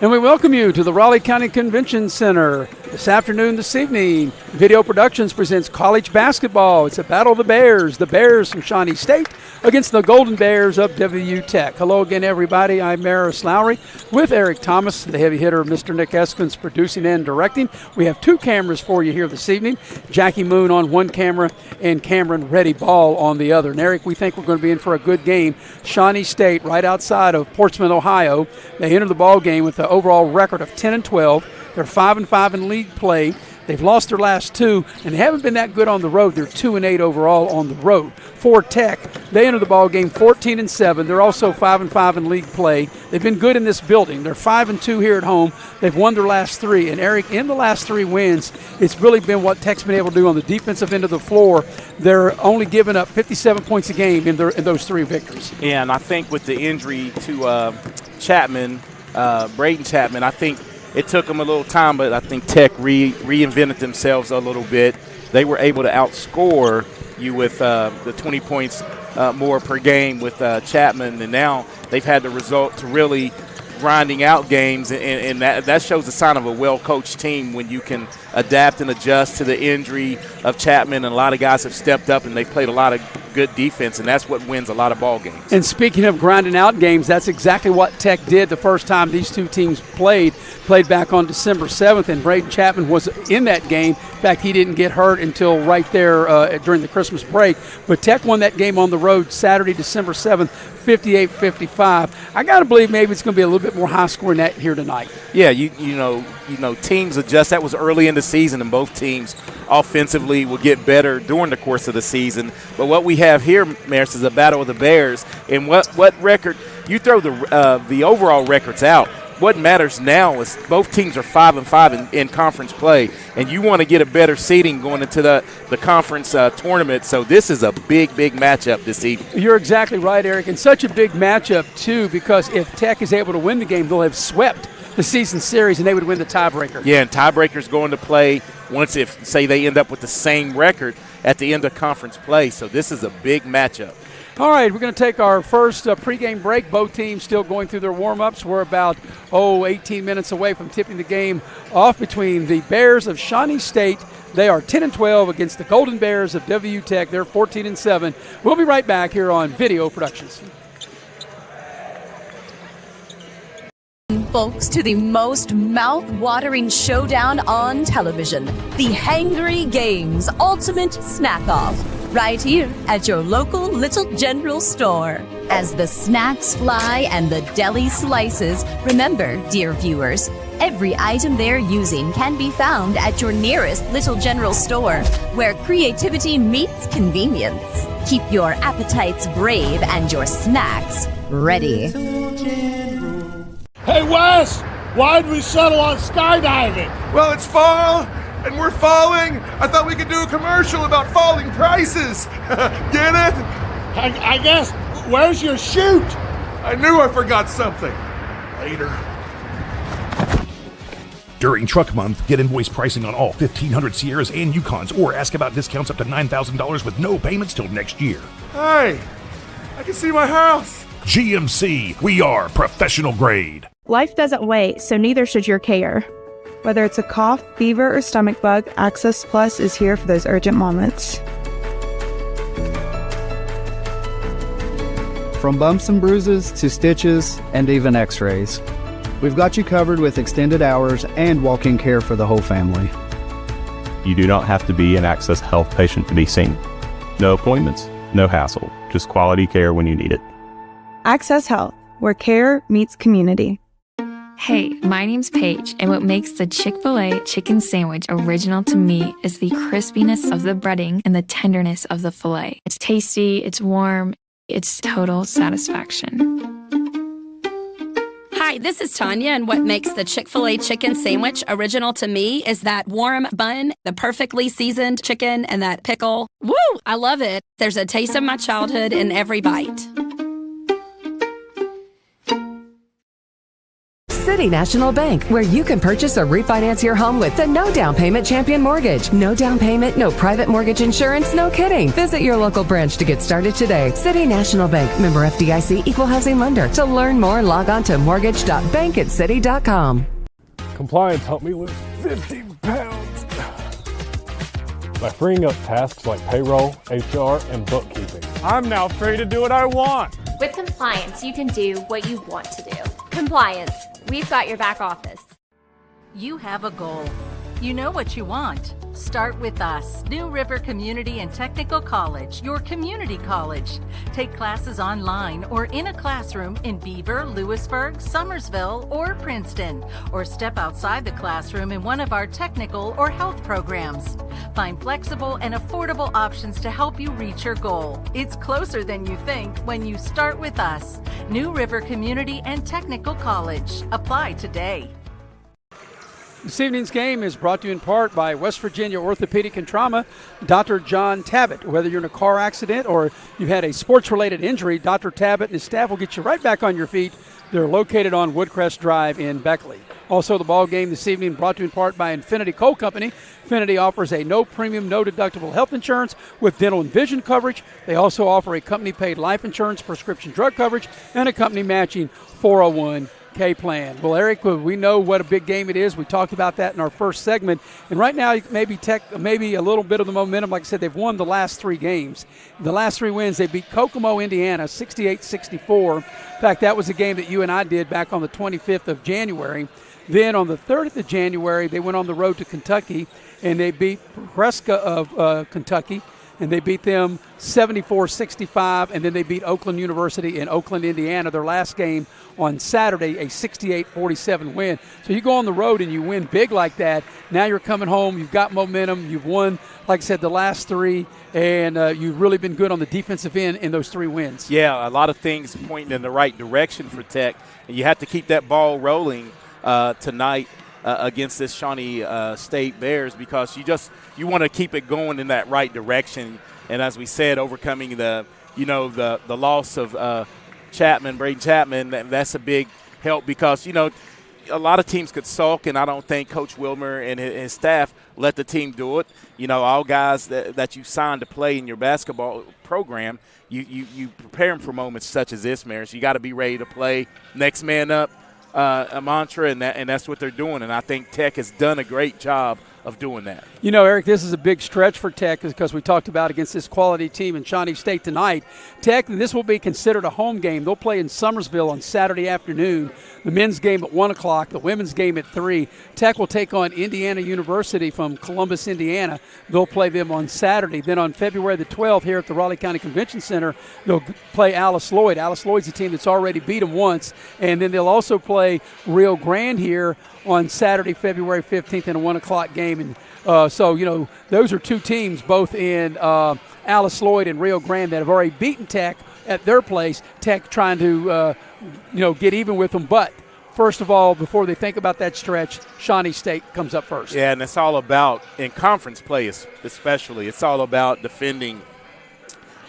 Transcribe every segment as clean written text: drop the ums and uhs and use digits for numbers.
And we welcome you to the Raleigh County Convention Center this afternoon, this evening. Video Productions presents college basketball. It's a battle of the Bears from Shawnee State against the Golden Bears of WU Tech. Hello again, everybody. I'm Maris Lowry with Eric Thomas, the heavy hitter, Mr. Nick Eskins, producing and directing. We have two cameras for you here this evening. Jackie Moon on one camera and Cameron Reddy Ball on the other. And Eric, we think we're going to be in for a good game. Shawnee State, right outside of Portsmouth, Ohio. They enter the ball game with the overall record of 10-12. They're 5-5 in league play. They've lost their last two, and they haven't been that good on the road. They're 2-8 overall on the road. For Tech, they enter the ball game 14-7. They're also 5-5 in league play. They've been good in this building. They're 5-2 here at home. They've won their last three. And Eric, in the last three wins, it's really been what Tech's been able to do on the defensive end of the floor. They're only giving up 57 points a game in those three victories. Yeah, and I think with the injury to Chapman, Braden Chapman, I think it took them a little time, but I think Tech reinvented themselves a little bit. They were able to outscore you with the 20 points more per game with Chapman, and now they've had the result to really grinding out games, and that shows a sign of a well-coached team when you can adapt and adjust to the injury of Chapman. And a lot of guys have stepped up, and they've played a lot of good defense, and that's what wins a lot of ball games. And speaking of grinding out games, that's exactly what Tech did the first time these two teams played back on December 7th, and Braden Chapman was in that game. In fact, he didn't get hurt until right there during the Christmas break. But Tech won that game on the road Saturday, December 7th, 58-55. I got to believe maybe it's going to be a little bit more high-scoring that here tonight. Yeah, you know, teams adjust. That was early in the season, and both teams offensively will get better during the course of the season. But what we have here, Maris, is a battle of the Bears. And what record – you throw the overall records out. What matters now is both teams are 5-5 in conference play, and you want to get a better seeding going into the conference tournament. So this is a big matchup this evening. You're exactly right, Eric, and such a big matchup, too, because if Tech is able to win the game, they'll have swept the season series, and they would win the tiebreaker. Yeah, and tiebreakers go into play once if, say, they end up with the same record at the end of conference play. So this is a big matchup. All right, we're going to take our first pregame break. Both teams still going through their warm-ups. We're about, 18 minutes away from tipping the game off between the Bears of Shawnee State. They are 10-12 against the Golden Bears of WU Tech. They're 14-7. We'll be right back here on Video Productions. Folks, to the most mouth-watering showdown on television, the Hangry Games Ultimate Snack-Off, right here at your local Little General store. As the snacks fly and the deli slices, remember, dear viewers, every item they're using can be found at your nearest Little General store, where creativity meets convenience. Keep your appetites brave and your snacks ready. Hey, Wes, why'd we settle on skydiving? Well, it's fall, and we're falling. I thought we could do a commercial about falling prices. Get it? I guess. Where's your chute? I knew I forgot something. Later. During Truck Month, get invoice pricing on all 1,500 Sierras and Yukons, or ask about discounts up to $9,000 with no payments till next year. Hey, I can see my house. GMC, we are professional grade. Life doesn't wait, so neither should your care. Whether it's a cough, fever, or stomach bug, Access Plus is here for those urgent moments. From bumps and bruises to stitches and even x-rays, we've got you covered with extended hours and walk-in care for the whole family. You do not have to be an Access Health patient to be seen. No appointments, no hassle, just quality care when you need it. Access Health, where care meets community. Hey, my name's Paige, and what makes the Chick-fil-A chicken sandwich original to me is the crispiness of the breading and the tenderness of the filet. It's tasty, it's warm, it's total satisfaction. Hi, this is Tanya, and what makes the Chick-fil-A chicken sandwich original to me is that warm bun, the perfectly seasoned chicken, and that pickle. Woo! I love it. There's a taste of my childhood in every bite. City National Bank, where you can purchase or refinance your home with the no down payment Champion Mortgage. No down payment, no private mortgage insurance, no kidding. Visit your local branch to get started today. City National Bank, member FDIC, equal housing lender. To learn more, log on to mortgage.bankatcity.com. Compliance helped me lose 50 pounds by freeing up tasks like payroll, HR, and bookkeeping. I'm now free to do what I want. With compliance, you can do what you want to do. Compliance, we've got your back office. You have a goal. You know what you want. Start with us, New River Community and Technical College, your community college. Take classes online or in a classroom in Beaver, Lewisburg, Summersville, or Princeton, or step outside the classroom in one of our technical or health programs. Find flexible and affordable options to help you reach your goal. It's closer than you think when you start with us, New River Community and Technical College. Apply today. This evening's game is brought to you in part by West Virginia Orthopedic and Trauma, Dr. John Tabbitt. Whether you're in a car accident or you've had a sports-related injury, Dr. Tabbitt and his staff will get you right back on your feet. They're located on Woodcrest Drive in Beckley. Also, the ball game this evening brought to you in part by Infinity Coal Company. Infinity offers a no-premium, no-deductible health insurance with dental and vision coverage. They also offer a company-paid life insurance, prescription drug coverage, and a company-matching 401k plan. Well, Eric, we know what a big game it is. We talked about that in our first segment. And right now, maybe a little bit of the momentum. Like I said, they've won the last 3 games. The last 3 wins, they beat Kokomo, Indiana, 68-64. In fact, that was a game that you and I did back on the 25th of January. Then on the 30th of January, they went on the road to Kentucky, and they beat Prescott of Kentucky, and they beat them 74-65, and then they beat Oakland University in Oakland, Indiana, their last game on Saturday, a 68-47 win. So you go on the road and you win big like that. Now you're coming home. You've got momentum. You've won, like I said, the last 3, and you've really been good on the defensive end in those 3 wins. Yeah, a lot of things pointing in the right direction for Tech, and you have to keep that ball rolling tonight against this Shawnee State Bears, because you want to keep it going in that right direction. And as we said, overcoming the loss of Braden Chapman, that's a big help, because a lot of teams could sulk, and I don't think Coach Wilmer and his staff let the team do it. All guys that you signed to play in your basketball program, you prepare them for moments such as this, Maris. You got to be ready to play next man up. A mantra, and that's what they're doing. And I think Tech has done a great job of doing that. Eric, this is a big stretch for Tech, because we talked about against this quality team in Shawnee State tonight. Tech, this will be considered a home game. They'll play in Summersville on Saturday afternoon. The men's game at 1 o'clock, the women's game at 3. Tech will take on Indiana University from Columbus, Indiana. They'll play them on Saturday. Then on February the 12th here at the Raleigh County Convention Center, they'll play Alice Lloyd. Alice Lloyd's a team that's already beat them once. And then they'll also play Rio Grande here on Saturday, February 15th in a 1 o'clock game. And so, those are 2 teams, both in Alice Lloyd and Rio Grande, that have already beaten Tech at their place. Tech trying to, get even with them. But first of all, before they think about that stretch, Shawnee State comes up first. Yeah, and it's all about, in conference play especially, it's all about defending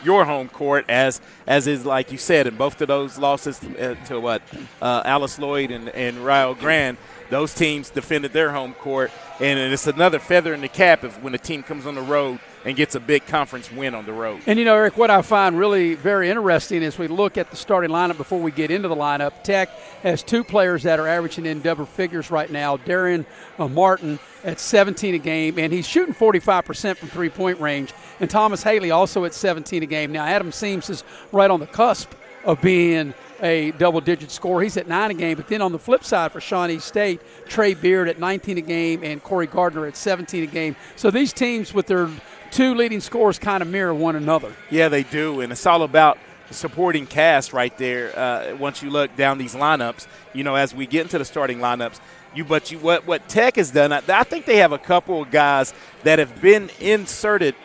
your home court, as is, like you said, in both of those losses to Alice Lloyd and Rio Grande. Those teams defended their home court, and it's another feather in the cap when a team comes on the road and gets a big conference win on the road. And, Eric, what I find really very interesting is we look at the starting lineup before we get into the lineup. Tech has 2 players that are averaging in double figures right now. Darian Martin at 17 a game, and he's shooting 45% from three-point range. And Thomas Haley also at 17 a game. Now, Adam Seams is right on the cusp of being a double-digit scorer. He's at 9 a game. But then on the flip side for Shawnee State, Trey Beard at 19 a game and Corey Gardner at 17 a game. So these teams with their 2 leading scorers kind of mirror one another. Yeah, they do, and it's all about the supporting cast right there. Once you look down these lineups, as we get into the starting lineups, what Tech has done, I think they have a couple of guys that have been inserted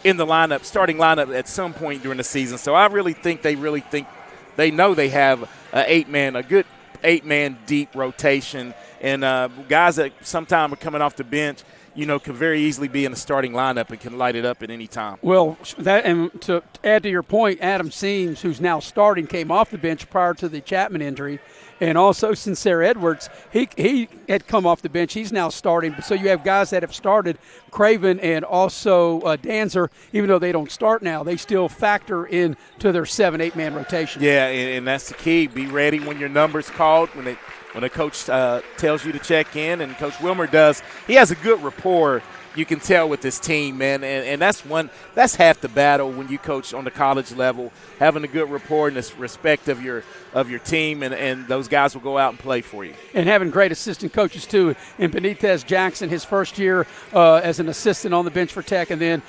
in the starting lineup at some point during the season. So I really think they know they have a good 8-man deep rotation, and guys that sometimes are coming off the bench, could very easily be in the starting lineup and can light it up at any time. Well, and to add to your point, Adam Seams, who's now starting, came off the bench prior to the Chapman injury, And also Sincere Edwards, he had come off the bench. He's now starting. So you have guys that have started, Craven and also Danzer, even though they don't start now, they still factor into their 7-8 man rotation. Yeah, and that's the key. Be ready when your number's called, when a coach tells you to check in, and Coach Wilmer does. He has a good rapport, you can tell, with this team, man, and that's half the battle when you coach on the college level, having a good rapport and the respect of your team, and those guys will go out and play for you. And having great assistant coaches, too. And Benitez Jackson, his first year as an assistant on the bench for Tech. And then,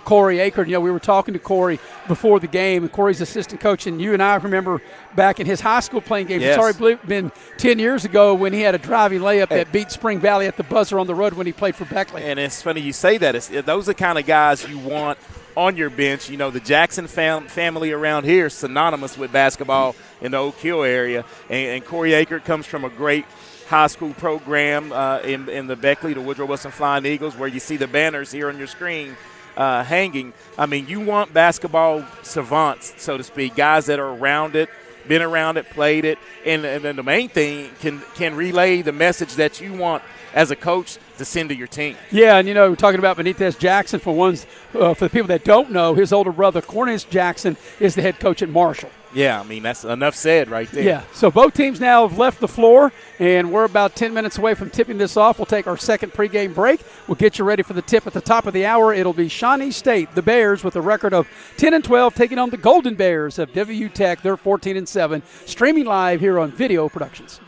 Corey Akert. We were talking to Corey before the game, and Corey's assistant coach. And you and I remember back in his high school playing games. Yes. It's already been 10 years ago when he had a driving layup that beat Spring Valley at the buzzer on the road when he played for Beckley. And it's funny you say that. Those are the kind of guys you want on your bench. The Jackson family around here is synonymous with basketball in the Oak Hill area. And Corey Akert comes from a great high school program in the Beckley, the Woodrow Wilson Flying Eagles, where you see the banners here on your screen hanging. I mean, you want basketball savants, so to speak, guys that are around it, been around it, played it, and then the main thing can relay the message that you want as a coach to send to your team. Yeah, and we're talking about Benitez Jackson for the people that don't know, his older brother Cornelius Jackson is the head coach at Marshall. Yeah, I mean, that's enough said right there. Yeah, so both teams now have left the floor, and we're about 10 minutes away from tipping this off. We'll take our second pregame break. We'll get you ready for the tip at the top of the hour. It'll be Shawnee State, the Bears, with a record of 10-12, taking on the Golden Bears of WU Tech. They're 14-7, streaming live here on Video Productions.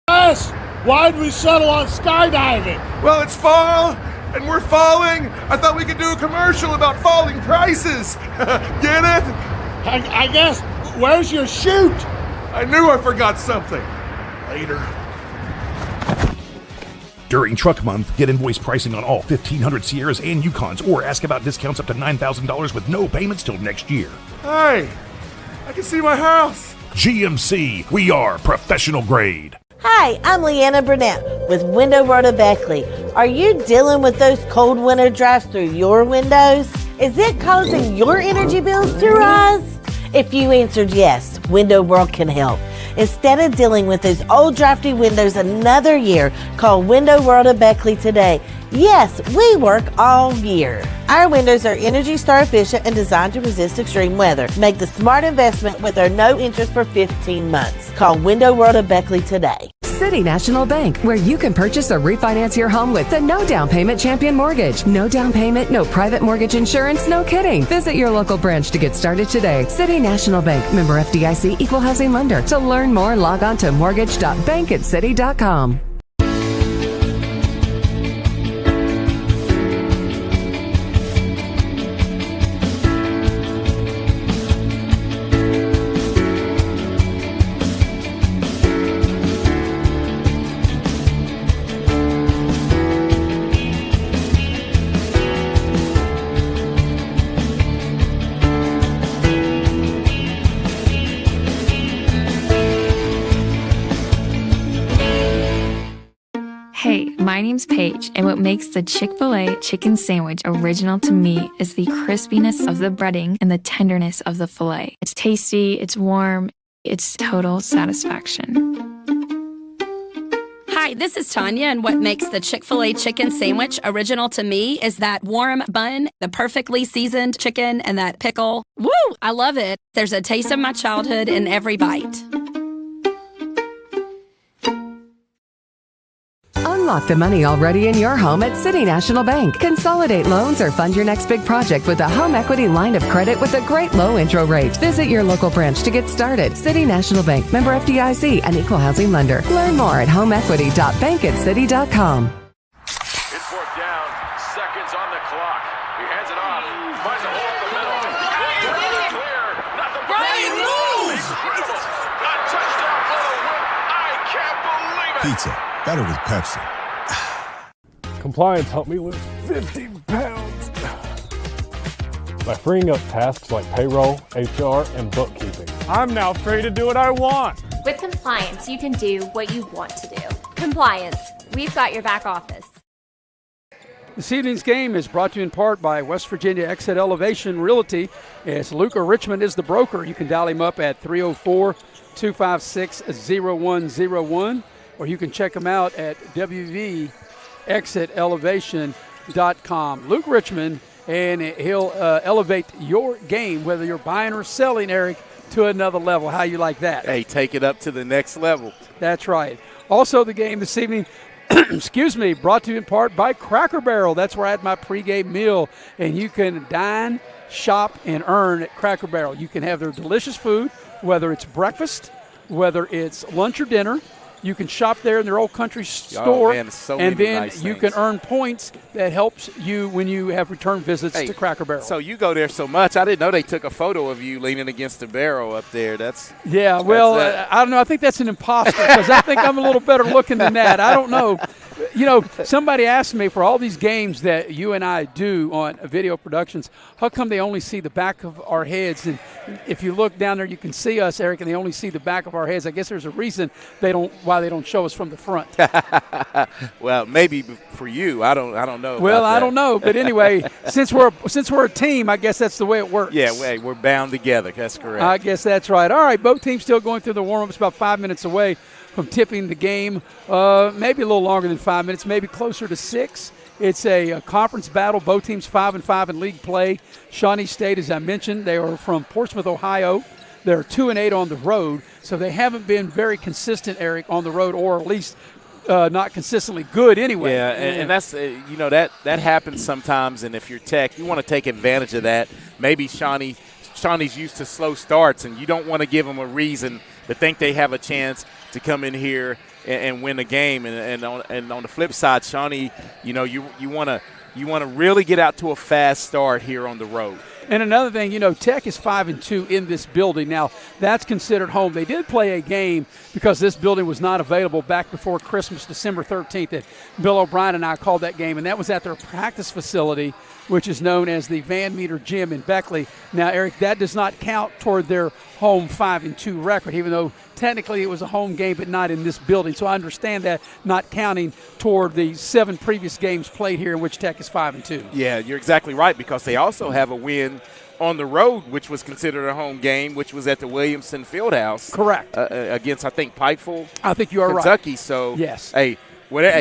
Yes! Why'd we settle on skydiving? Well, it's fall, and we're falling. I thought we could do a commercial about falling prices. Get it? I guess. Where's your chute? I knew I forgot something. Later. During Truck Month, get invoice pricing on all 1,500 Sierras and Yukons, or ask about discounts up to $9,000 with no payments till next year. Hey, I can see my house. GMC, we are professional grade. Hi, I'm Leanna Burnett with Window World of Beckley. Are you dealing with those cold winter drafts through your windows? Is it causing your energy bills to rise? If you answered yes, Window World can help. Instead of dealing with those old drafty windows another year, call Window World of Beckley today. Yes, we work all year. Our windows are Energy Star efficient and designed to resist extreme weather. Make the smart investment with our no interest for 15 months. Call Window World of Beckley today. City National Bank, where you can purchase or refinance your home with the no down payment champion mortgage. No down payment, no private mortgage insurance, no kidding. Visit your local branch to get started today. City National Bank, member FDIC, equal housing lender. To learn more, log on to mortgage.bankatcity.com. Hey, my name's Paige, and what makes the Chick-fil-A chicken sandwich original to me is the crispiness of the breading and the tenderness of the filet. It's tasty, it's warm, it's total satisfaction. Hi, this is Tanya, and what makes the Chick-fil-A chicken sandwich original to me is that warm bun, the perfectly seasoned chicken, and that pickle. Woo! I love it. There's a taste of my childhood in every bite. Unlock the money already in your home at City National Bank. Consolidate loans or fund your next big project with a home equity line of credit with a great low intro rate. Visit your local branch to get started. City National Bank, member FDIC, an equal housing lender. Learn more at homeequity.bankatcity.com. It's fourth down, seconds on the clock. He hands it off, finds a hole up the middle. Clear, nothing but Brian moves! incredible. A touchdown for the win. I can't believe it. Pizza, better with Pepsi. Compliance helped me lift 50 pounds by freeing up tasks like payroll, HR, and bookkeeping. I'm now free to do what I want. With compliance, you can do what you want to do. Compliance, we've got your back office. This evening's game is brought to you in part by West Virginia Exit Elevation Realty. As Luca Richmond is the broker. You can dial him up at 304-256-0101, or you can check him out at wvexitelevation.com. Luke Richmond, and he'll elevate your game, whether you're buying or selling, Eric, to another level. How you like that? Hey, take it up to the next level. That's right. Also, the game this evening, excuse me, brought to you in part by Cracker Barrel. That's where I had my pregame meal, and you can dine, shop, and earn at Cracker Barrel. You can have their delicious food, whether it's breakfast, whether it's lunch or dinner. You can shop there in their Old Country store, man, so and many then nice you things. can earn points that helps you when you have return visits to Cracker Barrel. So you go there so much. I didn't know they took a photo of you leaning against the barrel up there. Yeah, well, I don't know. I think that's an imposter because I think I'm a little better looking than that. I don't know. You know, somebody asked me for all these games that you and I do on video productions, how come they only see the back of our heads? And if you look down there, you can see us, Eric, and they only see the back of our heads. I guess there's a reason why they don't show us from the front. Well, maybe for you, I don't know. Well, about I don't know, but anyway, since we're a team, I guess that's the way it works. Yeah, we're bound together. That's correct. I guess that's right. All right, both teams still going through the warm-ups, about 5 minutes away from tipping the game. Maybe a little longer than 5 minutes, maybe closer to 6. It's a conference battle. Both teams 5-5 in league play. Shawnee State, as I mentioned, they are from Portsmouth, Ohio. They're 2-8 on the road, so they haven't been very consistent, Eric, on the road, or at least not consistently good anyway. Yeah, and that's that happens sometimes. And if you're Tech, you want to take advantage of that. Maybe Shawnee's used to slow starts, and you don't want to give them a reason to think they have a chance to come in here and win a game. And on the flip side, Shawnee, you want to really get out to a fast start here on the road. And another thing, Tech is 5-2 in this building. Now, that's considered home. They did play a game because this building was not available back before Christmas, December 13th. That Bill O'Brien and I called that game, and that was at their practice facility, which is known as the Van Meter Gym in Beckley. Now, Eric, that does not count toward their home 5-2 record, even though technically it was a home game, but not in this building. So I understand that not counting toward the 7 previous games played here in which Tech is 5-2. Yeah, you're exactly right, because they also have a win on the road, which was considered a home game, which was at the Williamson Fieldhouse. Correct. Against, I think, Pikeville. I think you are Kentucky. right. So, yes. Hey,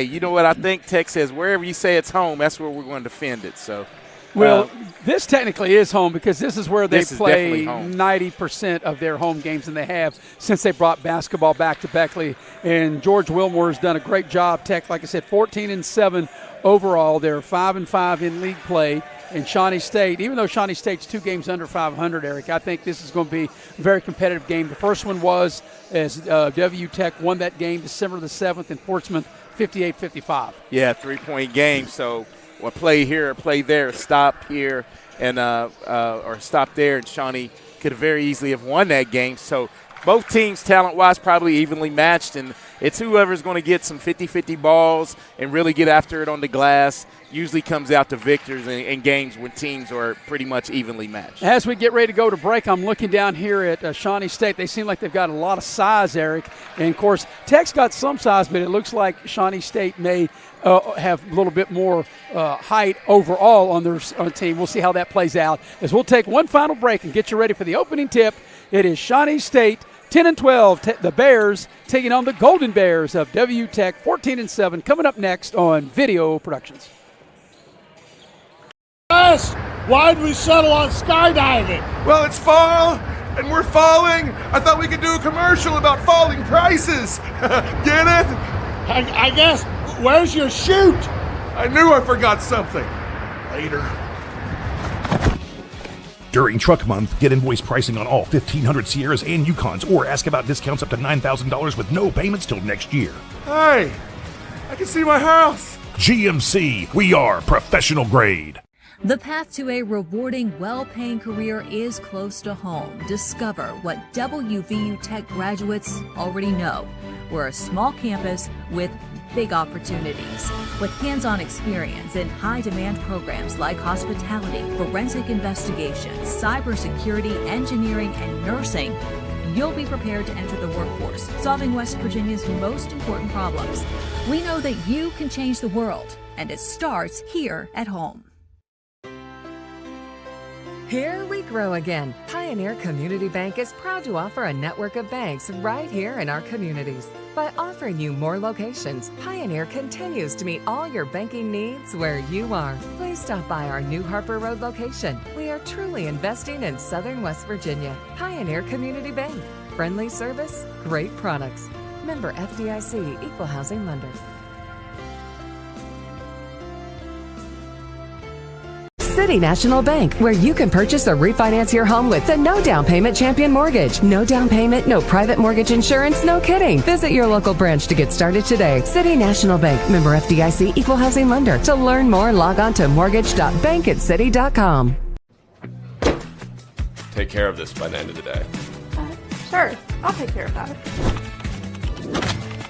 you know what I think? Tech says wherever you say it's home, that's where we're going to defend it. So, well, this technically is home because this is where they play 90% 90% of their home games, and they have since they brought basketball back to Beckley. And George Wilmore has done a great job. Tech, like I said, 14-7 overall. They're 5-5 in league play. And Shawnee State, even though Shawnee State's 2 games under 500, Eric, I think this is going to be a very competitive game. The first one was as WU Tech won that game December the 7th in Portsmouth, 58-55. Yeah, 3-point game. So, well, play here, play there, stop here, and or stop there, and Shawnee could very easily have won that game. So both teams, talent-wise, probably evenly matched, and it's whoever's going to get some 50-50 balls and really get after it on the glass usually comes out to victors in games when teams are pretty much evenly matched. As we get ready to go to break, I'm looking down here at Shawnee State. They seem like they've got a lot of size, Eric. And, of course, Tech's got some size, but it looks like Shawnee State may have a little bit more height overall on their team. We'll see how that plays out as we'll take one final break and get you ready for the opening tip. It is Shawnee State 10-12, the Bears taking on the Golden Bears of WU Tech 14-7, coming up next on Video Productions. Why'd we settle on skydiving? Well, it's fall, and we're falling. I thought we could do a commercial about falling prices. Get it? I guess. Where's your chute? I knew I forgot something. Later. During Truck Month, get invoice pricing on all 1,500 Sierras and Yukons, or ask about discounts up to $9,000 with no payments till next year. Hey, I can see my house. GMC, we are professional grade. The path to a rewarding, well-paying career is close to home. Discover what WVU Tech graduates already know. We're a small campus with big opportunities. With hands-on experience in high-demand programs like hospitality, forensic investigations, cybersecurity, engineering, and nursing, you'll be prepared to enter the workforce, solving West Virginia's most important problems. We know that you can change the world, and it starts here at home. Here we grow again. Pioneer Community Bank is proud to offer a network of banks right here in our communities. By offering you more locations, Pioneer continues to meet all your banking needs where you are. Please stop by our new Harper Road location. We are truly investing in Southern West Virginia. Pioneer Community Bank. Friendly service, great products. Member FDIC, Equal Housing Lender. City National Bank, where you can purchase or refinance your home with the no down payment champion mortgage. No down payment, no private mortgage insurance, no kidding. Visit your local branch to get started today. City National Bank, member FDIC, Equal Housing Lender. To learn more, log on to mortgage.bankatcity.com. Take care of this by the end of the day. Sure, I'll take care of that.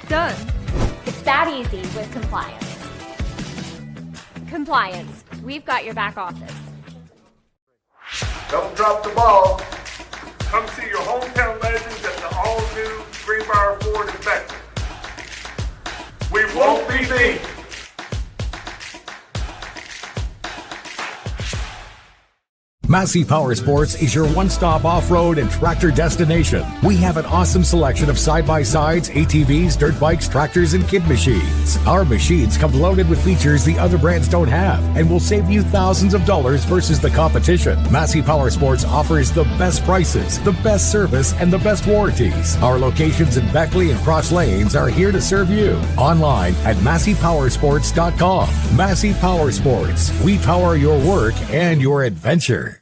Done. It's that easy with compliance. Compliance. We've got your back office. Don't drop the ball. Come see your hometown legends at the all-new Greenbrier Ford in Beckley. We won't be beat. Massey Power Sports is your one-stop off-road and tractor destination. We have an awesome selection of side-by-sides, ATVs, dirt bikes, tractors, and kid machines. Our machines come loaded with features the other brands don't have and will save you thousands of dollars versus the competition. Massey Power Sports offers the best prices, the best service, and the best warranties. Our locations in Beckley and Cross Lanes are here to serve you. Online at MasseyPowersports.com. Massey Power Sports. We power your work and your adventure.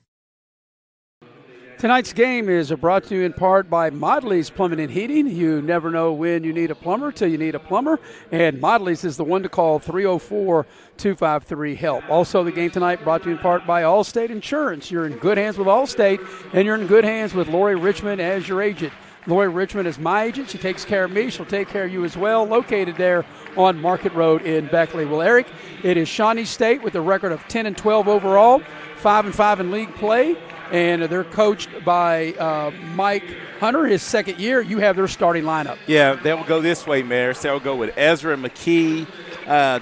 Tonight's game is brought to you in part by Modley's Plumbing and Heating. You never know when you need a plumber till you need a plumber, and Modley's is the one to call, 304-253-HELP. Also, the game tonight brought to you in part by Allstate Insurance. You're in good hands with Allstate, and you're in good hands with Lori Richmond as your agent. Lori Richmond is my agent. She takes care of me. She'll take care of you as well, located there on Market Road in Beckley. Well, Eric, it is Shawnee State with a record of 10-12 overall, 5-5 in league play. And they're coached by Mike Hunter, his second year. You have their starting lineup. Yeah, they'll go this way, Maris. They'll go with Ezra McKee,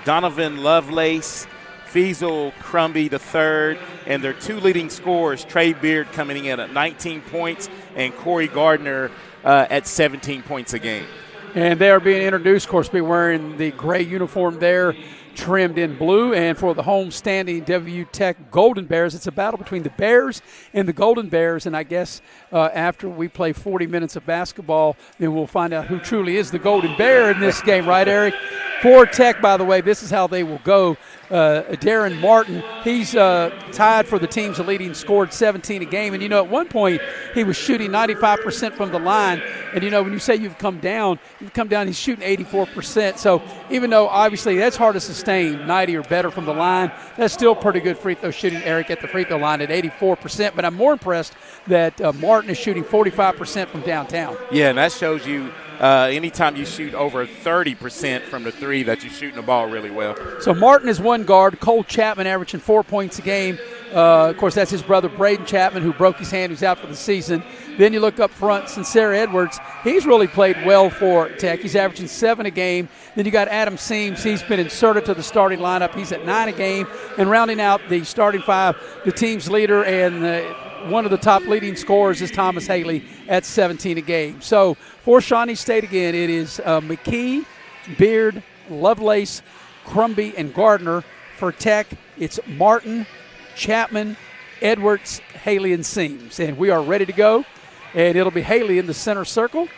Donovan Lovelace, Feasel Crumby III, and their two leading scorers, Trey Beard coming in at 19 points and Corey Gardner at 17 points a game. And they are being introduced, of course, be wearing the gray uniform there, trimmed in blue. And for the home standing WU Tech Golden Bears, it's a battle between the Bears and the Golden Bears. And I guess after we play 40 minutes of basketball, then we'll find out who truly is the Golden Bear in this game, right, Eric? For Tech, by the way, this is how they will go. Darren Martin, he's tied for the team's leading, scored 17 a game. And, at one point he was shooting 95% from the line. And, when you say you've come down, he's shooting 84%. So even though obviously that's hard to sustain, 90 or better from the line, that's still pretty good free throw shooting, Eric, at the free throw line at 84%. But I'm more impressed that Martin is shooting 45% from downtown. Yeah, and that shows you anytime you shoot over 30% from the three that you're shooting the ball really well. So Martin is one guard. Cole Chapman averaging 4 points a game. Of course, that's his brother Braden Chapman, who broke his hand, who's out for the season. Then you look up front, Sincere Edwards. He's really played well for Tech. He's averaging 7 a game. Then you got Adam Seams. He's been inserted to the starting lineup. He's at 9 a game. And rounding out the starting five, the team's leader and one of the top leading scorers is Thomas Haley at 17 a game. So for Shawnee State, again, it is McKee, Beard, Lovelace, Crumby, and Gardner. For Tech, it's Martin, Chapman, Edwards, Haley, and Seams. And we are ready to go. And it'll be Haley in the center circle.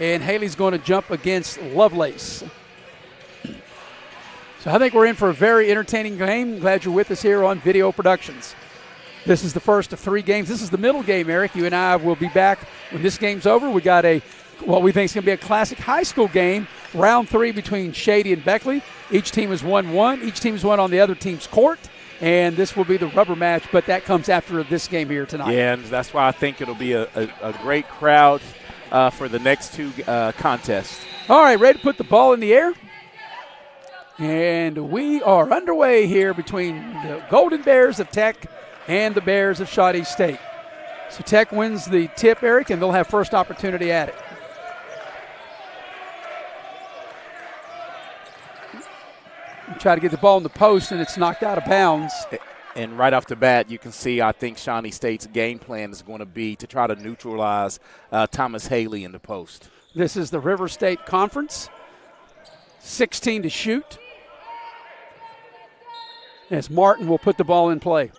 And Haley's going to jump against Lovelace. So I think we're in for a very entertaining game. Glad you're with us here on Video Productions. This is the first of 3 games. This is the middle game, Eric. You and I will be back when this game's over. We got what we think is going to be a classic high school game, round 3 between Shady and Beckley. Each team has won one. Each team has won on the other team's court. And this will be the rubber match, but that comes after this game here tonight. Yeah, and that's why I think it'll be a great crowd for the next 2 contests. All right, ready to put the ball in the air? And we are underway here between the Golden Bears of Tech and the Bears of Shawnee State. So Tech wins the tip, Eric, and they'll have first opportunity at it. Try to get the ball in the post, and it's knocked out of bounds. And right off the bat, you can see, I think Shawnee State's game plan is going to be to try to neutralize Thomas Haley in the post. This is the River State Conference. 16 to shoot. As Martin will put the ball in play.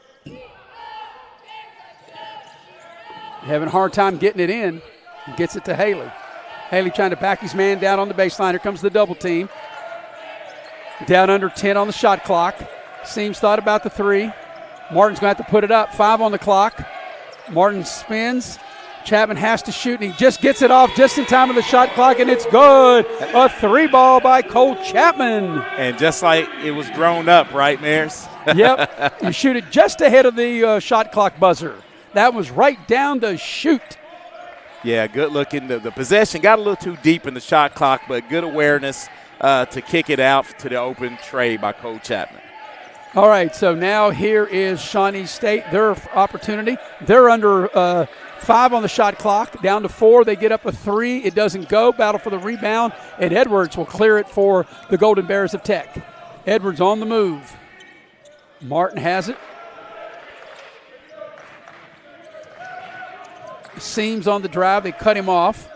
Having a hard time getting it in. He gets it to Haley. Haley trying to back his man down on the baseline. Here comes the double team. Down under 10 on the shot clock. Seams thought about the three. Martin's going to have to put it up. 5 on the clock. Martin spins. Chapman has to shoot, and he just gets it off just in time of the shot clock, and it's good. A 3-ball by Cole Chapman. And just like it was drawn up, right, Mares? Yep. You shoot it just ahead of the shot clock buzzer. That was right down the chute. Yeah, good looking. The possession got a little too deep in the shot clock, but good awareness to kick it out to the open tray by Cole Chapman. All right, so now here is Shawnee State, their opportunity. They're under 5 on the shot clock, down to 4. They get up a 3. It doesn't go. Battle for the rebound, and Edwards will clear it for the Golden Bears of Tech. Edwards on the move. Martin has it. Seams on the drive. They cut him off.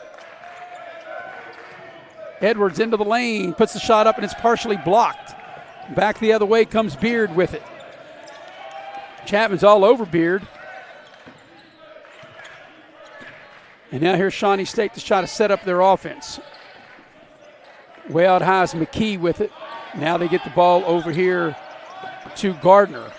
Edwards into the lane, puts the shot up, and it's partially blocked. Back the other way comes Beard with it. Chapman's all over Beard. And now here's Shawnee State to try to set up their offense. Way out high is McKee with it. Now they get the ball over here to Gardner.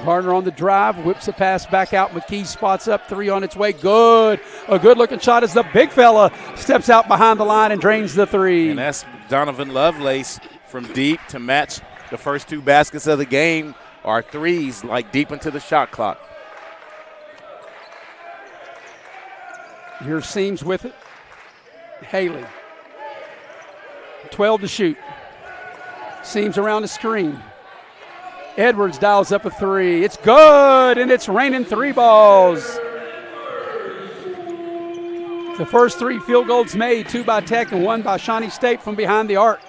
Gardner on the drive, whips the pass back out. McKee spots up, 3 on its way. Good. A good-looking shot as the big fella steps out behind the line and drains the 3. And that's Donovan Lovelace from deep to match the first 2 baskets of the game are threes, like deep into the shot clock. Here's Seams with it. Haley. 12 to shoot. Seams around the screen. Edwards dials up a 3. It's good, and it's raining 3 balls. The first 3 field goals made, 2 by Tech and 1 by Shawnee State from behind the arc.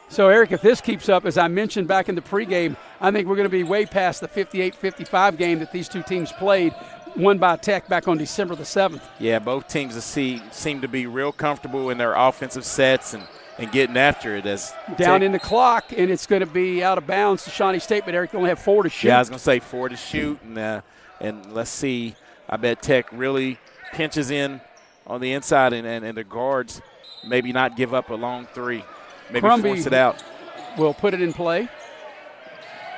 So, Eric, if this keeps up, as I mentioned back in the pregame, I think we're going to be way past the 58-55 game that these two teams played, won by Tech back on December the 7th. Yeah, both teams seem to be real comfortable in their offensive sets and getting after it. As down in the clock, and it's going to be out of bounds to Shawnee State, but Eric, they only have 4 to shoot. Yeah, I was going to say 4 to shoot, and let's see. I bet Tech really pinches in on the inside, and the guards maybe not give up a long 3. Maybe force it out. Will put it in play. You're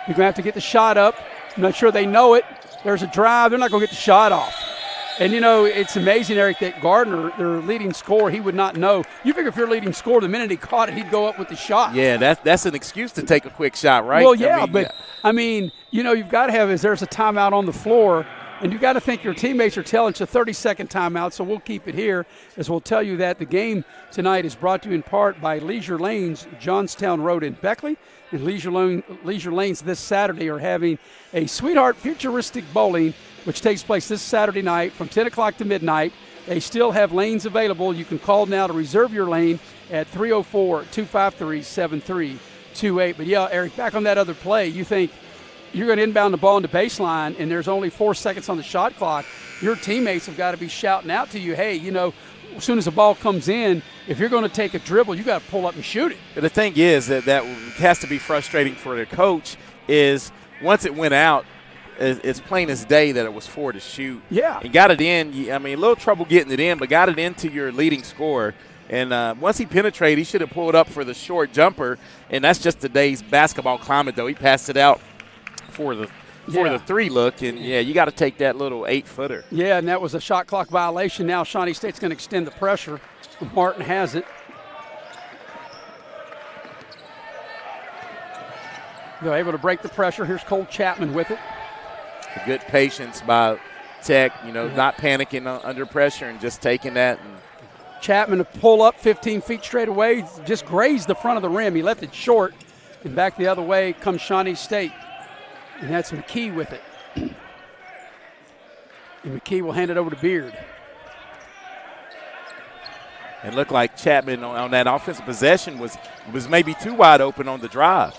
going to have to get the shot up. I'm not sure they know it. There's a drive. They're not going to get the shot off. And, you know, it's amazing, Eric, that Gardner, their leading scorer, he would not know. You figure if your leading scorer, the minute he caught it, he'd go up with the shot. Yeah, that's an excuse to take a quick shot, right? Well, yeah, you know, you've got to have there's a timeout on the floor, and you've got to think your teammates are telling it's a 30-second timeout, so we'll keep it here as we'll tell you that the game tonight is brought to you in part by Leisure Lanes, Johnstown Road in Beckley. And Leisure Lanes this Saturday are having a Sweetheart Futuristic Bowling, which takes place this Saturday night from 10 o'clock to midnight. They still have lanes available. You can call now to reserve your lane at 304-253-7328. But, yeah, Eric, back on that other play, you think you're going to inbound the ball in the baseline and there's only 4 seconds on the shot clock. Your teammates have got to be shouting out to you, hey, you know, as soon as the ball comes in, if you're going to take a dribble, you got to pull up and shoot it. But the thing is that has to be frustrating for the coach is once it went out, it's plain as day that it was 4 to shoot. Yeah. And got it in. I mean, a little trouble getting it in, but got it into your leading scorer. And once he penetrated, he should have pulled up for the short jumper. And that's just today's basketball climate, though. He passed it out for the 3 look. And, yeah, you got to take that little 8-footer. Yeah, and that was a shot clock violation. Now Shawnee State's going to extend the pressure. Martin has it. They're able to break the pressure. Here's Cole Chapman with it. Good patience by Tech, you know, not panicking under pressure and just taking that. And Chapman to pull up 15 feet straight away, just grazed the front of the rim. He left it short, and back the other way comes Shawnee State. And that's McKee with it. And McKee will hand it over to Beard. And looked like Chapman on that offensive possession was maybe too wide open on the drive.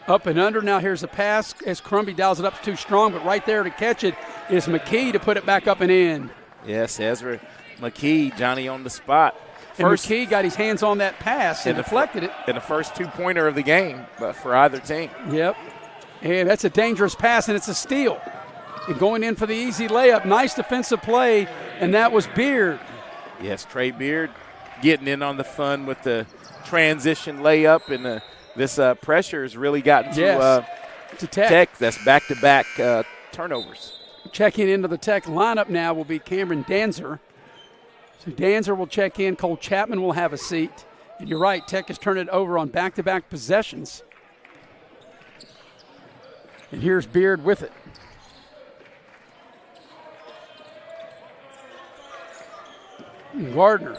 Up and under. Now here's a pass as Crumby dials it up too strong, but right there to catch it is McKee to put it back up and in. Yes, Ezra McKee, Johnny on the spot. And McKee got his hands on that pass and deflected it. And the first 2-pointer of the game for either team. Yep. And that's a dangerous pass, and it's a steal. And going in for the easy layup. Nice defensive play, and that was Beard. Yes, Trey Beard getting in on the fun with the transition layup, and this pressure has really gotten to Tech. That's back-to-back turnovers. Checking into the Tech lineup now will be Cameron Danzer. So Danzer will check in. Cole Chapman will have a seat. And you're right, Tech has turned it over on back-to-back possessions. And here's Beard with it. And Gardner.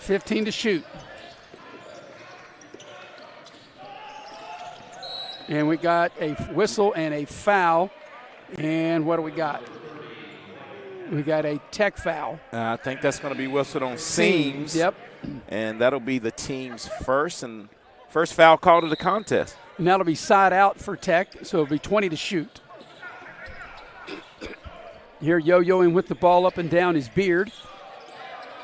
.15 to shoot. And we got a whistle and a foul. And what do we got? We got a Tech foul. I think that's going to be whistled on Seams. Yep. And that'll be the team's first foul call to the contest. And that'll be side out for Tech, so it'll be 20 to shoot. Here yo-yoing with the ball up and down is Beard.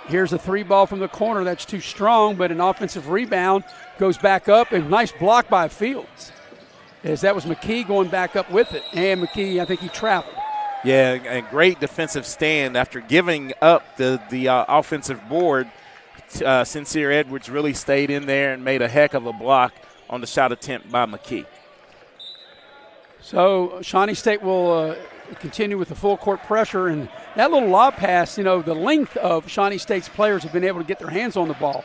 Here's a 3-ball from the corner. That's too strong, but an offensive rebound goes back up, and nice block by Fields. As that was McKee going back up with it. And McKee, I think he traveled. Yeah, a great defensive stand after giving up the offensive board. Sincere Edwards really stayed in there and made a heck of a block on the shot attempt by McKee. So Shawnee State will continue with the full court pressure, and that little lob pass, the length of Shawnee State's players have been able to get their hands on the ball.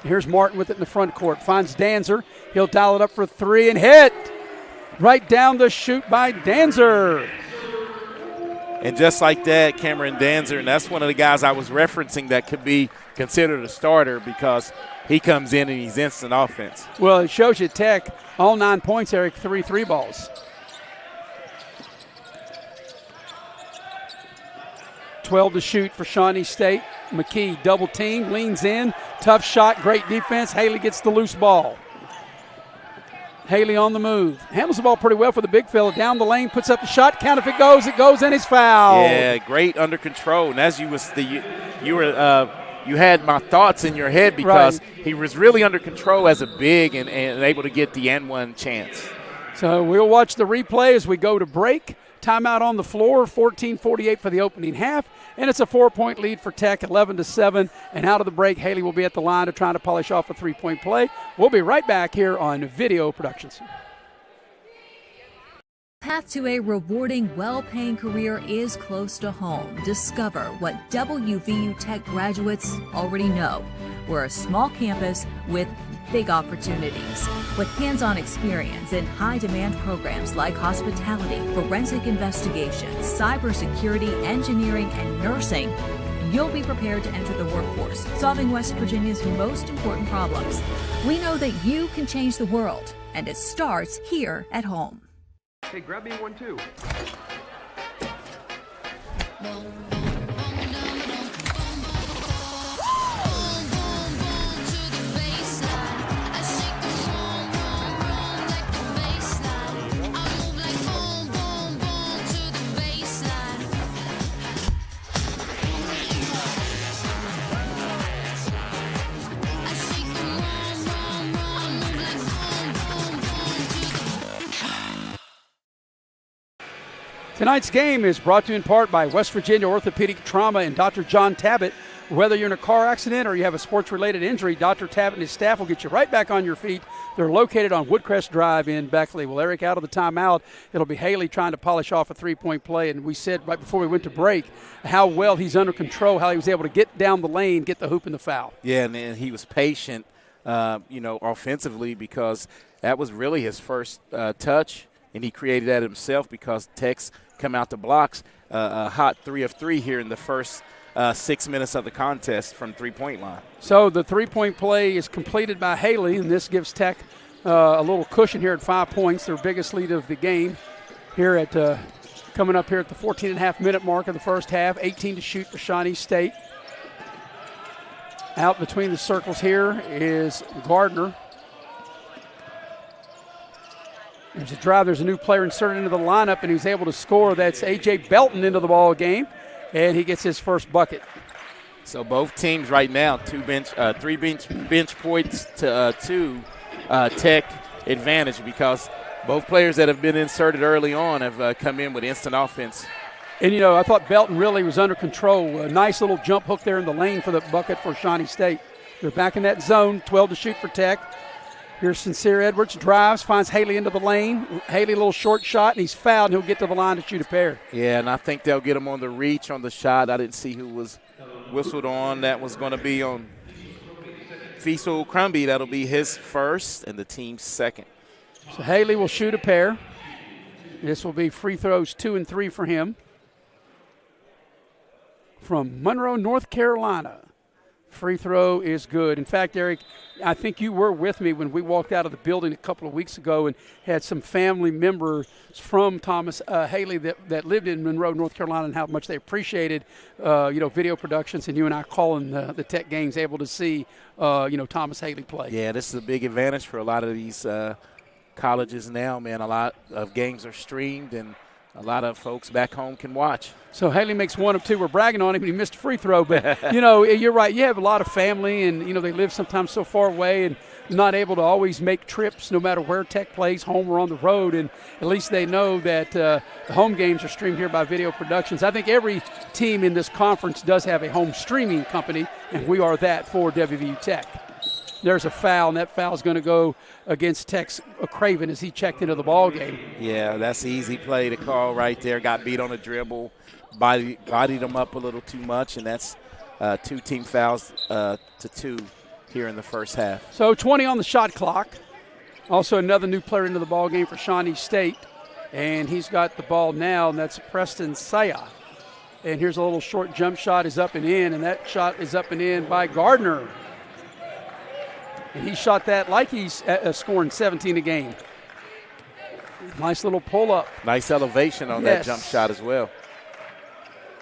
And here's Martin with it in the front court. Finds Danzer. He'll dial it up for 3 and hit. Right down the chute by Danzer. And just like that, Cameron Danzer, and that's one of the guys I was referencing that could be considered a starter because he comes in and he's instant offense. Well, it shows you Tech, all 9 points, Eric, 3 balls. 12 to shoot for Shawnee State. McKee double team, leans in, tough shot, great defense. Haley gets the loose ball. Haley on the move. Handles the ball pretty well for the big fella. Down the lane, puts up the shot. Count if it goes, and it's foul. Yeah, great under control. And as you had my thoughts in your head because he was really under control as a big and able to get the N1 chance. So we'll watch the replay as we go to break. Timeout on the floor, 14:48 for the opening half, and it's a 4-point lead for Tech, 11-7. And out of the break, Haley will be at the line to try to polish off a 3-point play. We'll be right back here on Video Productions. Path to a rewarding, well-paying career is close to home. Discover what WVU Tech graduates already know. We're a small campus with big opportunities. With hands-on experience in high-demand programs like hospitality, forensic investigations, cybersecurity, engineering, and nursing, you'll be prepared to enter the workforce, solving West Virginia's most important problems. We know that you can change the world, and it starts here at home. Hey, grab me one too. Tonight's game is brought to you in part by West Virginia Orthopedic Trauma and Dr. John Tabbitt. Whether you're in a car accident or you have a sports-related injury, Dr. Tabbitt and his staff will get you right back on your feet. They're located on Woodcrest Drive in Beckley. Well, Eric, out of the timeout, it'll be Haley trying to polish off a 3-point play. And we said right before we went to break how well he's under control, how he was able to get down the lane, get the hoop and the foul. Yeah, and then he was patient, offensively because that was really his first touch, and he created that himself because Tech's come out the blocks, a hot 3 of 3 here in the first 6 minutes of the contest from 3-point line. So the 3-point play is completed by Haley, and this gives Tech a little cushion here at 5 points, their biggest lead of the game here at coming up here at the 14.5-minute mark of the first half. 18 to shoot for Shawnee State. Out between the circles here is Gardner. There's a drive. There's a new player inserted into the lineup, and he's able to score. That's A.J. Belton into the ball game, and he gets his first bucket. So both teams right now, three bench points to 2 Tech advantage, because both players that have been inserted early on have come in with instant offense. And, you know, I thought Belton really was under control. A nice little jump hook there in the lane for the bucket for Shawnee State. They're back in that zone, 12 to shoot for Tech. Here's Sincere Edwards, drives, finds Haley into the lane. Haley, a little short shot, and he's fouled, and he'll get to the line to shoot a pair. Yeah, and I think they'll get him on the reach on the shot. I didn't see who was whistled on. That was going to be on Fiesel Crumby. That'll be his first and the team's second. So Haley will shoot a pair. This will be free throws 2 and 3 for him. From Monroe, North Carolina. Free throw is good. In fact, Eric, I think you were with me when we walked out of the building a couple of weeks ago and had some family members from Thomas Haley that lived in Monroe, North Carolina, and how much they appreciated, video productions, and you and I calling the Tech games, able to see, Thomas Haley play. Yeah, this is a big advantage for a lot of these colleges now, man. A lot of games are streamed, and a lot of folks back home can watch. So Haley makes 1 of 2. We're bragging on him, and he missed a free throw. But, you're right. You have a lot of family, and, they live sometimes so far away and not able to always make trips no matter where Tech plays, home or on the road. And at least they know that the home games are streamed here by Video Productions. I think every team in this conference does have a home streaming company, and we are that for WVU Tech. There's a foul, and that foul is going to go against Tech's Craven as he checked into the ball game. Yeah, that's an easy play to call right there. Got beat on a dribble, bodied him up a little too much, and that's 2 team fouls to 2 here in the first half. So 20 on the shot clock. Also another new player into the ball game for Shawnee State, and he's got the ball now, and that's Preston Saya. And here's a little short jump shot is up and in, and that shot is up and in by Gardner. And he shot that like he's scoring 17 a game. Nice little pull-up. Nice elevation on that jump shot as well.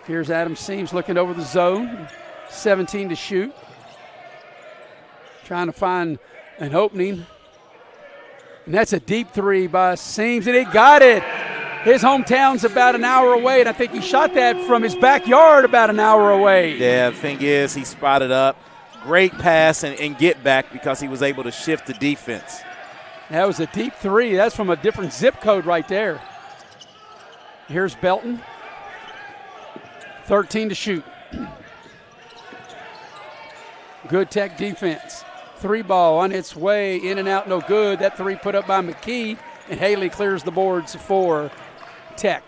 Here's Adam Seams looking over the zone. 17 to shoot. Trying to find an opening. And that's a deep 3 by Seams, and he got it. His hometown's about an hour away, and I think he shot that from his backyard about an hour away. Yeah, the thing is, he spotted up. Great pass and get back because he was able to shift the defense. That was a deep 3. That's from a different zip code right there. Here's Belton. 13 to shoot. Good Tech defense. 3 ball on its way, in and out, no good. That 3 put up by McKee, and Haley clears the boards for Tech.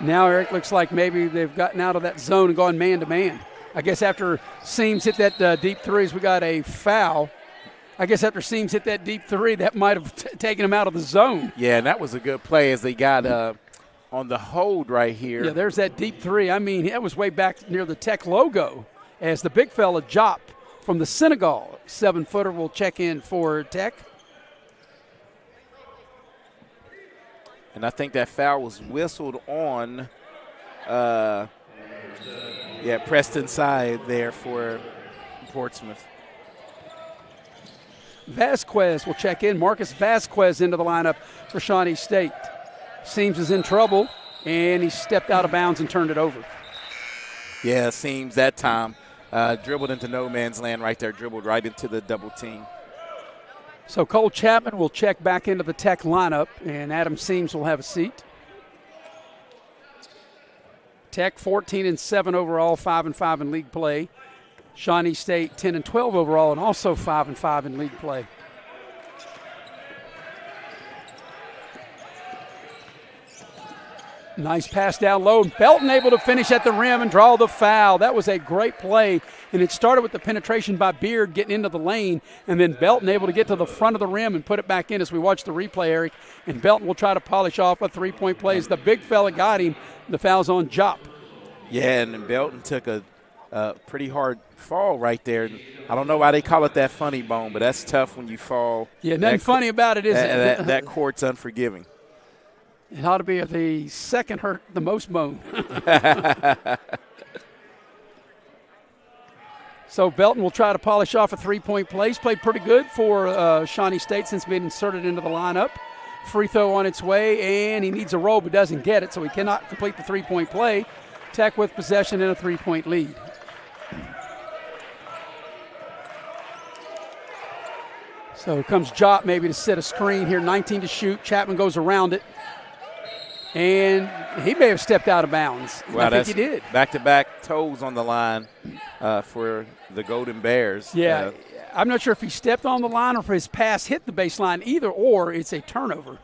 Now, Eric, looks like maybe they've gotten out of that zone and gone man-to-man. I guess after Seams hit that deep 3s, we got a foul. I guess after Seams hit that deep 3, that might have taken him out of the zone. Yeah, and that was a good play as they got on the hold right here. Yeah, there's that deep 3. I mean, that was way back near the Tech logo as the big fella, Jop from the Senegal. 7-footer will check in for Tech. And I think that foul was whistled on, Preston side there for Portsmouth. Vasquez will check in. Marcus Vasquez into the lineup for Shawnee State. Seams is in trouble, and he stepped out of bounds and turned it over. Yeah, Seams that time dribbled into no man's land right there, dribbled right into the double team. So Cole Chapman will check back into the Tech lineup, and Adam Seams will have a seat. Tech 14-7 overall, 5-5 in league play. Shawnee State 10-12 overall, and also 5-5 in league play. Nice pass down low, and Belton able to finish at the rim and draw the foul. That was a great play, and it started with the penetration by Beard getting into the lane, and then Belton able to get to the front of the rim and put it back in as we watch the replay, Eric. And Belton will try to polish off a 3-point play as the big fella got him. The foul's on Jop. Yeah, and then Belton took a pretty hard fall right there. I don't know why they call it that funny bone, but that's tough when you fall. Yeah, nothing funny about it, is it? That court's unforgiving. It ought to be the second hurt the most bone. So Belton will try to polish off a three-point play. He's played pretty good for Shawnee State since being inserted into the lineup. Free throw on its way, and he needs a roll but doesn't get it, so he cannot complete the three-point play. Tech with possession and a three-point lead. So comes Jop maybe to set a screen here. 19 to shoot. Chapman goes around it. And he may have stepped out of bounds. Well, I think he did. Back-to-back toes on the line for the Golden Bears. Yeah, I'm not sure if he stepped on the line or if his pass hit the baseline. Either or, it's a turnover.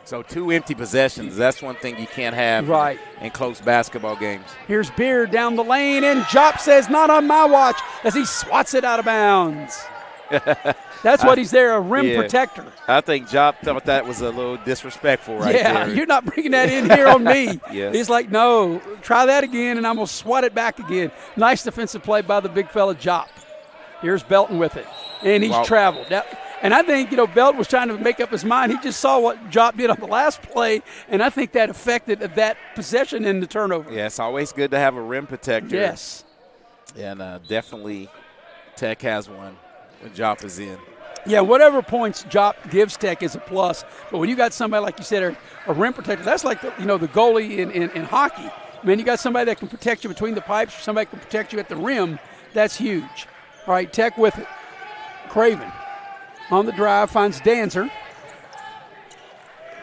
So 2 empty possessions, that's one thing you can't have in close basketball games. Here's Beard down the lane, and Jop says, not on my watch, as he swats it out of bounds. That's what he's there, a rim protector. I think Jop thought that was a little disrespectful there. Yeah, you're not bringing that in here on me. Yes. He's like, no, try that again, and I'm going to swat it back again. Nice defensive play by the big fella, Jop. Here's Belton with it, and he's traveled. And I think, Belton was trying to make up his mind. He just saw what Jop did on the last play, and I think that affected that possession in the turnover. Yeah, it's always good to have a rim protector. Yes. And definitely Tech has one when Jop is in. Yeah, whatever points Jop gives Tech is a plus. But when you got somebody, like you said, a rim protector, that's like the goalie in hockey. Man, you got somebody that can protect you between the pipes, or somebody can protect you at the rim. That's huge. All right, Tech with it. Craven on the drive, finds Danzer.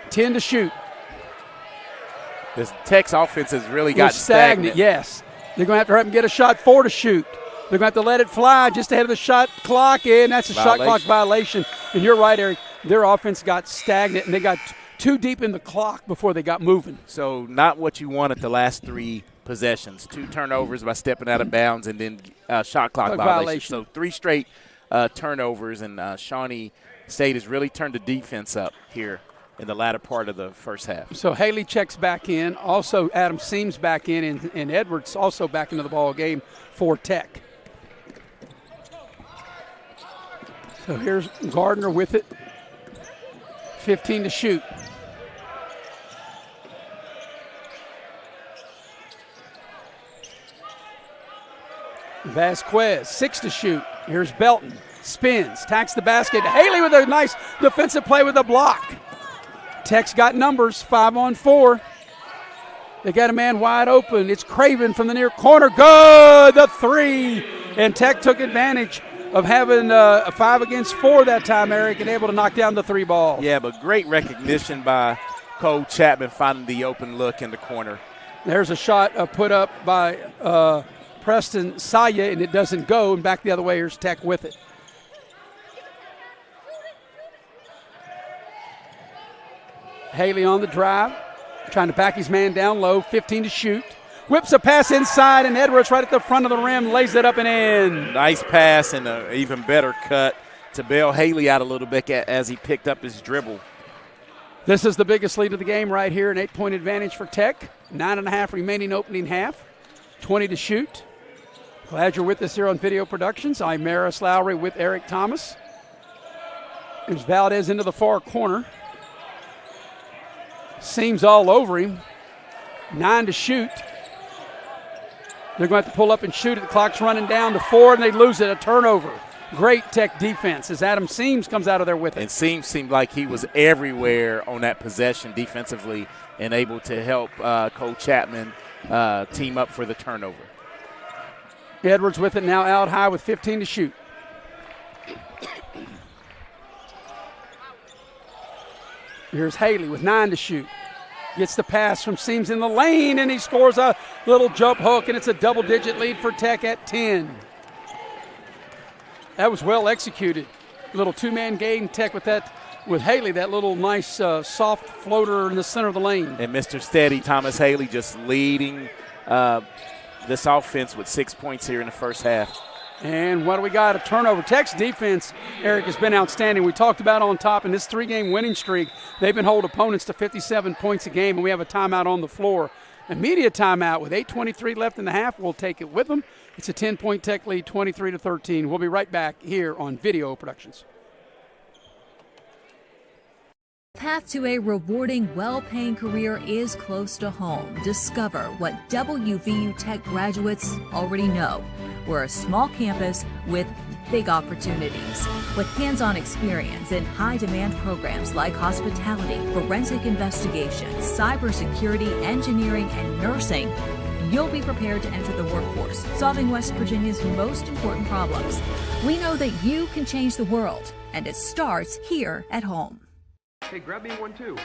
10 to shoot. This Tech's offense has really got stagnant. Yes. They're going to have him get a shot, 4 to shoot. They're going to have to let it fly just ahead of the shot clock, and that's a shot clock violation. And you're right, Eric. Their offense got stagnant, and they got too deep in the clock before they got moving. So not what you want at the last 3 possessions. 2 turnovers by stepping out of bounds, and then shot clock violation. So 3 straight turnovers, and Shawnee State has really turned the defense up here in the latter part of the first half. So Haley checks back in. Also, Adam Seams back in, and Edwards also back into the ball game for Tech. So here's Gardner with it. 15 to shoot. Vasquez, 6 to shoot. Here's Belton. Spins, tacks the basket. Haley with a nice defensive play with a block. Tech's got numbers, 5-on-4. They got a man wide open. It's Craven from the near corner. Good, the 3. And Tech took advantage of having a 5 against 4 that time, Eric, and able to knock down the 3 ball. Yeah, but great recognition by Cole Chapman finding the open look in the corner. There's a shot put up by Preston Saya, and it doesn't go. And back the other way, here's Tech with it. Haley on the drive, trying to back his man down low, 15 to shoot. Whips a pass inside, and Edwards right at the front of the rim, lays it up and in. Nice pass and an even better cut to bail Haley out a little bit as he picked up his dribble. This is the biggest lead of the game right here, an 8-point advantage for Tech. 9.5 remaining opening half, 20 to shoot. Glad you're with us here on Video Productions. I'm Maris Lowry with Eric Thomas. There's Valdez into the far corner. Seams all over him. 9 to shoot. They're going to have to pull up and shoot it. The clock's running down to 4, and they lose it. A turnover. Great Tech defense as Adam Seams comes out of there with it. And Seams seemed like he was everywhere on that possession defensively and able to help Cole Chapman team up for the turnover. Edwards with it now out high with 15 to shoot. Here's Haley with 9 to shoot. Gets the pass from Seams in the lane, and he scores a little jump hook, and it's a double-digit lead for Tech at 10. That was well executed. A little two-man game, Tech with Haley, that little nice soft floater in the center of the lane. And Mr. Steady, Thomas Haley, just leading this offense with 6 points here in the first half. And what do we got? A turnover. Tech's defense, Eric, has been outstanding. We talked about on top in this 3-game winning streak, they've been holding opponents to 57 points a game, and we have a timeout on the floor. Immediate timeout with 8:23 left in the half. We'll take it with them. It's a 10-point Tech lead, 23-13. We'll be right back here on Video Productions. Path to a rewarding, well-paying career is close to home. Discover what WVU Tech graduates already know. We're a small campus with big opportunities. With hands-on experience in high-demand programs like hospitality, forensic investigations, cybersecurity, engineering, and nursing, you'll be prepared to enter the workforce, solving West Virginia's most important problems. We know that you can change the world, and it starts here at home. Hey, grab me one too.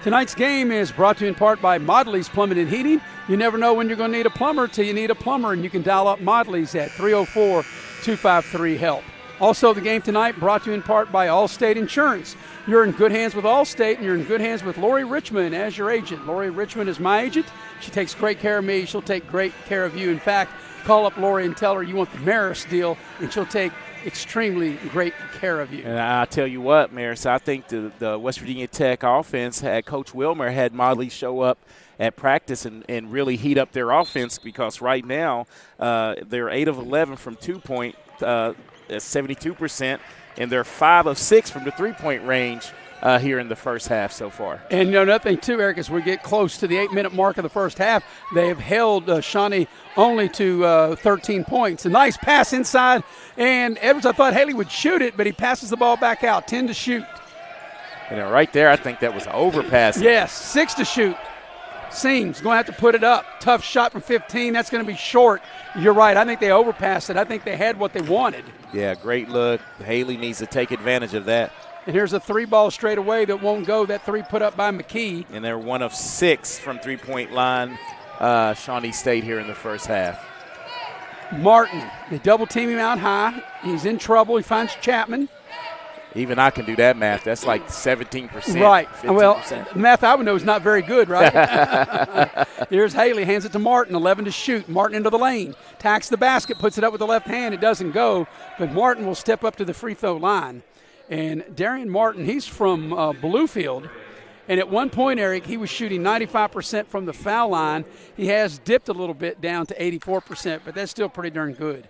Tonight's game is brought to you in part by Modley's Plumbing and Heating. You never know when you're going to need a plumber till you need a plumber, and you can dial up Modley's at 304-253-HELP. Also, the game tonight brought to you in part by Allstate Insurance. You're in good hands with Allstate, and you're in good hands with Lori Richmond as your agent. Lori Richmond is my agent. She takes great care of me. She'll take great care of you. In fact, call up Lori and tell her you want the Maris deal, and she'll take extremely great care of you. And I tell you what, Maris, I think the West Virginia Tech offense had Coach Wilmer had Modley show up at practice and really heat up their offense, because right now they're 8 of 11 from 2-point, 72%, and they're 5 of 6 from the 3-point range here in the first half so far. And another thing, too, Eric, as we get close to the 8-minute mark of the first half, they have held Shawnee only to 13 points. A nice pass inside, and Edwards, I thought Haley would shoot it, but he passes the ball back out, 10 to shoot. And right there, I think that was an overpass. Yes, 6 to shoot. Seams going to have to put it up. Tough shot from 15. That's going to be short. You're right. I think they overpassed it. I think they had what they wanted. Yeah, great look. Haley needs to take advantage of that. And here's a 3-ball straight away that won't go. That 3 put up by McKee. And they're 1 of 6 from 3-point line, Shawnee State here in the first half. Martin, they double team him out high. He's in trouble. He finds Chapman. Even I can do that math. That's like 17%. Right. 15%. Well, math I would know is not very good, right? Here's Haley, hands it to Martin, 11 to shoot. Martin into the lane. Tacks the basket, puts it up with the left hand. It doesn't go, but Martin will step up to the free throw line. And Darian Martin, he's from Bluefield. And at one point, Eric, he was shooting 95% from the foul line. He has dipped a little bit down to 84%, but that's still pretty darn good.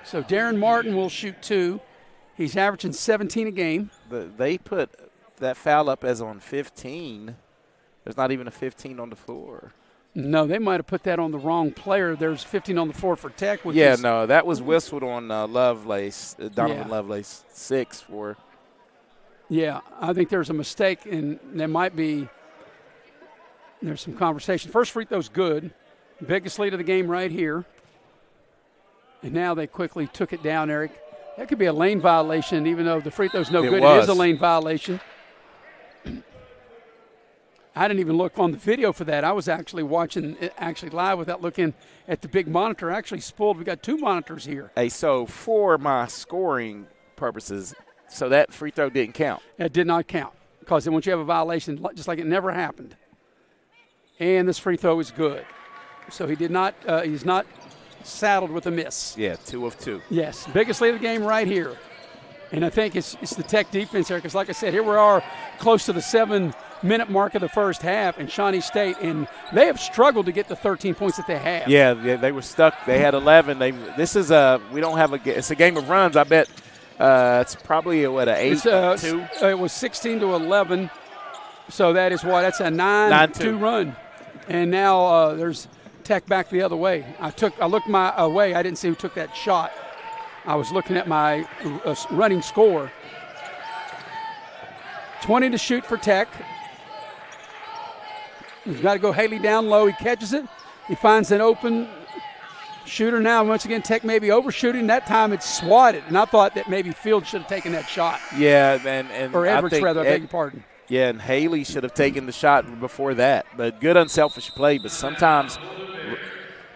So Darren Martin will shoot 2. He's averaging 17 a game. They put that foul up as on 15. There's not even a 15 on the floor. No, they might have put that on the wrong player. There's 15 on the floor for Tech. No, that was whistled on Lovelace, Donovan Lovelace, 6 for. Yeah, I think there's a mistake, and there's some conversation. First free throw's good. Biggest lead of the game right here. And now they quickly took it down, Eric. That could be a lane violation, even though the free throw's no good. It is a lane violation. I didn't even look on the video for that. I was actually watching it live without looking at the big monitor. Actually spooled. We got 2 monitors here. Hey, so for my scoring purposes, so that free throw didn't count? It did not count, because once you have a violation, just like it never happened. And this free throw is good. So he's not saddled with a miss. Yeah, 2 of 2. Yes, biggest lead of the game right here. And I think it's the Tech defense there, because like I said, here we are close to the 7-minute mark of the first half in Shawnee State, and they have struggled to get the 13 points that they have. Yeah, they were stuck. They had 11. It's a game of runs. I bet it's probably an 8-2. It was 16 to 11, so that is what? That's a 9-2 run. And now there's Tech back the other way. I looked my way. I didn't see who took that shot. I was looking at my running score. 20 to shoot for Tech. He's got to go Haley down low. He catches it. He finds an open shooter now. Once again, Tech may be overshooting. That time it's swatted, and I thought that maybe Field should have taken that shot. Yeah, and or Edwards, I beg your pardon. Yeah, and Haley should have taken the shot before that. But good unselfish play. But sometimes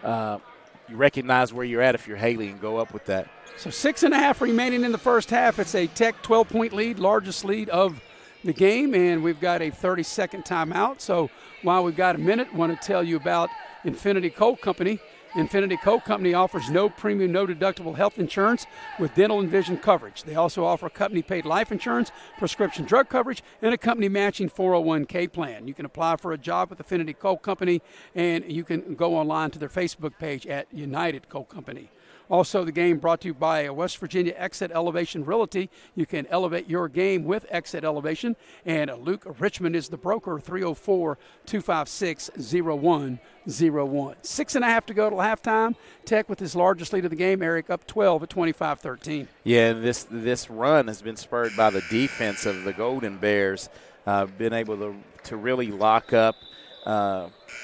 you recognize where you're at if you're Haley and go up with that. So 6.5 remaining in the first half. It's a Tech 12-point lead, largest lead of the game, and we've got a 30-second timeout. So while we've got a minute, I want to tell you about Infinity Coal Company. Infinity Coal Company offers no premium, no deductible health insurance with dental and vision coverage. They also offer company-paid life insurance, prescription drug coverage, and a company-matching 401k plan. You can apply for a job with Infinity Coal Company, and you can go online to their Facebook page at United Coal Company. Also, the game brought to you by West Virginia Exit Elevation Realty. You can elevate your game with Exit Elevation. And Luke Richmond is the broker, 304-256-0101. 6.5 to go till halftime. Tech with his largest lead of the game, Eric, up 12 at 25-13. Yeah, and this run has been spurred by the defense of the Golden Bears. Been able to really lock up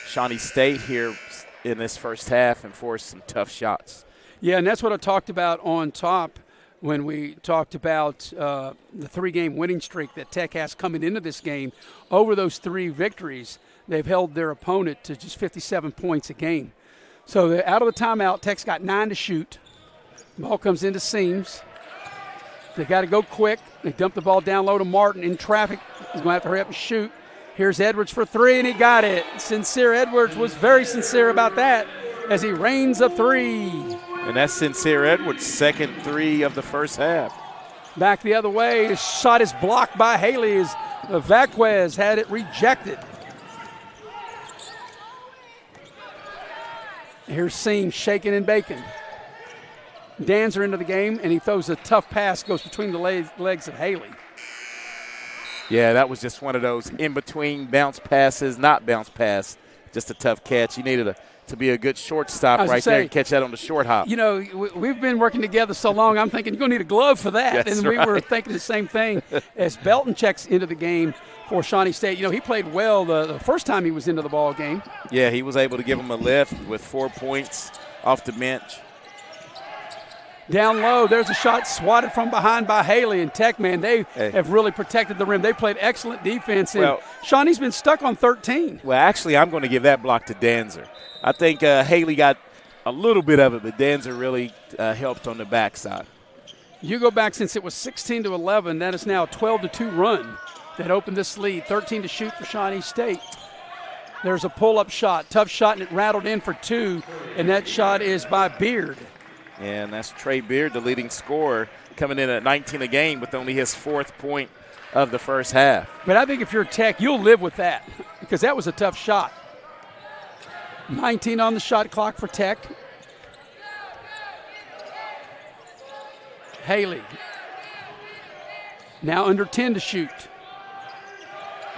Shawnee State here in this first half and force some tough shots. Yeah, and that's what I talked about on top when we talked about the 3-game winning streak that Tech has coming into this game. Over those 3 victories, they've held their opponent to just 57 points a game. So they're out of the timeout. Tech's got 9 to shoot. Ball comes into Seams. They got to go quick. They dump the ball down low to Martin in traffic. He's going to have to hurry up and shoot. Here's Edwards for 3, and he got it. Sincere Edwards was very sincere about that as he rains a 3. And that's Sincere Edwards' second 3 of the first half. Back the other way. His shot is blocked by Haley as Vaquez had it rejected. Here's Seam shaking and baking. Danzer into the game, and he throws a tough pass, goes between the legs of Haley. Yeah, that was just one of those in-between bounce passes, not bounce pass, just a tough catch. He needed to be a good shortstop right there and catch that on the short hop. You know, we've been working together so long, I'm thinking you're going to need a glove for that. That's and we were thinking the same thing as Belton checks into the game for Shawnee State. You know, he played well the first time he was into the ball game. Yeah, he was able to give him a lift with 4 points off the bench. Down low, there's a shot swatted from behind by Haley and Tech, man. They have really protected the rim. They played excellent defense, and Shawnee's been stuck on 13. Well, actually, I'm going to give that block to Danzer. I think Haley got a little bit of it, but Danzer really helped on the backside. You go back since it was 16-11. That is now a 12-2 run that opened this lead. 13 to shoot for Shawnee State. There's a pull-up shot, tough shot, and it rattled in for 2, and that shot is by Beard. And that's Trey Beard, the leading scorer, coming in at 19 a game with only his 4th point of the first half. But I think if you're Tech, you'll live with that because that was a tough shot. 19 on the shot clock for Tech. Haley. Now under 10 to shoot.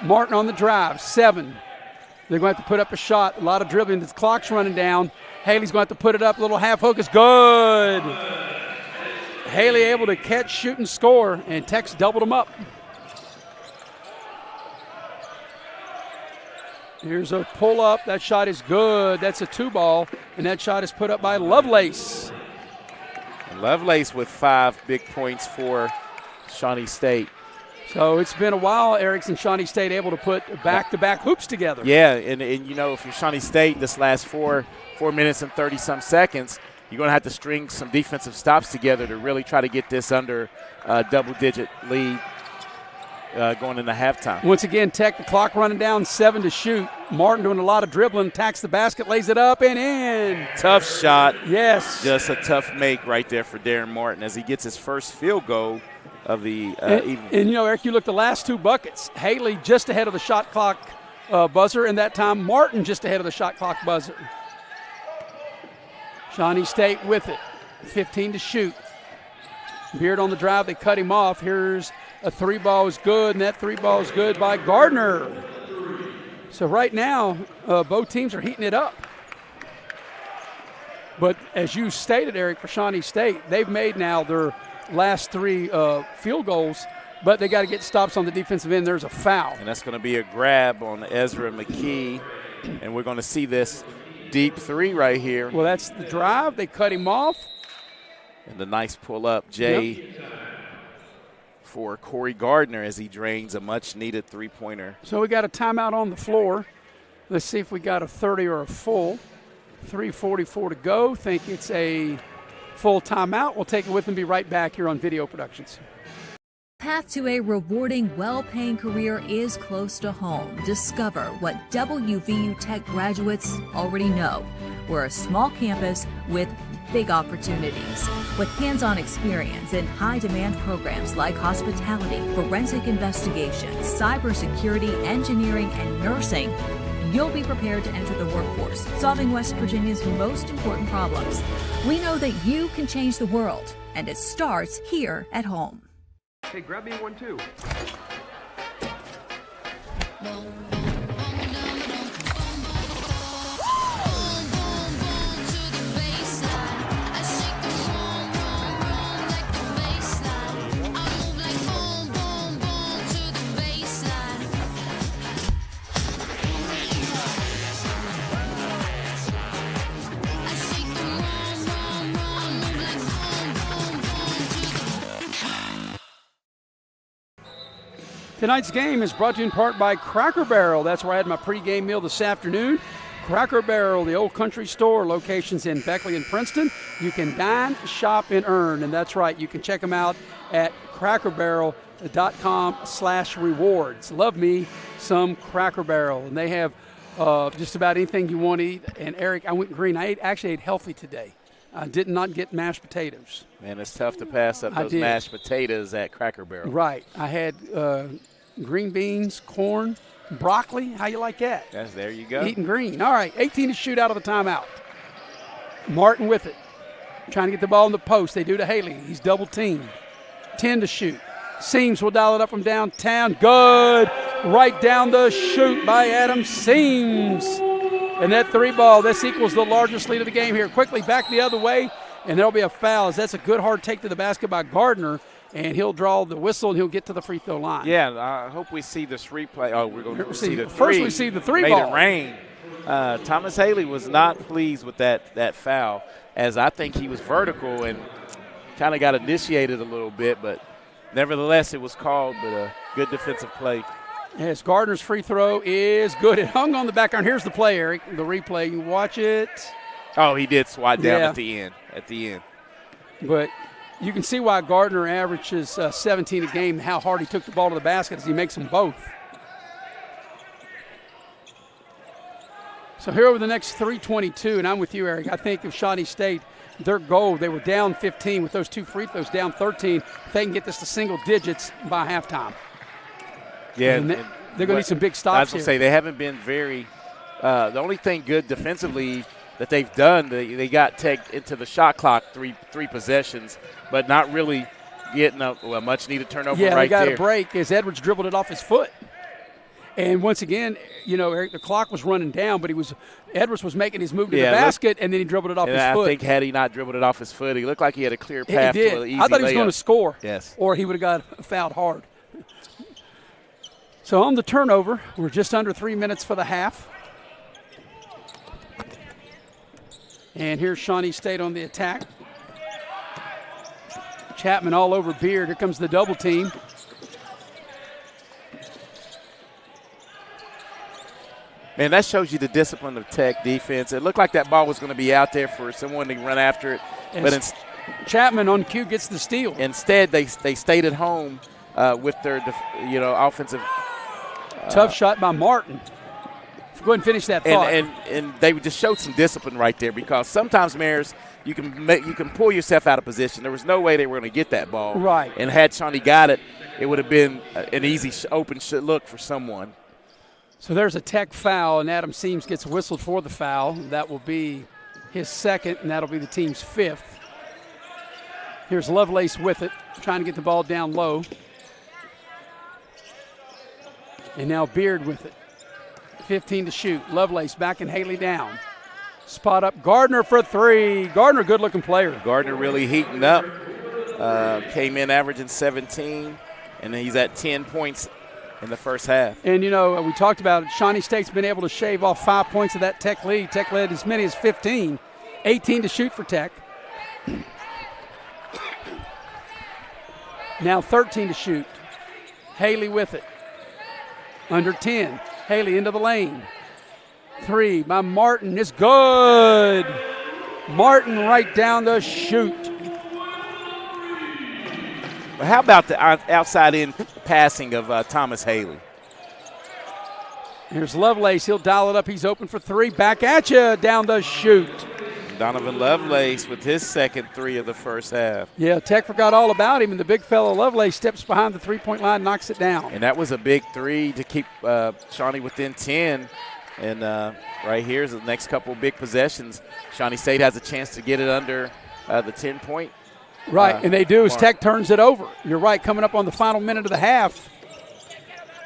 Martin on the drive, 7. They're going to have to put up a shot. A lot of dribbling. The clock's running down. Haley's going to have to put it up. A little half hook is good. Haley able to catch, shoot, and score, and Tech's doubled them up. Here's a pull-up. That shot is good. That's a 2-ball, and that shot is put up by Lovelace. And Lovelace with 5 big points for Shawnee State. So it's been a while, Erickson, Shawnee State able to put back-to-back hoops together. Yeah, and you know, if you're Shawnee State, this last 4 minutes and 30-some seconds, you're going to have to string some defensive stops together to really try to get this under a double-digit lead going into halftime. Once again, Tech, the clock running down, 7 to shoot. Martin doing a lot of dribbling, attacks the basket, lays it up and in. Tough shot. Yes. Just a tough make right there for Darren Martin as he gets his first field goal of the evening. And, you know, Eric, you look the last 2 buckets. Haley just ahead of the shot clock buzzer, and that time Martin just ahead of the shot clock buzzer. Shawnee State with it, 15 to shoot. Beard on the drive, they cut him off. Here's a 3-ball is good, and that 3-ball is good by Gardner. So right now, both teams are heating it up. But as you stated, Eric, for Shawnee State, they've made now their last 3 field goals, but they got to get stops on the defensive end. There's a foul. And that's going to be a grab on Ezra McKee, and we're going to see this deep three right here. Well, that's the drive. They cut him off. And the nice pull-up, Jay, for Corey Gardner as he drains a much-needed three-pointer. So we got a timeout on the floor. Let's see if we got a 30 or a full. 3:44 to go. Think it's a full timeout. We'll take it with and be right back here on Video Productions. Path to a rewarding, well-paying career is close to home. Discover what WVU Tech graduates already know. We're a small campus with big opportunities. With hands-on experience in high-demand programs like hospitality, forensic investigations, cybersecurity, engineering, and nursing, you'll be prepared to enter the workforce, solving West Virginia's most important problems. We know that you can change the world, and it starts here at home. Hey, grab me one too. Tonight's game is brought to you in part by Cracker Barrel. That's where I had my pregame meal this afternoon. Cracker Barrel, the old country store, locations in Beckley and Princeton. You can dine, shop, and earn. And that's right, you can check them out at crackerbarrel.com/rewards. Love me some Cracker Barrel. And they have just about anything you want to eat. And Eric, I went green. I actually ate healthy today. I did not get mashed potatoes. Man, it's tough to pass up those mashed potatoes at Cracker Barrel. Right. I had green beans, corn, broccoli. How you like that? Yes, there you go. Eating green. All right, 18 to shoot out of the timeout. Martin with it. Trying to get the ball in the post. They do to Haley. He's double teamed. 10 to shoot. Seams will dial it up from downtown. Good. Right down the chute by Adam Seams. And that three ball, this equals the largest lead of the game here. Quickly back the other way, and there'll be a foul as that's a good hard take to the basket by Gardner, and he'll draw the whistle and he'll get to the free throw line. Yeah, I hope we see this replay. Oh, we're going to see the three. First we see the three Made ball. It rain. Thomas Haley was not pleased with that foul, as I think he was vertical and kind of got initiated a little bit, but nevertheless it was called, but a good defensive play. Yes, Gardner's free throw is good. It hung on the back iron. Here's the play, Eric. The replay. You watch it. Oh, he did swat down at the end. But you can see why Gardner averages 17 a game, how hard he took the ball to the basket as he makes them both. So here over the next 3:22, and I'm with you, Eric. I think if Shawnee State, their goal, they were down 15 with those two free throws, down 13. If they can get this to single digits by halftime. Yeah, and they're going to need some big stops I was going here. to say they haven't been very the only thing good defensively that they've done, they got Tech into the shot clock three possessions, but not really getting a much-needed turnover right there. Yeah, they got a break as Edwards dribbled it off his foot. And once again, Eric, the clock was running down, but Edwards was making his move to the basket, and then he dribbled it off his foot. I think had he not dribbled it off his foot, he looked like he had a clear path to an easy layup. I thought he was going to score. Yes. Or he would have got fouled hard. So on the turnover, we're just under 3 minutes for the half. And here's Shawnee State on the attack. Chapman all over Beard. Here comes the double team. Man, that shows you the discipline of Tech defense. It looked like that ball was going to be out there for someone to run after it. But Chapman on cue gets the steal. Instead, they stayed at home with their offensive. Tough shot by Martin. Go ahead and finish that thought. And they just showed some discipline right there, because sometimes, Maris, you can pull yourself out of position. There was no way they were going to get that ball. Right. And had Shawnee got it, it would have been an easy open look for someone. So there's a Tech foul, and Adam Seams gets whistled for the foul. That will be his second, and that'll be the team's fifth. Here's Lovelace with it, trying to get the ball down low. And now Beard with it. 15 to shoot. Lovelace backing Haley down. Spot up Gardner for three. Gardner, good-looking player. Gardner really heating up. Came in averaging 17, and he's at 10 points in the first half. And, you know, we talked about it. Shawnee State's been able to shave off 5 points of that Tech lead. Tech led as many as 15, 18 to shoot for Tech. Now 13 to shoot. Haley with it. Under 10. Haley into the lane. 3 by Martin is good. Martin right down the chute. Well, how about the outside-in passing of Thomas Haley? Here's Lovelace. He'll dial it up. He's open for 3. Back at you down the chute. Donovan Lovelace with his second 3 of the first half. Yeah, Tech forgot all about him, and the big fellow Lovelace steps behind the three-point line, knocks it down. And that was a big 3 to keep Shawnee within 10. And right here's the next couple of big possessions. Shawnee State has a chance to get it under the 10-point. Right, and they do as Tech turns it over. You're right, coming up on the final minute of the half.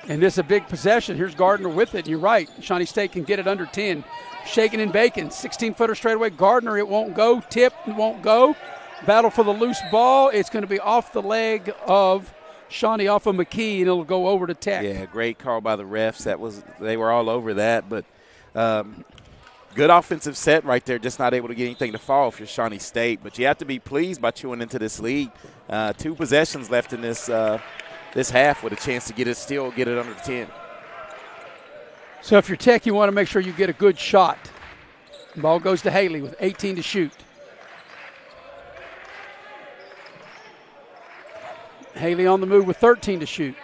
And this is a big possession. Here's Gardner with it. And you're right, Shawnee State can get it under 10. Shaking and baking, 16-footer straightaway. Gardner, it won't go. Tip, it won't go. Battle for the loose ball. It's going to be off the leg of Shawnee, off of McKee, and it'll go over to Tech. Yeah, great call by the refs. They were all over that, but good offensive set right there. Just not able to get anything to fall if you're Shawnee State. But you have to be pleased by chewing into this lead. 2 possessions left in this half with a chance to get it under 10. So if you're Tech, you want to make sure you get a good shot. Ball goes to Haley with 18 to shoot. Haley on the move with 13 to shoot.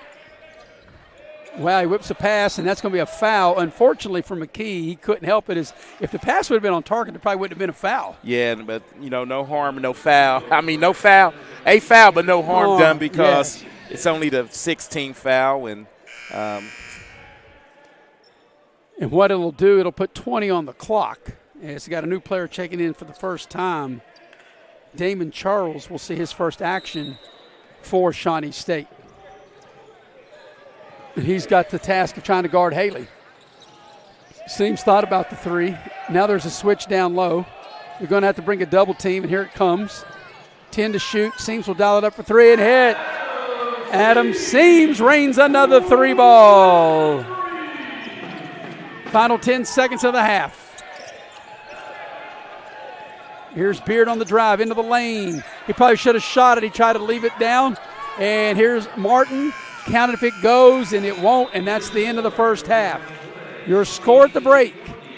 Wow, he whips a pass, and that's going to be a foul. Unfortunately for McKee, he couldn't help it. If the pass would have been on target, it probably wouldn't have been a foul. Yeah, but, you know, no harm, no foul. I mean, no foul. A foul, but no harm done because it's only the 16th foul. And what it'll do, it'll put 20 on the clock. It's got a new player checking in for the first time. Damon Charles will see his first action for Shawnee State. And he's got the task of trying to guard Haley. Seems thought about the 3. Now there's a switch down low. You're going to have to bring a double team, and here it comes. 10 to shoot. Seams will dial it up for 3 and hit. Adam Seams rains another 3 ball. Final 10 seconds of the half. Here's Beard on the drive into the lane. He probably should have shot it. He tried to leave it down. And here's Martin. Count it if it goes, and it won't, and that's the end of the first half. Your score at the break,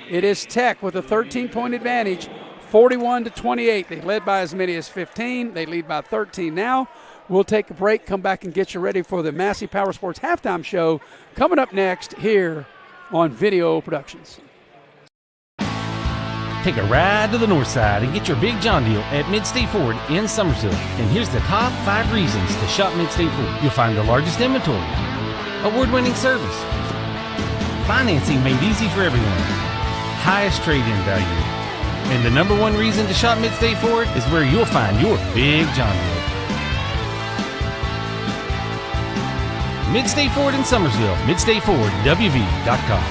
it is Tech with a 13-point advantage, 41-28. They led by as many as 15. They lead by 13 now. We'll take a break, come back and get you ready for the Massey Power Sports Halftime Show coming up next here on Video Productions. Take a ride to the north side and get your big John deal at Mid-State Ford in Summersville. And here's the top 5 reasons to shop Mid-State Ford. You'll find the largest inventory, award-winning service, financing made easy for everyone, highest trade-in value. And the number 1 reason to shop Mid-State Ford is where you'll find your big John deal. Mid-State Ford in Summersville, MidStateFordWV.com.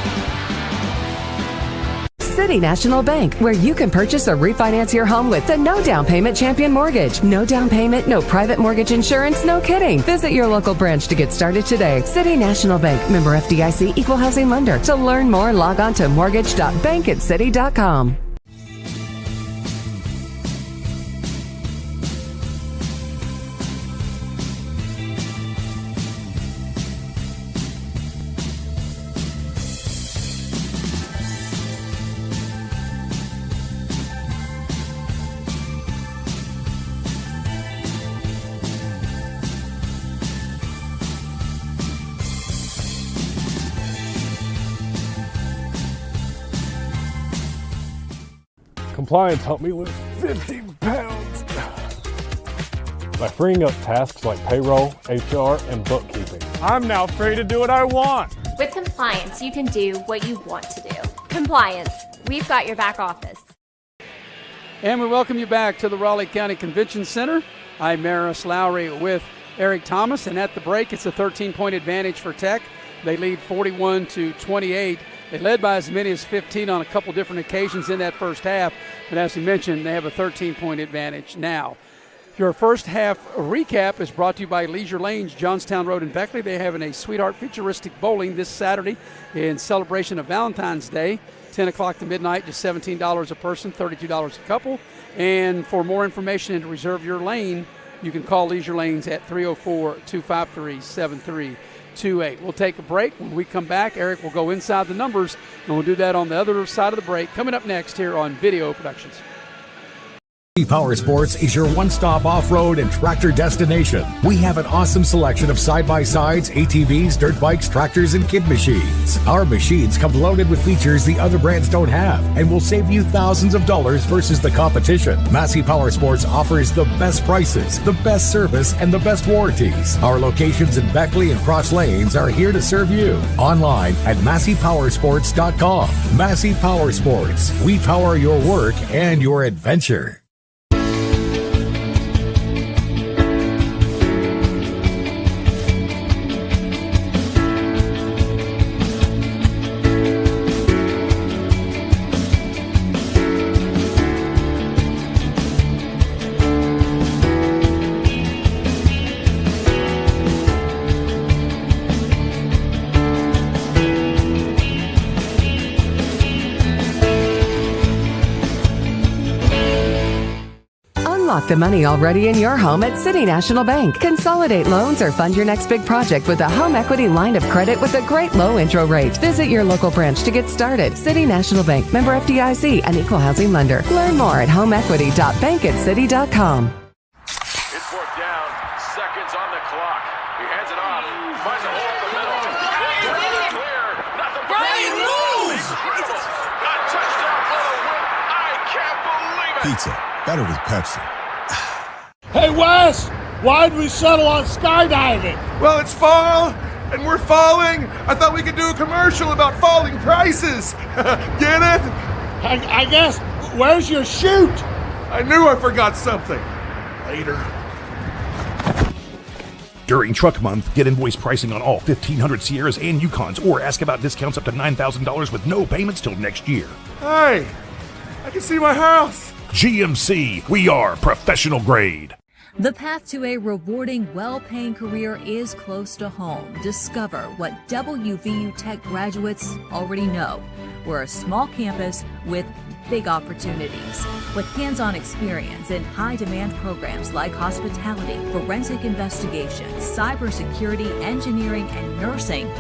City National Bank, where you can purchase or refinance your home with the no down payment champion mortgage. No down payment, no private mortgage insurance, no kidding. Visit your local branch to get started today. City National Bank, member FDIC, equal housing lender. To learn more, log on to mortgage.bankatcity.com. Compliance helped me lose 50 pounds by freeing up tasks like payroll, HR, and bookkeeping. I'm now free to do what I want. With compliance, you can do what you want to do. Compliance, we've got your back office. And we welcome you back to the Raleigh County Convention Center. I'm Maris Lowry with Eric Thomas, and at the break, it's a 13-point advantage for Tech. They lead 41-28. They led by as many as 15 on a couple different occasions in that first half, but as we mentioned, they have a 13-point advantage now. Your first half recap is brought to you by Leisure Lanes, Johnstown Road in Beckley. They're having a Sweetheart Futuristic Bowling this Saturday in celebration of Valentine's Day, 10 o'clock to midnight, just $17 a person, $32 a couple. And for more information and to reserve your lane, you can call Leisure Lanes at 304-253-7328. We'll take a break. When we come back, Eric will go inside the numbers, and we'll do that on the other side of the break. Coming up next here on Video Productions. Power Sports is your one-stop off-road and tractor destination. We have an awesome selection of side-by-sides, ATVs, dirt bikes, tractors, and kid machines. Our machines come loaded with features the other brands don't have and will save you thousands of dollars versus the competition. Massey Power Sports offers the best prices, the best service, and the best warranties. Our locations in Beckley and Cross Lanes are here to serve you. Online at MasseyPowersports.com. Massey Power Sports. We power your work and your adventure. Unlock the money already in your home at City National Bank. Consolidate loans or fund your next big project with a home equity line of credit with a great low intro rate. Visit your local branch to get started. City National Bank, member FDIC, an equal housing lender. Learn more at homeequity.bankatscity.com. It's fourth down, seconds on the clock. He hands it off, finds a hole in the middle. Clear, nothing but moves! Incredible! A touchdown for the win. I can't believe it! Pizza, better with Pepsi. Hey, Wes, why'd we settle on skydiving? Well, it's fall, and we're falling. I thought we could do a commercial about falling prices. Get it? I guess. Where's your chute? I knew I forgot something. Later. During Truck Month, get invoice pricing on all 1,500 Sierras and Yukons, or ask about discounts up to $9,000 with no payments till next year. Hey, I can see my house. GMC, we are professional grade. The path to a rewarding, well-paying career is close to home. Discover what WVU Tech graduates already know. We're a small campus with big opportunities. With hands-on experience in high-demand programs like hospitality, forensic investigations, cybersecurity, engineering, and nursing,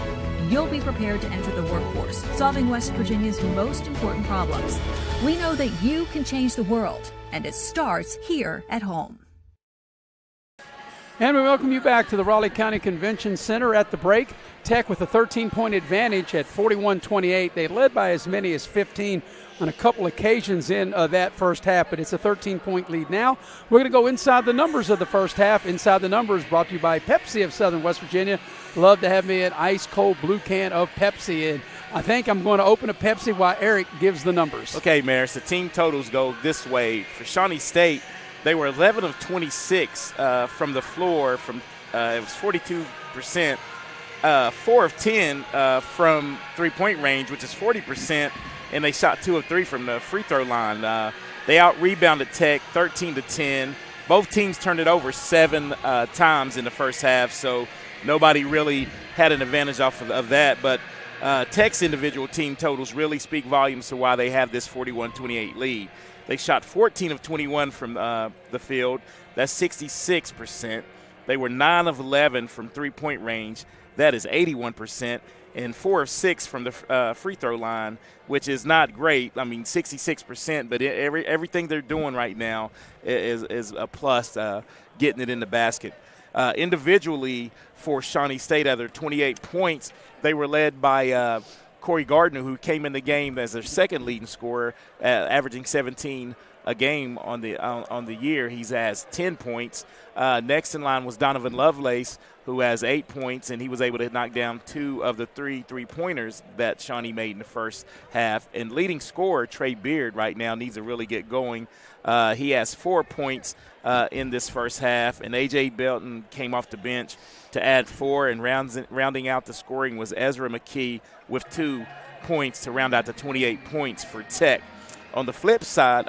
you'll be prepared to enter the workforce, solving West Virginia's most important problems. We know that you can change the world, and it starts here at home. And we welcome you back to the Raleigh County Convention Center. At the break, Tech with a 13-point advantage at 41-28. They led by as many as 15 on a couple occasions in that first half, but it's a 13-point lead now. We're going to go inside the numbers of the first half. Inside the numbers brought to you by Pepsi of Southern West Virginia. Love to have me an ice-cold blue can of Pepsi. And I think I'm going to open a Pepsi while Eric gives the numbers. Okay, Maris, the team totals go this way. For Shawnee State, they were 11 of 26 from the floor. It was 42%. 4 of 10 from three-point range, which is 40%, and they shot 2 of 3 from the free throw line. They out-rebounded Tech 13-10. Both teams turned it over 7 times in the first half, so nobody really had an advantage off of that. But Tech's individual team totals really speak volumes to why they have this 41-28 lead. They shot 14 of 21 from the field. That's 66%. They were 9 of 11 from three-point range. That is 81%. And 4 of 6 from the free throw line, which is not great. I mean, 66%, but everything they're doing right now is a plus, getting it in the basket. Individually, for Shawnee State, out of their 28 points, they were led by Corey Gardner, who came in the game as their second leading scorer, averaging 17 a game on the year. He has 10 points. Next in line was Donovan Lovelace, who has 8 points, and he was able to knock down 2 of the 3 3-pointers that Shawnee made in the first half. And leading scorer, Trey Beard, right now needs to really get going. He has 4 points in this first half, and A.J. Belton came off the bench to add 4, and rounding out the scoring was Ezra McKee with 2 points to round out the 28 points for Tech. On the flip side,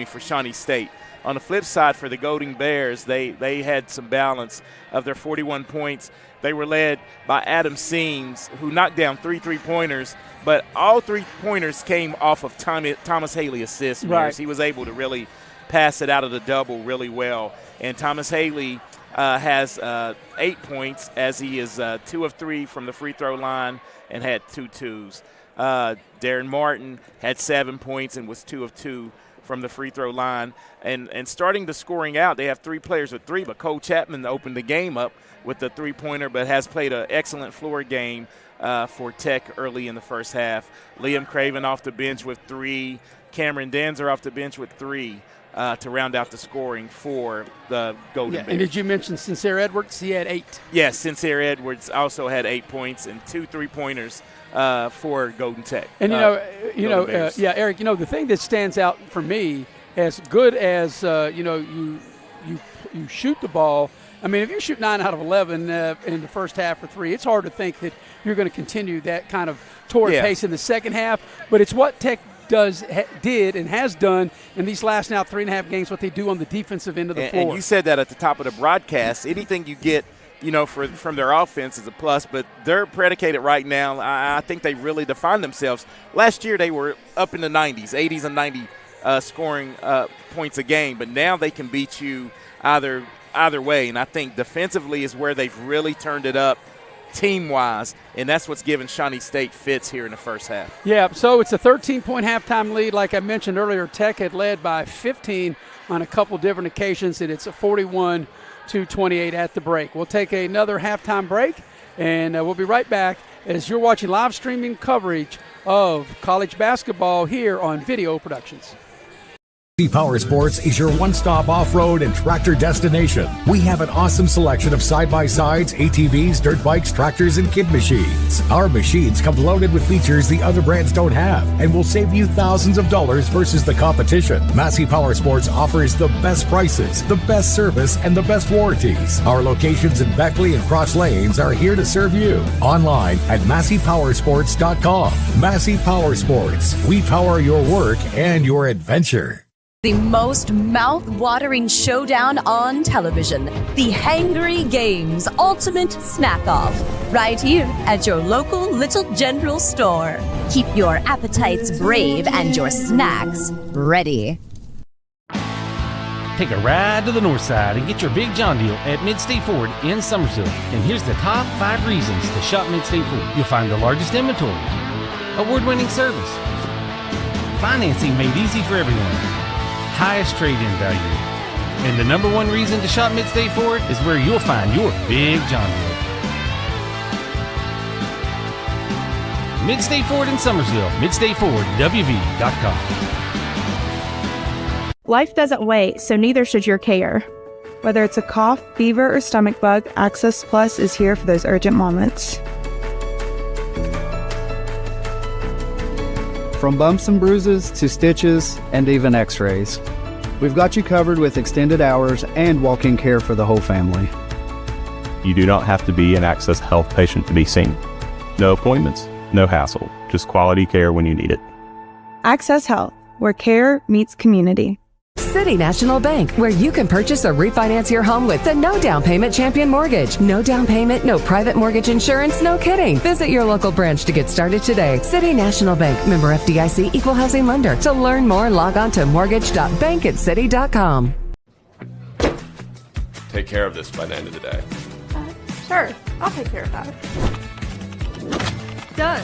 for Shawnee State, On the flip side, for the Golden Bears, they had some balance. Of their 41 points, they were led by Adam Seams, who knocked down 3 3-pointers, but all 3-pointers came off of Thomas Haley assists. Right. He was able to really pass it out of the double really well. And Thomas Haley has 8 points, as he is 2 of 3 from the free throw line and had 2 twos. Darren Martin had 7 points and was 2 of 2 from the free throw line. And starting the scoring out, they have 3 players with 3, but Cole Chapman opened the game up with the 3-pointer, but has played an excellent floor game for Tech early in the first half. Liam Craven off the bench with 3. Cameron Danzer off the bench with 3 to round out the scoring for the Golden Bears. And did you mention Sincere Edwards? He had 8. Yes, Sincere Edwards also had 8 points and 2 3-pointers for Golden Tech. And Eric, the thing that stands out for me, as good as you shoot the ball. I mean, if you shoot 9 out of 11 in the first half for 3, it's hard to think that you're going to continue that kind of torrid pace in the second half. But it's what Tech did and has done in these last now 3.5 games, what they do on the defensive end of the floor. And you said that at the top of the broadcast. Anything you get, from their offense is a plus, but they're predicated right now. I think they really defined themselves. Last year they were up in the 80s and 90 scoring points a game, but now they can beat you either way. And I think defensively is where they've really turned it up team-wise, and that's what's given Shawnee State fits here in the first half. Yeah, so it's a 13-point halftime lead. Like I mentioned earlier, Tech had led by 15 on a couple different occasions, and it's a 41-28 at the break. We'll take another halftime break, and we'll be right back as you're watching live streaming coverage of college basketball here on Video Productions. Power Sports is your one-stop off-road and tractor destination. We have an awesome selection of side-by-sides, ATVs, dirt bikes, tractors, and kid machines. Our machines come loaded with features the other brands don't have and will save you thousands of dollars versus the competition. Massey Power Sports offers the best prices, the best service, and the best warranties. Our locations in Beckley and Cross Lanes are here to serve you. Online at MasseyPowersports.com. Massey Power Sports. We power your work and your adventure. The most mouth-watering showdown on television, the Hangry Games Ultimate Snack-Off, right here at your local Little General store. Keep your appetites brave and your snacks ready. Take a ride to the north side and get your big John deal at Mid-State Ford in Summersville. And here's the top 5 reasons to shop Mid-State Ford. You'll find the largest inventory, award-winning service, financing made easy for everyone, highest trade-in value. And the number 1 reason to shop Mid-State Ford is where you'll find your big John deal. Mid-State Ford in Summersville. MidStateFordWV.com. Life doesn't wait, so neither should your care. Whether it's a cough, fever, or stomach bug, Access Plus is here for those urgent moments. From bumps and bruises to stitches and even x-rays, we've got you covered with extended hours and walk-in care for the whole family. You do not have to be an Access Health patient to be seen. No appointments, no hassle, just quality care when you need it. Access Health, where care meets community. City National Bank, where you can purchase or refinance your home with the no down payment champion mortgage. No down payment, no private mortgage insurance, no kidding. Visit your local branch to get started today. City National Bank, member FDIC, equal housing lender. To learn more, log on to mortgage.bankatcity.com. Take care of this by the end of the day. Sure, I'll take care of that. Done.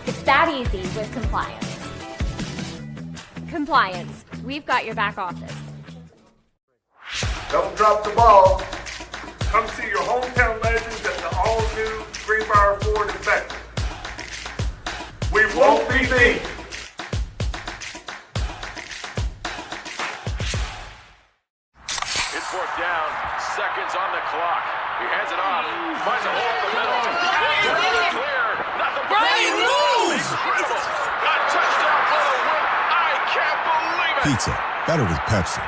It's that easy with compliance. Compliance. We've got your back office. Don't drop the ball. Come see your hometown legends at the all-new Greenbrier Ford in Beckley. We won't be beat. It's 4th down, seconds on the clock. He hands it off, finds a hole in the middle. Clear, nothing but moves! Incredible! A touchdown for the win. I can't believe it. Pizza, better with Pepsi.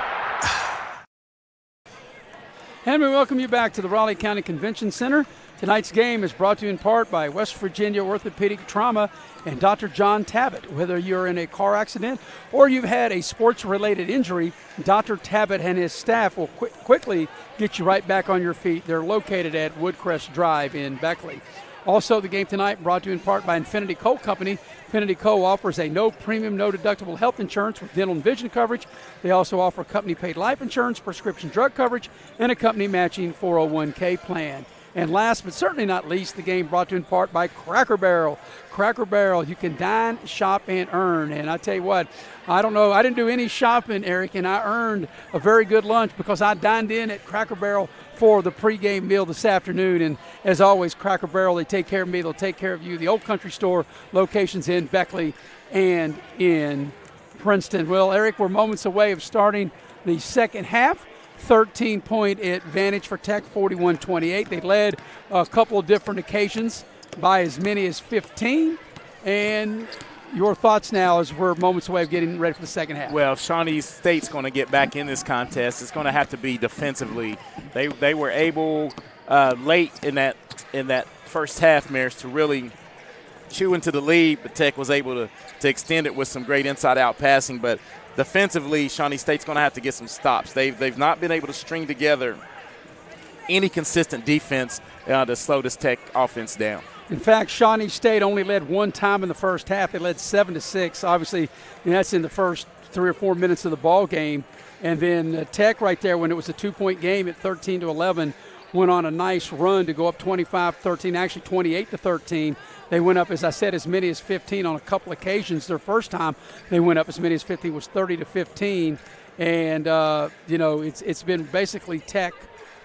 And we welcome you back to the Raleigh County Convention Center. Tonight's game is brought to you in part by West Virginia Orthopedic Trauma and Dr. John Tabbitt. Whether you're in a car accident or you've had a sports-related injury, Dr. Tabbitt and his staff will quickly get you right back on your feet. They're located at Woodcrest Drive in Beckley. Also, the game tonight brought to you in part by Infinity Coal Company. Infinity Coal offers a no-premium, no-deductible health insurance with dental and vision coverage. They also offer company-paid life insurance, prescription drug coverage, and a company-matching 401k plan. And last but certainly not least, the game brought to you in part by Cracker Barrel. Cracker Barrel, you can dine, shop, and earn. And I tell you what, I don't know, I didn't do any shopping, Eric, and I earned a very good lunch because I dined in at Cracker Barrel for the pregame meal this afternoon. And as always, Cracker Barrel, they take care of me, they'll take care of you. The Old Country Store locations in Beckley and in Princeton. Well, Eric, we're moments away of starting the second half. 13-point advantage for Tech, 41-28. They led a couple of different occasions by as many as 15. And your thoughts now as we're moments away of getting ready for the second half. Well, if Shawnee State's going to get back in this contest, it's going to have to be defensively. They were able late in that first half, Maris, to really chew into the lead, but Tech was able to extend it with some great inside-out passing. But defensively, Shawnee State's going to have to get some stops. They've not been able to string together any consistent defense to slow this Tech offense down. In fact, Shawnee State only led one time in the first half. They led 7-6. Obviously, that's in the first 3 or 4 minutes of the ball game. And then Tech right there, when it was a 2-point game at 13-11, went on a nice run to go up 25-13, actually 28-13. They went up, as I said, as many as 15 on a couple occasions. Their first time they went up as many as 15 was 30-15. And, it's been basically Tech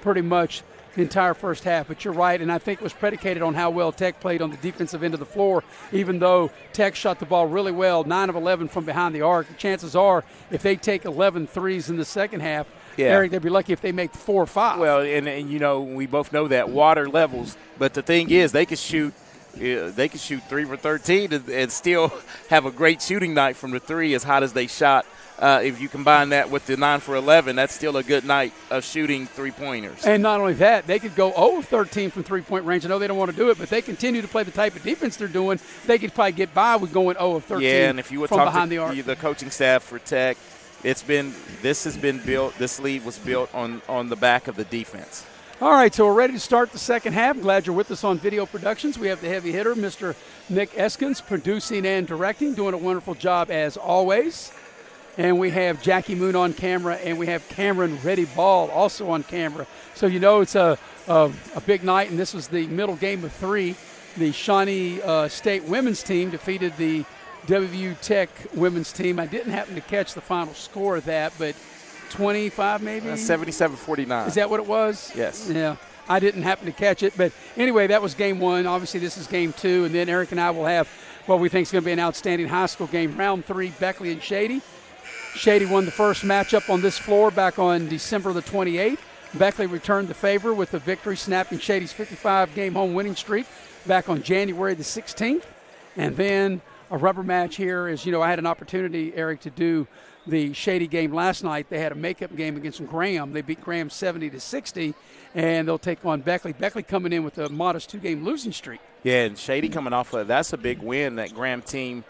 pretty much the entire first half. But you're right, and I think it was predicated on how well Tech played on the defensive end of the floor, even though Tech shot the ball really well, 9 of 11 from behind the arc. The chances are if they take 11 threes in the second half, Eric, they'd be lucky if they make 4 or 5. Well, and we both know that water levels. But the thing is, they could shoot 3 for 13 and still have a great shooting night from the three as hot as they shot. If you combine that with the 9 for 11, that's still a good night of shooting three-pointers. And not only that, they could go 0 of 13 from three-point range. I know they don't want to do it, but they continue to play the type of defense they're doing. They could probably get by with going 0 of 13 and if you would from talk behind to the arc. The coaching staff for Tech, this lead was built on the back of the defense. All right, so we're ready to start the second half. Glad you're with us on Video Productions. We have the heavy hitter, Mr. Nick Eskins, producing and directing, doing a wonderful job as always. And we have Jackie Moon on camera, and we have Cameron Reddy Ball also on camera. So it's a big night, and this was the middle game of 3. The Shawnee State women's team defeated the WVU Tech women's team. I didn't happen to catch the final score of that, but 25 maybe? 77-49. Is that what it was? Yes. Yeah. I didn't happen to catch it. But anyway, that was game 1. Obviously, this is game 2. And then Eric and I will have what we think is going to be an outstanding high school game. Round 3, Beckley and Shady. Shady won the first matchup on this floor back on December the 28th. Beckley returned the favor with a victory, snapping Shady's 55-game home winning streak back on January the 16th. And then a rubber match here is, I had an opportunity, Eric, to do the Shady game last night. They had a makeup game against Graham. They beat Graham 70-60, and they'll take on Beckley. Beckley coming in with a modest 2-game losing streak. Yeah, and Shady coming off that's a big win. That Graham team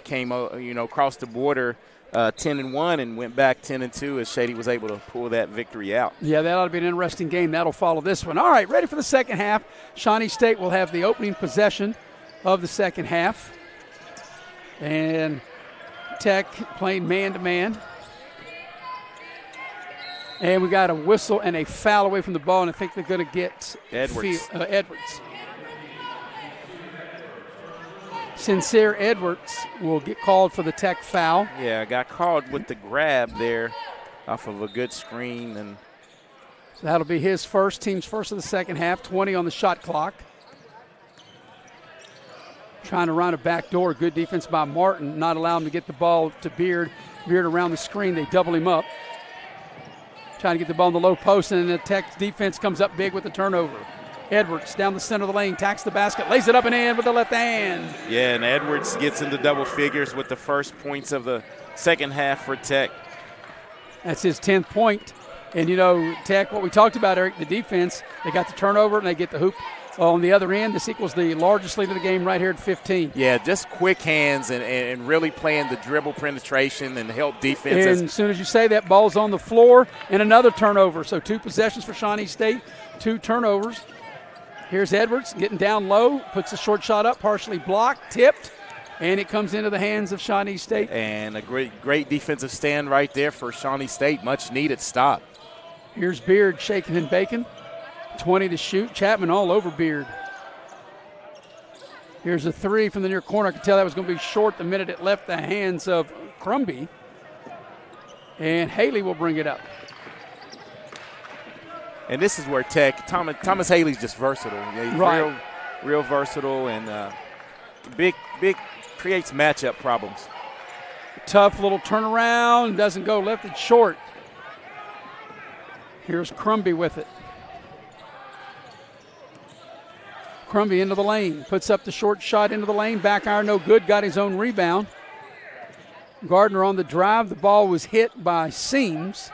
came, across the border 10-1 and went back 10-2 as Shady was able to pull that victory out. Yeah, that ought to be an interesting game. That'll follow this one. All right, ready for the second half. Shawnee State will have the opening possession of the second half. And Tech playing man-to-man. And we got a whistle and a foul away from the ball, and I think they're going to get Edwards. Edwards. Sincere Edwards will get called for the Tech foul. Yeah, got called with the grab there off of a good screen. And so that'll be his first, team's first of the second half, 20 on the shot clock. Trying to run a back door. Good defense by Martin, not allowing him to get the ball to Beard. Beard around the screen. They double him up. Trying to get the ball in the low post, and the Tech defense comes up big with the turnover. Edwards down the center of the lane, tacks the basket, lays it up and in with the left hand. Yeah, and Edwards gets into double figures with the first points of the second half for Tech. That's his 10th point. And, Tech, what we talked about, Eric, the defense, they got the turnover and they get the hoop on the other end. This equals the largest lead of the game right here at 15. Yeah, just quick hands and really playing the dribble penetration and help defense. And as soon as you say that, ball's on the floor and another turnover. So 2 possessions for Shawnee State, 2 turnovers. Here's Edwards getting down low, puts a short shot up, partially blocked, tipped, and it comes into the hands of Shawnee State. And a great defensive stand right there for Shawnee State. Much needed stop. Here's Beard shaking and baking. 20 to shoot. Chapman all over Beard. Here's a 3 from the near corner. I could tell that was going to be short the minute it left the hands of Crumby. And Haley will bring it up. And this is where Tech, Thomas Haley's just versatile. Yeah, he's right. real versatile and big creates matchup problems. Tough little turnaround. Doesn't go left. It's short. Here's Crumby with it. Crumby into the lane. Puts up the short shot into the lane. Back iron no good. Got his own rebound. Gardner on the drive. The ball was hit by Seams.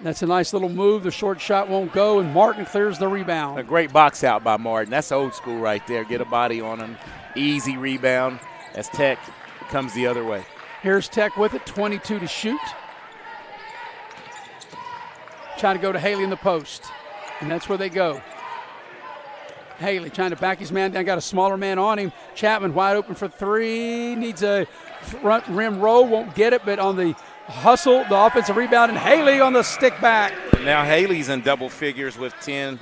That's a nice little move. The short shot won't go, and Martin clears the rebound. A great box out by Martin. That's old school right there. Get a body on him. Easy rebound as Tech comes the other way. Here's Tech with it. 22 to shoot. Trying to go to Haley in the post, and that's where they go. Haley trying to back his man down. Got a smaller man on him. Chapman wide open for 3. Needs a front rim roll. Won't get it, but on the hustle, the offensive rebound, and Haley on the stick back. Now Haley's in double figures with 10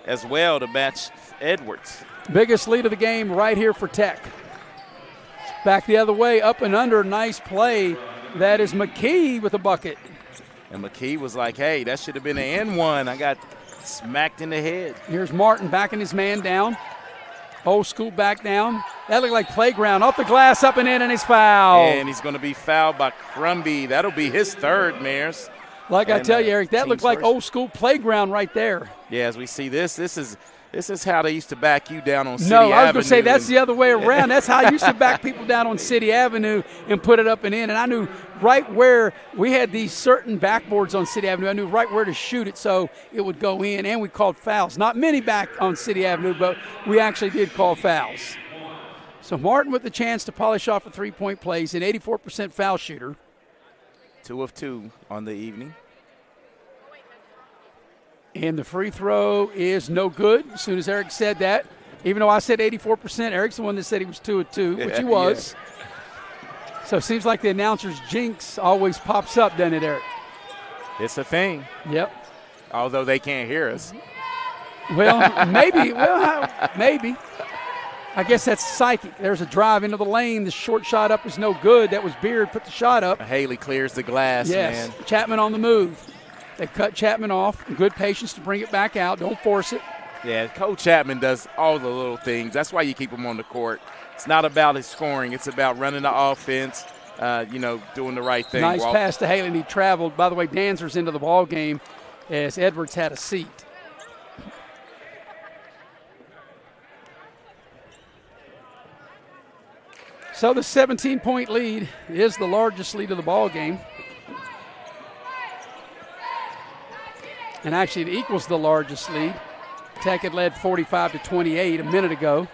as well to match Edwards. Biggest lead of the game right here for Tech. Back the other way, up and under. Nice play. That is McKee with a bucket. And McKee was like, hey, that should have been an N1. I got smacked in the head. Here's Martin backing his man down. Old school back down. That looked like playground. Off the glass, up and in, and he's fouled. And he's going to be fouled by Crumby. That'll be his third, Mares. Like I tell you, Eric, that looked like old school playground right there. Yeah, as we see this is how they used to back you down on City Avenue. Avenue. No, I was going to say that's the other way around. That's how I used to back people down on City Avenue and put it up and in. And I knew right where we had these certain backboards on City Avenue. I knew right where to shoot it so it would go in. And we called fouls. Not many back on City Avenue, but we actually did call fouls. So Martin with the chance to polish off a three-point play. He's an 84% foul shooter. 2 of 2 on the evening. And the free throw is no good. As soon as Eric said that, even though I said 84%, Eric's the one that said he was 2 of 2, which he was. Yeah. So it seems like the announcer's jinx always pops up, doesn't it, Eric? It's a thing. Yep. Although they can't hear us. Well, maybe. Maybe. I guess that's psychic. There's a drive into the lane. The short shot up is no good. That was Beard, put the shot up. Haley clears the glass, yes. Man. Chapman on the move. They cut Chapman off. Good patience to bring it back out. Don't force it. Yeah, Coach Chapman does all the little things. That's why you keep him on the court. It's not about his scoring. It's about running the offense, doing the right thing. Nice pass to Haley, and he traveled. By the way, Danzer's into the ball game as Edwards had a seat. So the 17-point lead is the largest lead of the ball game. And actually, it equals the largest lead. Tech had led 45-28 a minute ago.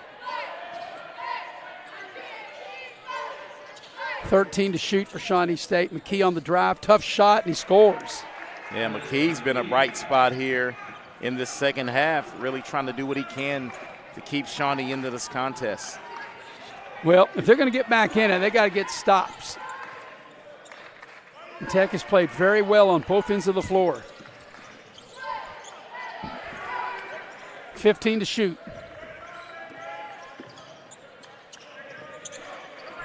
13 to shoot for Shawnee State. McKee on the drive. Tough shot, and he scores. Yeah, McKee's been a bright spot here in this second half, really trying to do what he can to keep Shawnee into this contest. Well, if they're going to get back in it, they got to get stops. And Tech has played very well on both ends of the floor. 15 to shoot.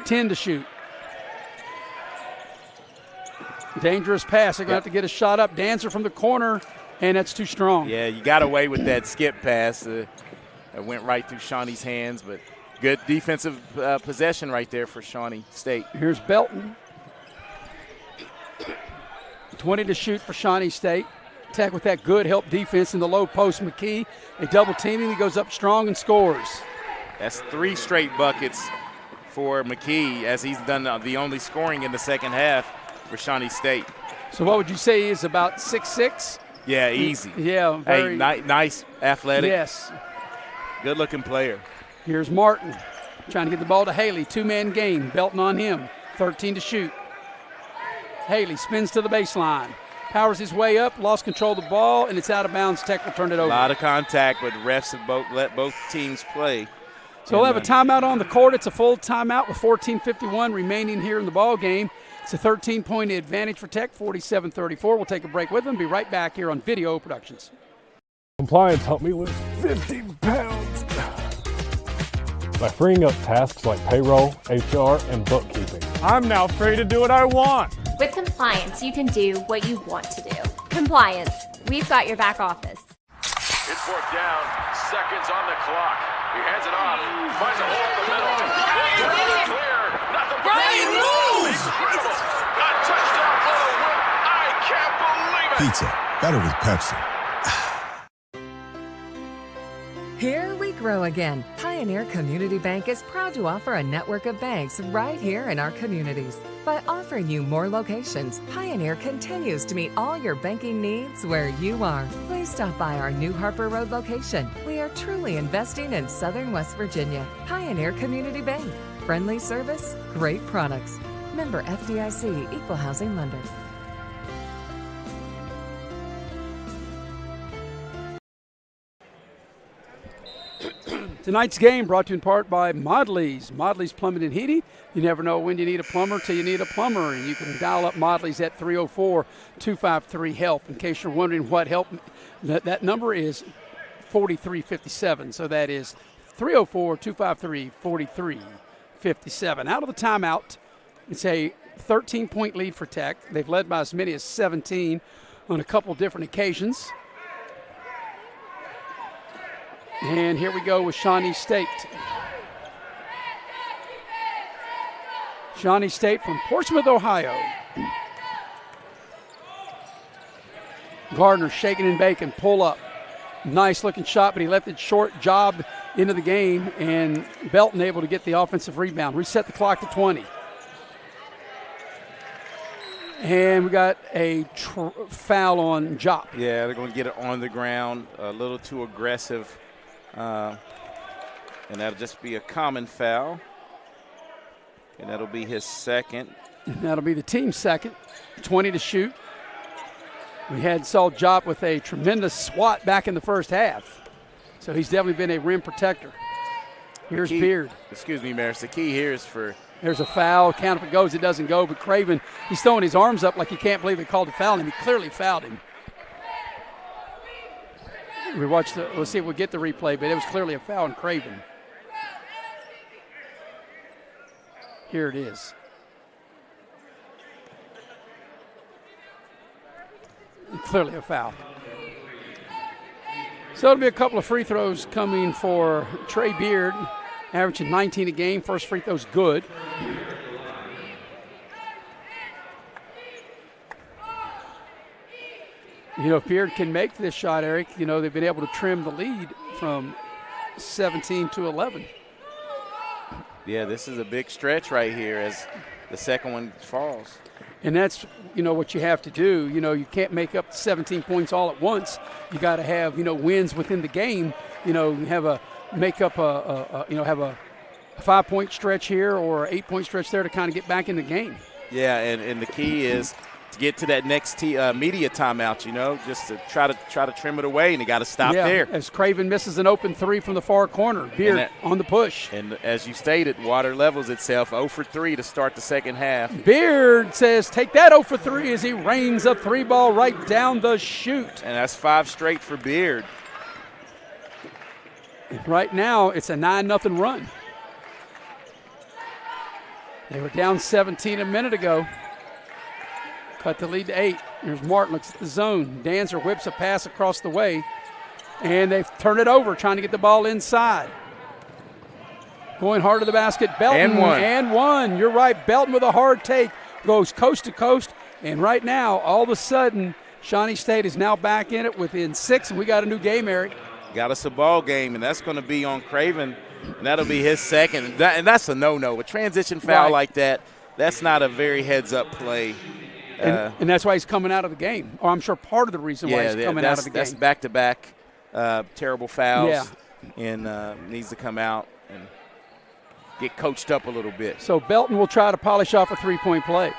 10 to shoot. Dangerous pass. They're going to have to get a shot up. Dancer from the corner, and that's too strong. Yeah, you got away with that skip pass. It went right through Shawnee's hands, but good defensive possession right there for Shawnee State. Here's Belton. 20 to shoot for Shawnee State. Tech with that good help defense in the low post. McKee, a double team him. He goes up strong and scores. That's 3 straight buckets for McKee as he's done the only scoring in the second half for Shawnee State. So what would you say is about 6'6"? Yeah, easy. Yeah, very nice, athletic. Yes. Good-looking player. Here's Martin trying to get the ball to Haley. Two-man game, Belton on him. 13 to shoot. Haley spins to the baseline. Powers his way up, lost control of the ball, and it's out of bounds. Tech will turn it over. A lot of contact, but refs have let both teams play. So we'll have a timeout on the court. It's a full timeout with 14:51 remaining here in the ball game. It's a 13-point advantage for Tech, 47-34. We'll take a break with them. Be right back here on Video Productions. Compliance helped me lose 50 pounds by freeing up tasks like payroll, HR, and bookkeeping. I'm now free to do what I want. With compliance, you can do what you want to do. Compliance, we've got your back office. It's fourth down, seconds on the clock. He hands it off, finds a hole in the middle. Clear, nothing but incredible. A touchdown for the win. I can't believe it. Pizza, better with Pepsi. Here we grow again. Pioneer Community Bank is proud to offer a network of banks right here in our communities. By offering you more locations, Pioneer continues to meet all your banking needs where you are. Please stop by our New Harper Road location. We are truly investing in Southern West Virginia. Pioneer Community Bank. Friendly service, great products. Member FDIC, Equal Housing Lender. Tonight's game brought to you in part by Modley's. Modley's Plumbing and Heating. You never know when you need a plumber till you need a plumber. And you can dial up Modley's at 304-253-HELP. In case you're wondering what help, that number is 4357. So that is 304-253-4357. Out of the timeout, it's a 13-point lead for Tech. They've led by as many as 17 on a couple different occasions. And here we go with Shawnee State. Shawnee State from Portsmouth, Ohio. Gardner shaking and baking, pull up. Nice looking shot, but he left it short, job into the game, and Belton able to get the offensive rebound. Reset the clock to 20. And we got a foul on Jop. Yeah, they're going to get it on the ground, a little too aggressive. And that'll just be a common foul. And that'll be his second. And that'll be the team's second. 20 to shoot. We saw Jop with a tremendous swat back in the first half. So he's definitely been a rim protector. Here's Beard. Excuse me, Maris. The key here is for. There's a foul. Count if it goes, it doesn't go. But Craven, he's throwing his arms up like he can't believe they called a foul on him. He clearly fouled him. We'll see if we get the replay, but it was clearly a foul on Craven. Here it is. Clearly a foul. So it'll be a couple of free throws coming for Trey Beard, averaging 19 a game. First free throw's good. You know, if Beard can make this shot, Eric, you know, they've been able to trim the lead from 17 to 11. Yeah, this is a big stretch right here as the second one falls. And that's, you know, what you have to do. You know, you can't make up 17 points all at once. You got to have, you know, wins within the game. You know, have a 5-point stretch here or an 8-point stretch there to kind of get back in the game. Yeah, and the key is to get to that next media timeout, you know, just to try to trim it away, and you got to stop there. As Craven misses an open three from the far corner. Beard on the push. And as you stated, water levels itself 0 for 3 to start the second half. Beard says, take that 0 for 3 as he rains a three ball right down the chute. And that's 5 straight for Beard. Right now, it's a 9-0 run. They were down 17 a minute ago. Cut the lead to 8. Here's Martin, looks at the zone. Danzer whips a pass across the way, and they've turned it over, trying to get the ball inside. Going hard to the basket, Belton. And one. You're right, Belton with a hard take. Goes coast to coast, and right now, all of a sudden, Shawnee State is now back in it within 6, and we got a new game, Eric. Got us a ball game, and that's going to be on Craven, and that'll be his second. And that's a no-no. A transition foul like that, that's not a very heads-up play. And that's why he's coming out of the game. Or I'm sure part of the reason why he's coming out of the game. That's back-to-back terrible fouls, and needs to come out and get coached up a little bit. So Belton will try to polish off a three-point play.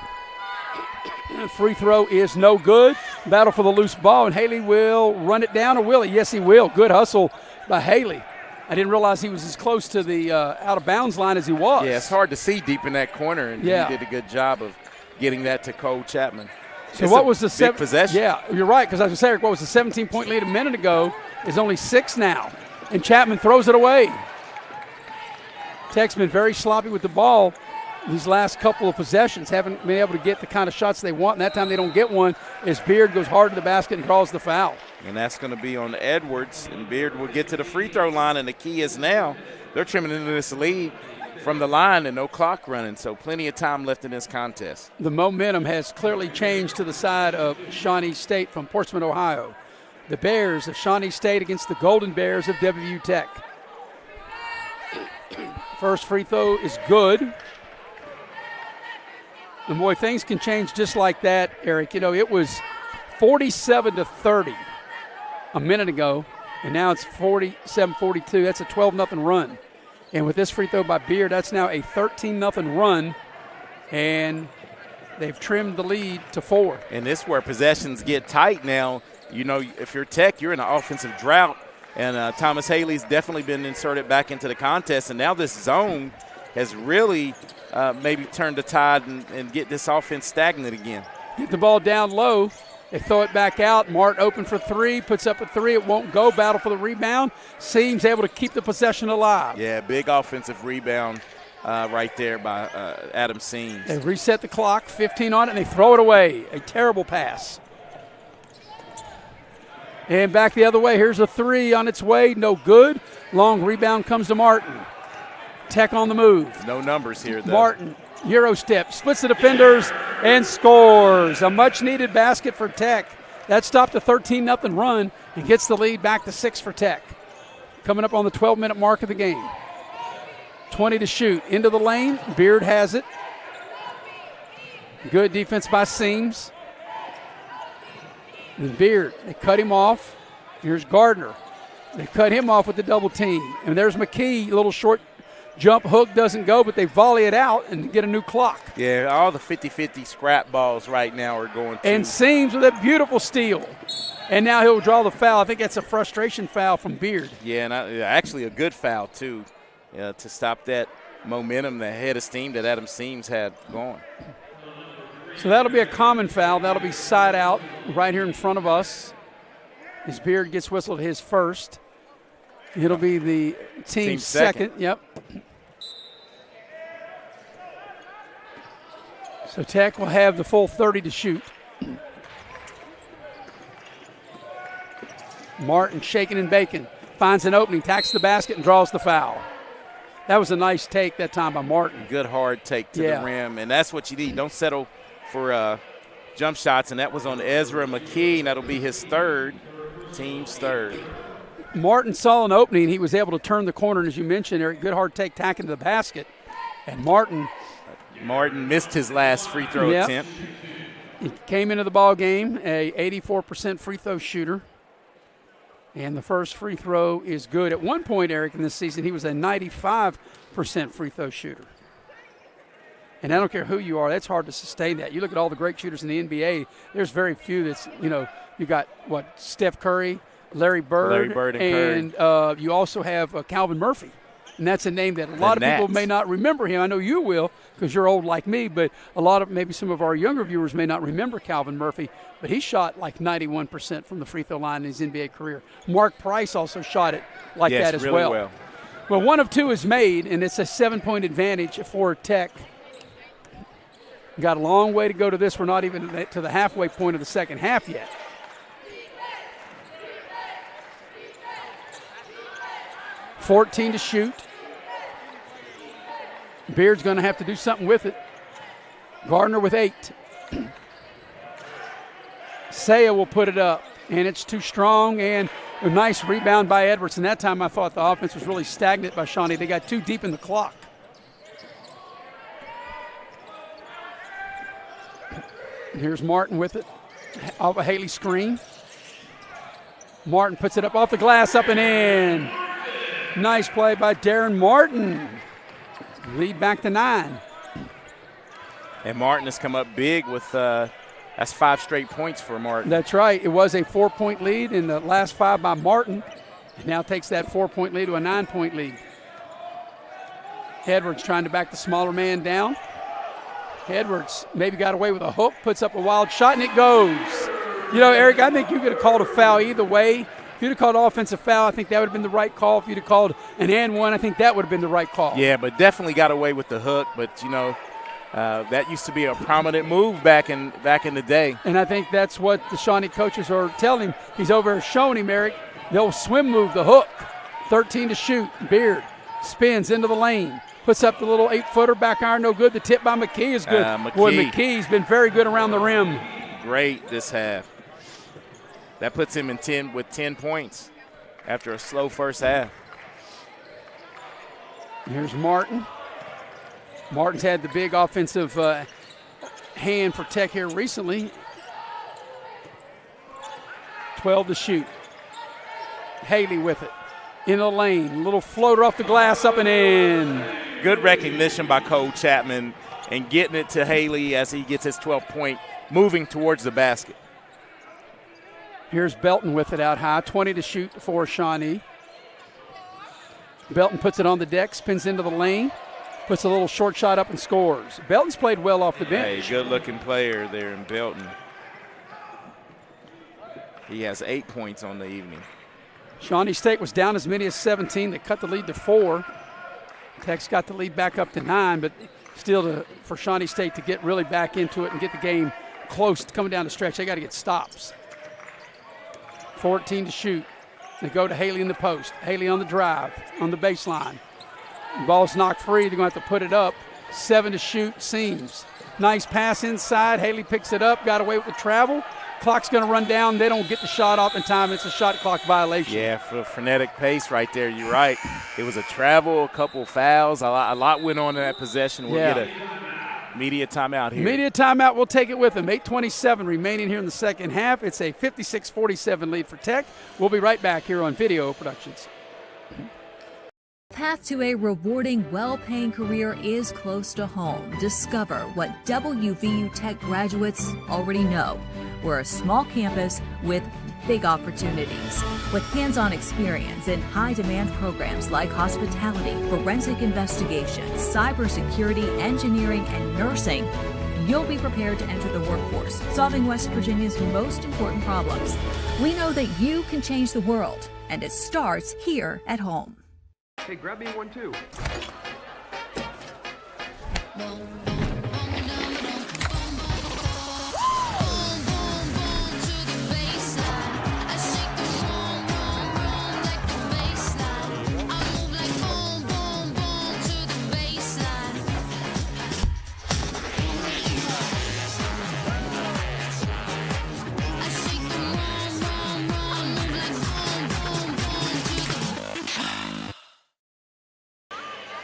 Free throw is no good. Battle for the loose ball, and Haley will run it down, or will he? Yes, he will. Good hustle by Haley. I didn't realize he was as close to the out-of-bounds line as he was. Yeah, it's hard to see deep in that corner, and he did a good job of getting that to Cole Chapman. So what was the big possession? Yeah, you're right, because I was going to say, Eric, what was the 17-point lead a minute ago is only 6 now, and Chapman throws it away. Tech's been very sloppy with the ball these last couple of possessions, haven't been able to get the kind of shots they want, and that time they don't get one as Beard goes hard to the basket and draws the foul. And that's going to be on Edwards, and Beard will get to the free throw line, and the key is now they're trimming into this lead from the line and no clock running, so plenty of time left in this contest. The momentum has clearly changed to the side of Shawnee State from Portsmouth, Ohio. The Bears of Shawnee State against the Golden Bears of WVU Tech. First free throw is good. And boy, things can change just like that, Eric. You know, it was 47-30 a minute ago, and now it's 47-42. That's a 12-0 run. And with this free throw by Beard, that's now a 13-0 run, and they've trimmed the lead to 4. And this is where possessions get tight now. You know, if you're Tech, you're in an offensive drought, and Thomas Haley's definitely been inserted back into the contest, and now this zone has really maybe turn the tide and get this offense stagnant again. Get the ball down low. They throw it back out. Mart open for 3, puts up a 3. It won't go. Battle for the rebound. Seems able to keep the possession alive. Yeah, big offensive rebound right there by Adam Seams. They reset the clock, 15 on it, and they throw it away. A terrible pass. And back the other way. Here's a 3 on its way. No good. Long rebound comes to Martin. Tech on the move. No numbers here, though. Martin, Euro step, splits the defenders, and scores. A much-needed basket for Tech. That stopped a 13-0 run and gets the lead back to 6 for Tech. Coming up on the 12-minute mark of the game. 20 to shoot. Into the lane. Beard has it. Good defense by Seams. And Beard, they cut him off. Here's Gardner. They cut him off with the double team. And there's McKee, a little short jump hook doesn't go, but they volley it out and get a new clock. Yeah, all the 50-50 scrap balls right now are going to. And Seams with a beautiful steal. And now he'll draw the foul. I think that's a frustration foul from Beard. Yeah, and actually a good foul, too, to stop that momentum, the head of steam that Adam Seams had going. So that'll be a common foul. That'll be side out right here in front of us. As Beard gets whistled his first. It'll be the team's second. Yep. So Tech will have the full 30 to shoot. Martin shaking and baking. Finds an opening, tacks the basket, and draws the foul. That was a nice take that time by Martin. Good hard take to the rim, and that's what you need. Don't settle for jump shots, and that was on Ezra McKee, and that'll be his third, team's third. Martin saw an opening. He was able to turn the corner, and as you mentioned, Eric, good hard take, tacking to the basket. And Martin missed his last free throw attempt. He came into the ball game a 84% free throw shooter. And the first free throw is good. At one point, Eric, in this season, he was a 95% free throw shooter. And I don't care who you are, that's hard to sustain that. You look at all the great shooters in the NBA, there's very few that's, you got, Steph Curry, Larry Bird and you also have Calvin Murphy. And that's a name that a lot of people may not remember him. I know you will because you're old like me, but maybe some of our younger viewers may not remember Calvin Murphy. But he shot like 91% from the free throw line in his NBA career. Mark Price also shot it like that as really well. Well, 1 of 2 is made, and it's a 7-point advantage for Tech. Got a long way to go to this. We're not even to the halfway point of the second half yet. $14 to shoot. Beard's going to have to do something with it. Gardner with 8. Saya will put it up, and it's too strong, and a nice rebound by Edwards. And that time I thought the offense was really stagnant by Shawnee. They got too deep in the clock. Here's Martin with it off a Haley screen. Martin puts it up off the glass, up and in. Nice play by Darren Martin. Lead back to 9. And Martin has come up big with that's 5 straight points for Martin. That's right. It was a 4-point lead in the last 5 by Martin. And now takes that 4-point lead to a 9-point lead. Edwards trying to back the smaller man down. Edwards maybe got away with a hook, puts up a wild shot, and it goes. You know, Eric, I think you could have called a foul either way. If you'd have called an offensive foul, I think that would have been the right call. If you'd have called an and one, I think that would have been the right call. Yeah, but definitely got away with the hook. But, you know, that used to be a prominent move back in the day. And I think that's what the Shawnee coaches are telling him. He's over at Shawnee, Merrick. They'll swim move the hook. 13 to shoot. Beard spins into the lane. Puts up the little 8-footer, back iron, no good. The tip by McKee is good. Boy, McKee's been very good around the rim. Great this half. That puts him in with 10 points after a slow first half. Here's Martin. Martin's had the big offensive hand for Tech here recently. 12 to shoot. Haley with it. In the lane. Little floater off the glass, up and in. Good recognition by Cole Chapman and getting it to Haley as he gets his 12th point, moving towards the basket. Here's Belton with it out high. 20 to shoot for Shawnee. Belton puts it on the deck, spins into the lane, puts a little short shot up and scores. Belton's played well off the bench. Hey, good-looking player there in Belton. He has 8 points on the evening. Shawnee State was down as many as 17. They cut the lead to 4. Tech's got the lead back up to 9, but still for Shawnee State to get really back into it and get the game close coming down the stretch, they got to get stops. 14 to shoot. They go to Haley in the post. Haley on the drive, on the baseline. The ball's knocked free. They're going to have to put it up. 7 to shoot, seams. Nice pass inside. Haley picks it up, got away with the travel. Clock's going to run down. They don't get the shot off in time. It's a shot clock violation. Yeah, for a frenetic pace right there. You're right. It was a travel, a couple fouls. A lot went on in that possession. We'll get a media timeout here. Media timeout. We'll take it with them. 8:27 remaining here in the second half. It's a 56-47 lead for Tech. We'll be right back here on Video Productions. Path to a rewarding, well-paying career is close to home. Discover what WVU Tech graduates already know. We're a small campus with big opportunities. With hands-on experience in high-demand programs like hospitality, forensic investigations, cybersecurity, engineering, and nursing, you'll be prepared to enter the workforce, solving West Virginia's most important problems. We know that you can change the world, and it starts here at home. Hey, grab me one too.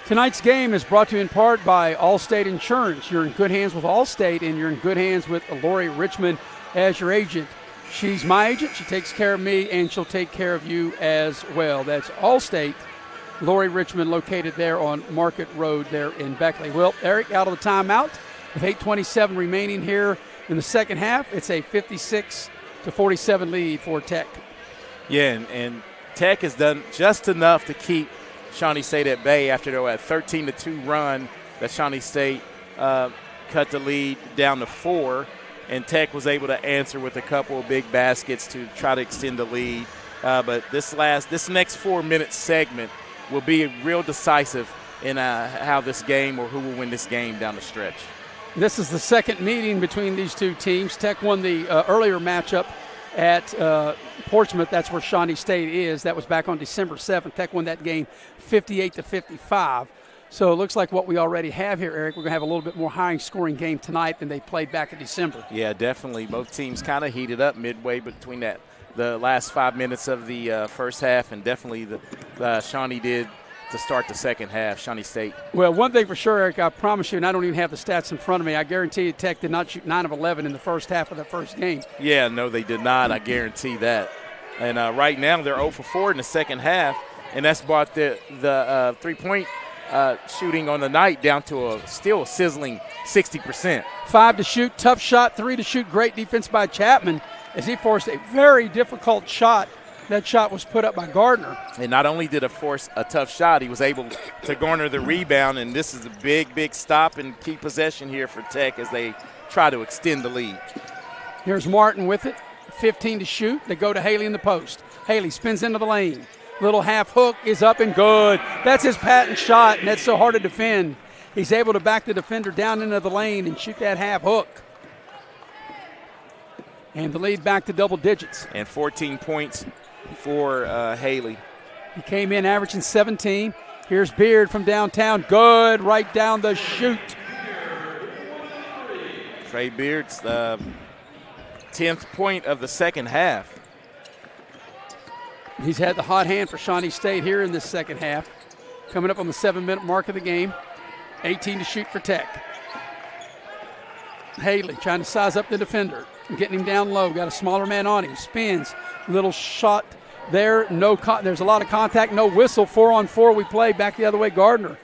Tonight's game is brought to you in part by Allstate Insurance. You're in good hands with Allstate, and you're in good hands with Lori Richmond as your agent. She's my agent. She takes care of me, and she'll take care of you as well. That's Allstate. Lori Richmond, located there on Market Road there in Beckley. Well, Eric, out of the timeout with 8:27 remaining here in the second half. It's a 56-47 lead for Tech. Yeah, and Tech has done just enough to keep Shawnee State at bay after their 13-2 run that Shawnee State cut the lead down to 4, and Tech was able to answer with a couple of big baskets to try to extend the lead. But this next 4-minute segment will be real decisive in how this game or who will win this game down the stretch. This is the second meeting between these two teams. Tech won the earlier matchup at Portsmouth. That's where Shawnee State is. That was back on December 7th. Tech won that game 58-55. So it looks like what we already have here, Eric, we're going to have a little bit more high-scoring game tonight than they played back in December. Yeah, definitely. Both teams kind of heated up midway between the last 5 minutes of the first half, and definitely the Shawnee did to start the second half, Shawnee State. Well, one thing for sure, Eric, I promise you, and I don't even have the stats in front of me, I guarantee you Tech did not shoot 9 of 11 in the first half of the first game. Yeah, no, they did not. I guarantee that. And right now they're 0 for 4 in the second half, and that's brought the three-point shooting on the night down to a still sizzling 60%. 5 to shoot, tough shot, 3 to shoot, great defense by Chapman as he forced a very difficult shot. That shot was put up by Gardner. And not only did he force a tough shot, he was able to garner the rebound, and this is a big, big stop and key possession here for Tech as they try to extend the lead. Here's Martin with it, 15 to shoot. They go to Haley in the post. Haley spins into the lane. Little half hook is up and good. That's his patent shot, and that's so hard to defend. He's able to back the defender down into the lane and shoot that half hook. And the lead back to double digits. And 14 points for Haley. He came in averaging 17. Here's Beard from downtown. Good, right down the chute. Trey Beard's 10th point of the second half. He's had the hot hand for Shawnee State here in this second half. Coming up on the 7-minute mark of the game. 18 to shoot for Tech. Haley trying to size up the defender. Getting him down low. Got a smaller man on him. Spins. Little shot there. There's a lot of contact. No whistle. 4-on-4 we play. Back the other way, Gardner.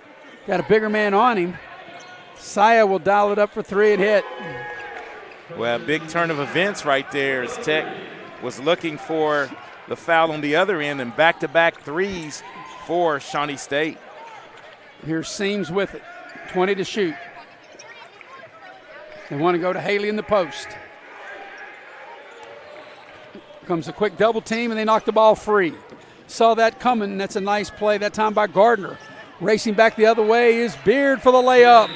Got a bigger man on him. Saya will dial it up for 3 and hit. Well, big turn of events right there as Tech was looking for the foul on the other end, and back-to-back threes for Shawnee State. Here's Seams with it. 20 to shoot. They want to go to Haley in the post. Comes a quick double team, and they knock the ball free. Saw that coming, and that's a nice play that time by Gardner. Racing back the other way is Beard for the layup.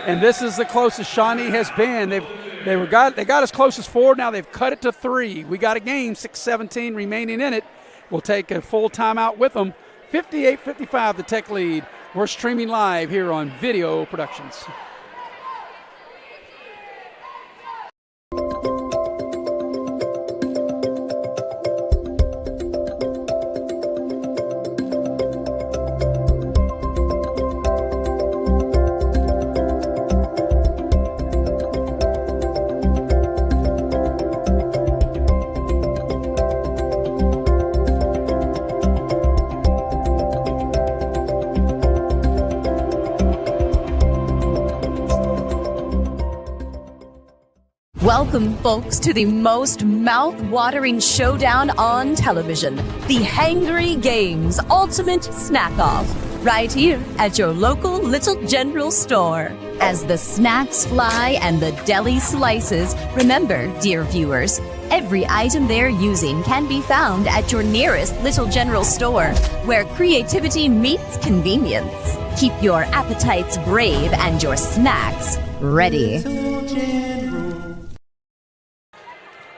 And this is the closest Shawnee has been. They got as close as 4. Now they've cut it to 3. We got a game, 6:17 remaining in it. We'll take a full timeout with them. 58-55 the Tech lead. We're streaming live here on Video Productions. Welcome, folks, to the most mouth-watering showdown on television, the Hangry Games Ultimate Snack-Off, right here at your local Little General store. As the snacks fly and the deli slices, remember, dear viewers, every item they're using can be found at your nearest Little General store, where creativity meets convenience. Keep your appetites brave and your snacks ready.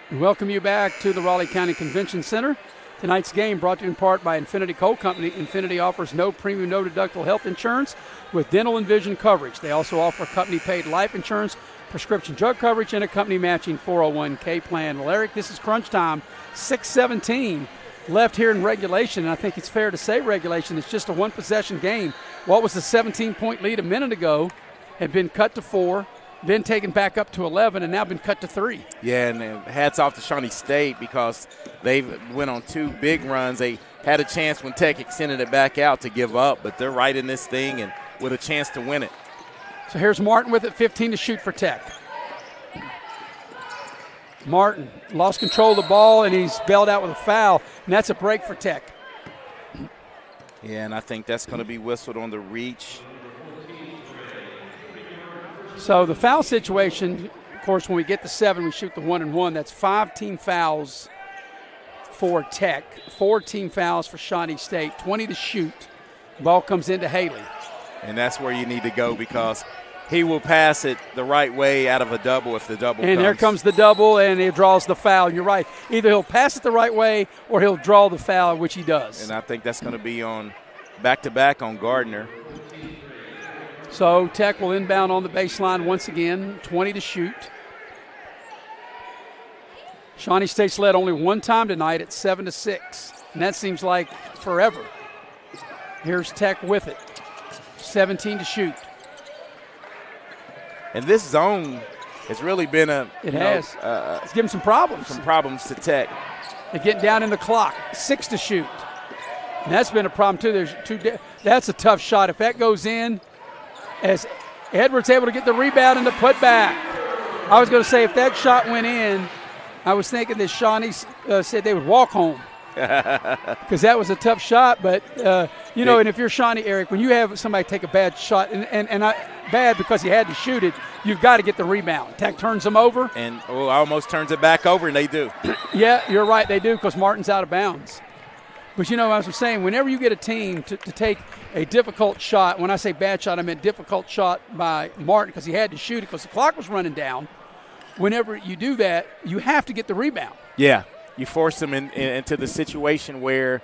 We welcome you back to the Raleigh County Convention Center. Tonight's game brought to you in part by Infinity Coal Company. Infinity offers no premium, no deductible health insurance with dental and vision coverage. They also offer company-paid life insurance, prescription drug coverage, and a company-matching 401k plan. Well, Eric, this is crunch time. 6:17 left here in regulation, and I think it's fair to say regulation. It's just a one-possession game. What was the 17-point lead a minute ago had been cut to 4. Then taken back up to 11 and now been cut to 3. Yeah, and hats off to Shawnee State because they went on 2 big runs. They had a chance when Tech extended it back out to give up, but they're right in this thing and with a chance to win it. So here's Martin with it, 15 to shoot for Tech. Martin lost control of the ball, and he's bailed out with a foul, and that's a break for Tech. Yeah, and I think that's going to be whistled on the reach. So the foul situation, of course, when we get to 7, we shoot the 1-and-1. That's 5 team fouls for Tech, 4 team fouls for Shawnee State, 20 to shoot. Ball comes into Haley. And that's where you need to go because he will pass it the right way out of a double if the double comes. And there comes the double, and he draws the foul. You're right. Either he'll pass it the right way or he'll draw the foul, which he does. And I think that's going to be on back-to-back on Gardner. So Tech will inbound on the baseline once again, 20 to shoot. Shawnee State's led only one time tonight at 7-6, and that seems like forever. Here's Tech with it. 17 to shoot. And this zone has really been it's given some problems. Some problems to Tech. They're getting down in the clock. 6 to shoot. And that's been a problem, too. That's a tough shot. If that goes in, as Edwards able to get the rebound and the putback. I was going to say, if that shot went in, I was thinking that Shawnee said they would walk home. Because that was a tough shot. But, and if you're Shawnee, Eric, when you have somebody take a bad shot, and bad because he had to shoot it, you've got to get the rebound. Tech turns them over. And almost turns it back over, and they do. Yeah, you're right, they do, because Martin's out of bounds. But, as I'm saying, whenever you get a team to take a difficult shot, when I say bad shot, I meant difficult shot by Martin because he had to shoot it because the clock was running down. Whenever you do that, you have to get the rebound. Yeah, you force them into the situation where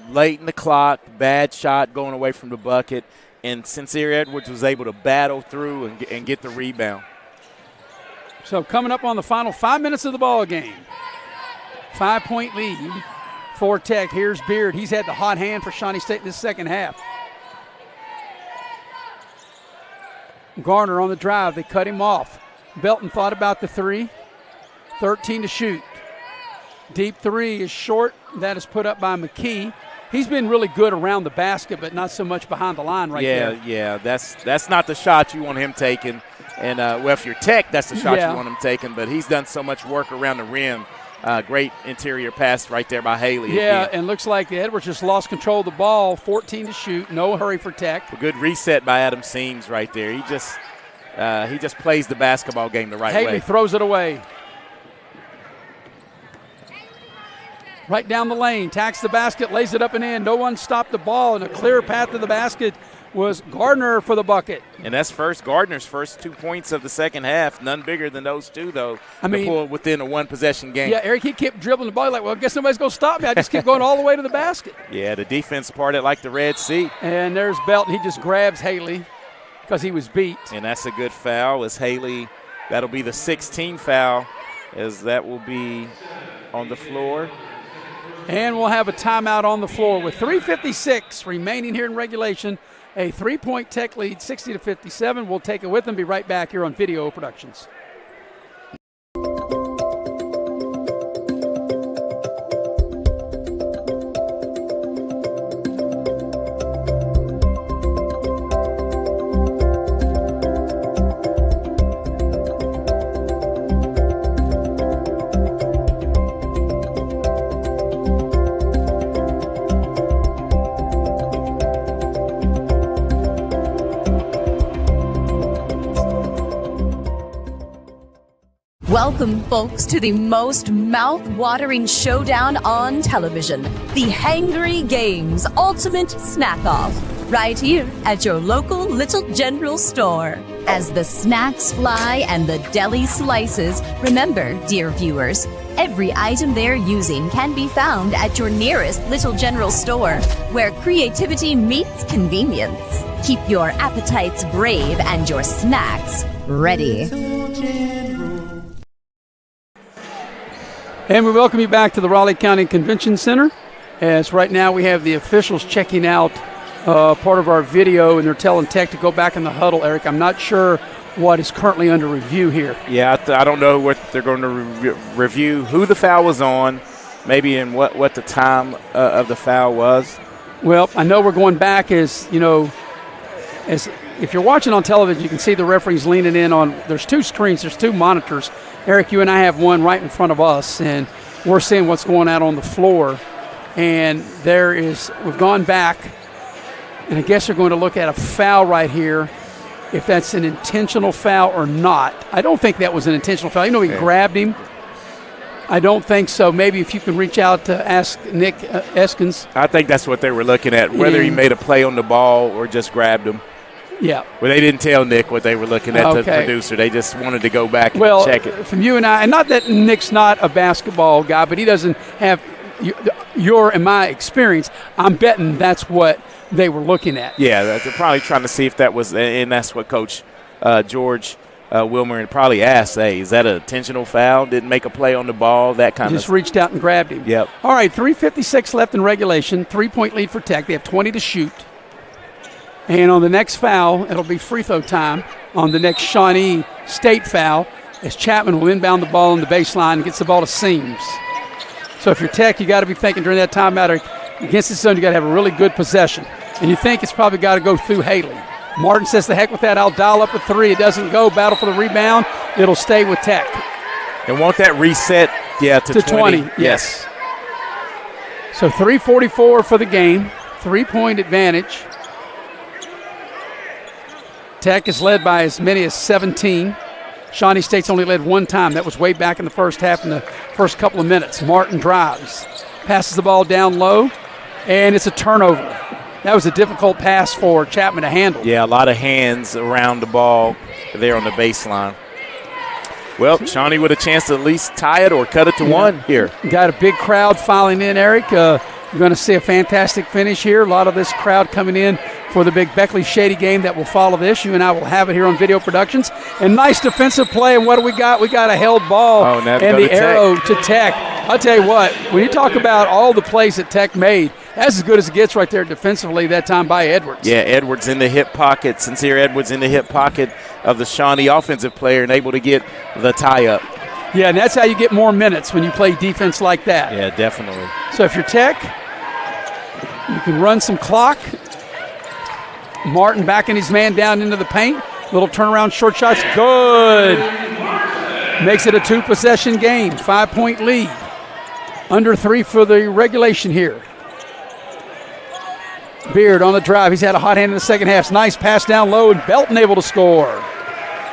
late in the clock, bad shot going away from the bucket, and Sincere Edwards was able to battle through and get the rebound. So coming up on the final 5 minutes of the ball game, 5-point lead for Tech. Here's Beard. He's had the hot hand for Shawnee State in this second half. Garner on the drive. They cut him off. Belton thought about the three. 13 to shoot. Deep three is short. That is put up by McKee. He's been really good around the basket, but not so much behind the line there. Yeah, that's not the shot you want him taking. And, if you're Tech, that's the shot you want him taking. But he's done so much work around the rim. Great interior pass right there by Haley. Yeah, again. And looks like Edwards just lost control of the ball. 14 to shoot. No hurry for Tech. A good reset by Adam Seams right there. He just plays the basketball game the right way. Haley throws it away. Right down the lane, tacks the basket, lays it up and in. No one stopped the ball, and a clear path to the basket was Gardner for the bucket. And that's Gardner's first 2 points of the second half. None bigger than those two, though. Pull within a one-possession game. Yeah, Eric, he kept dribbling the ball. Like, well, I guess nobody's going to stop me. I just keep going all the way to the basket. Yeah, the defense parted like the Red Sea. And there's Belton. He just grabs Haley because he was beat. And that's a good foul as Haley. That'll be the 16th foul as that will be on the floor. And we'll have a timeout on the floor with 3:56 remaining here in regulation. A 3-point Tech lead, 60-57. We'll take it with them. Be right back here on Video Productions. Welcome, folks, to the most mouth-watering showdown on television, the Hangry Games Ultimate Snack-Off, right here at your local Little General store. As the snacks fly and the deli slices, remember, dear viewers, every item they're using can be found at your nearest Little General store, where creativity meets convenience. Keep your appetites brave and your snacks ready. And we welcome you back to the Raleigh County Convention Center. As right now we have the officials checking out part of our video, and they're telling Tech to go back in the huddle. Eric, I'm not sure what is currently under review here. Yeah, I don't know what they're going to review, who the foul was on, maybe and what the time of the foul was. Well, I know we're going back as if you're watching on television, you can see the referees leaning in on, there's two screens, there's two monitors. Eric, you and I have one right in front of us, and we're seeing what's going on the floor. And we've gone back, and I guess they're going to look at a foul right here, if that's an intentional foul or not. I don't think that was an intentional foul. He grabbed him. I don't think so. Maybe if you can reach out to ask Nick Eskins. I think that's what they were looking at, whether he made a play on the ball or just grabbed him. Yeah. Well, they didn't tell Nick what they were looking at, the producer. They just wanted to go back and check it. From you and I, and not that Nick's not a basketball guy, but he doesn't have your and my experience. I'm betting that's what they were looking at. Yeah, they're probably trying to see if that was, and that's what Coach George Wilmer and probably asked, hey, is that an intentional foul? Didn't make a play on the ball, that kind of Just reached out and grabbed him. Yep. All right, 3:56 left in regulation. 3-point lead for Tech. They have 20 to shoot. And on the next foul, it'll be free throw time on the next Shawnee State foul as Chapman will inbound the ball on the baseline and gets the ball to Seams. So if you're Tech, you got to be thinking during that timeout against this zone, you got to have a really good possession. And you think it's probably got to go through Haley. Martin says, the heck with that, I'll dial up a three. It doesn't go. Battle for the rebound. It'll stay with Tech. And want that reset, to 20. Yes. So 3:44 for the game. 3-point advantage. Tech is led by as many as 17. Shawnee State's only led one time. That was way back in the first half in the first couple of minutes. Martin drives. Passes the ball down low, and it's a turnover. That was a difficult pass for Chapman to handle. Yeah, a lot of hands around the ball there on the baseline. Well, Shawnee with a chance to at least tie it or cut it to one here. Got a big crowd filing in, Eric. You're going to see a fantastic finish here. A lot of this crowd coming in for the big Beckley-Shady game that will follow this. You and I will have it here on Video Productions. And nice defensive play. And what do we got? We got a held ball and the arrow to Tech. I'll tell you what, when you talk about all the plays that Tech made, that's as good as it gets right there defensively that time by Edwards. Yeah, Edwards in the hip pocket. Sincere Edwards in the hip pocket of the Shawnee offensive player and able to get the tie-up. Yeah, and that's how you get more minutes when you play defense like that. Yeah, definitely. So if you're Tech, you can run some clock. Martin backing his man down into the paint. Little turnaround short shots. Good. Makes it a 2-possession game. 5-point lead. Under 3 for the regulation here. Beard on the drive. He's had a hot hand in the second half. Nice pass down low, and Belton able to score.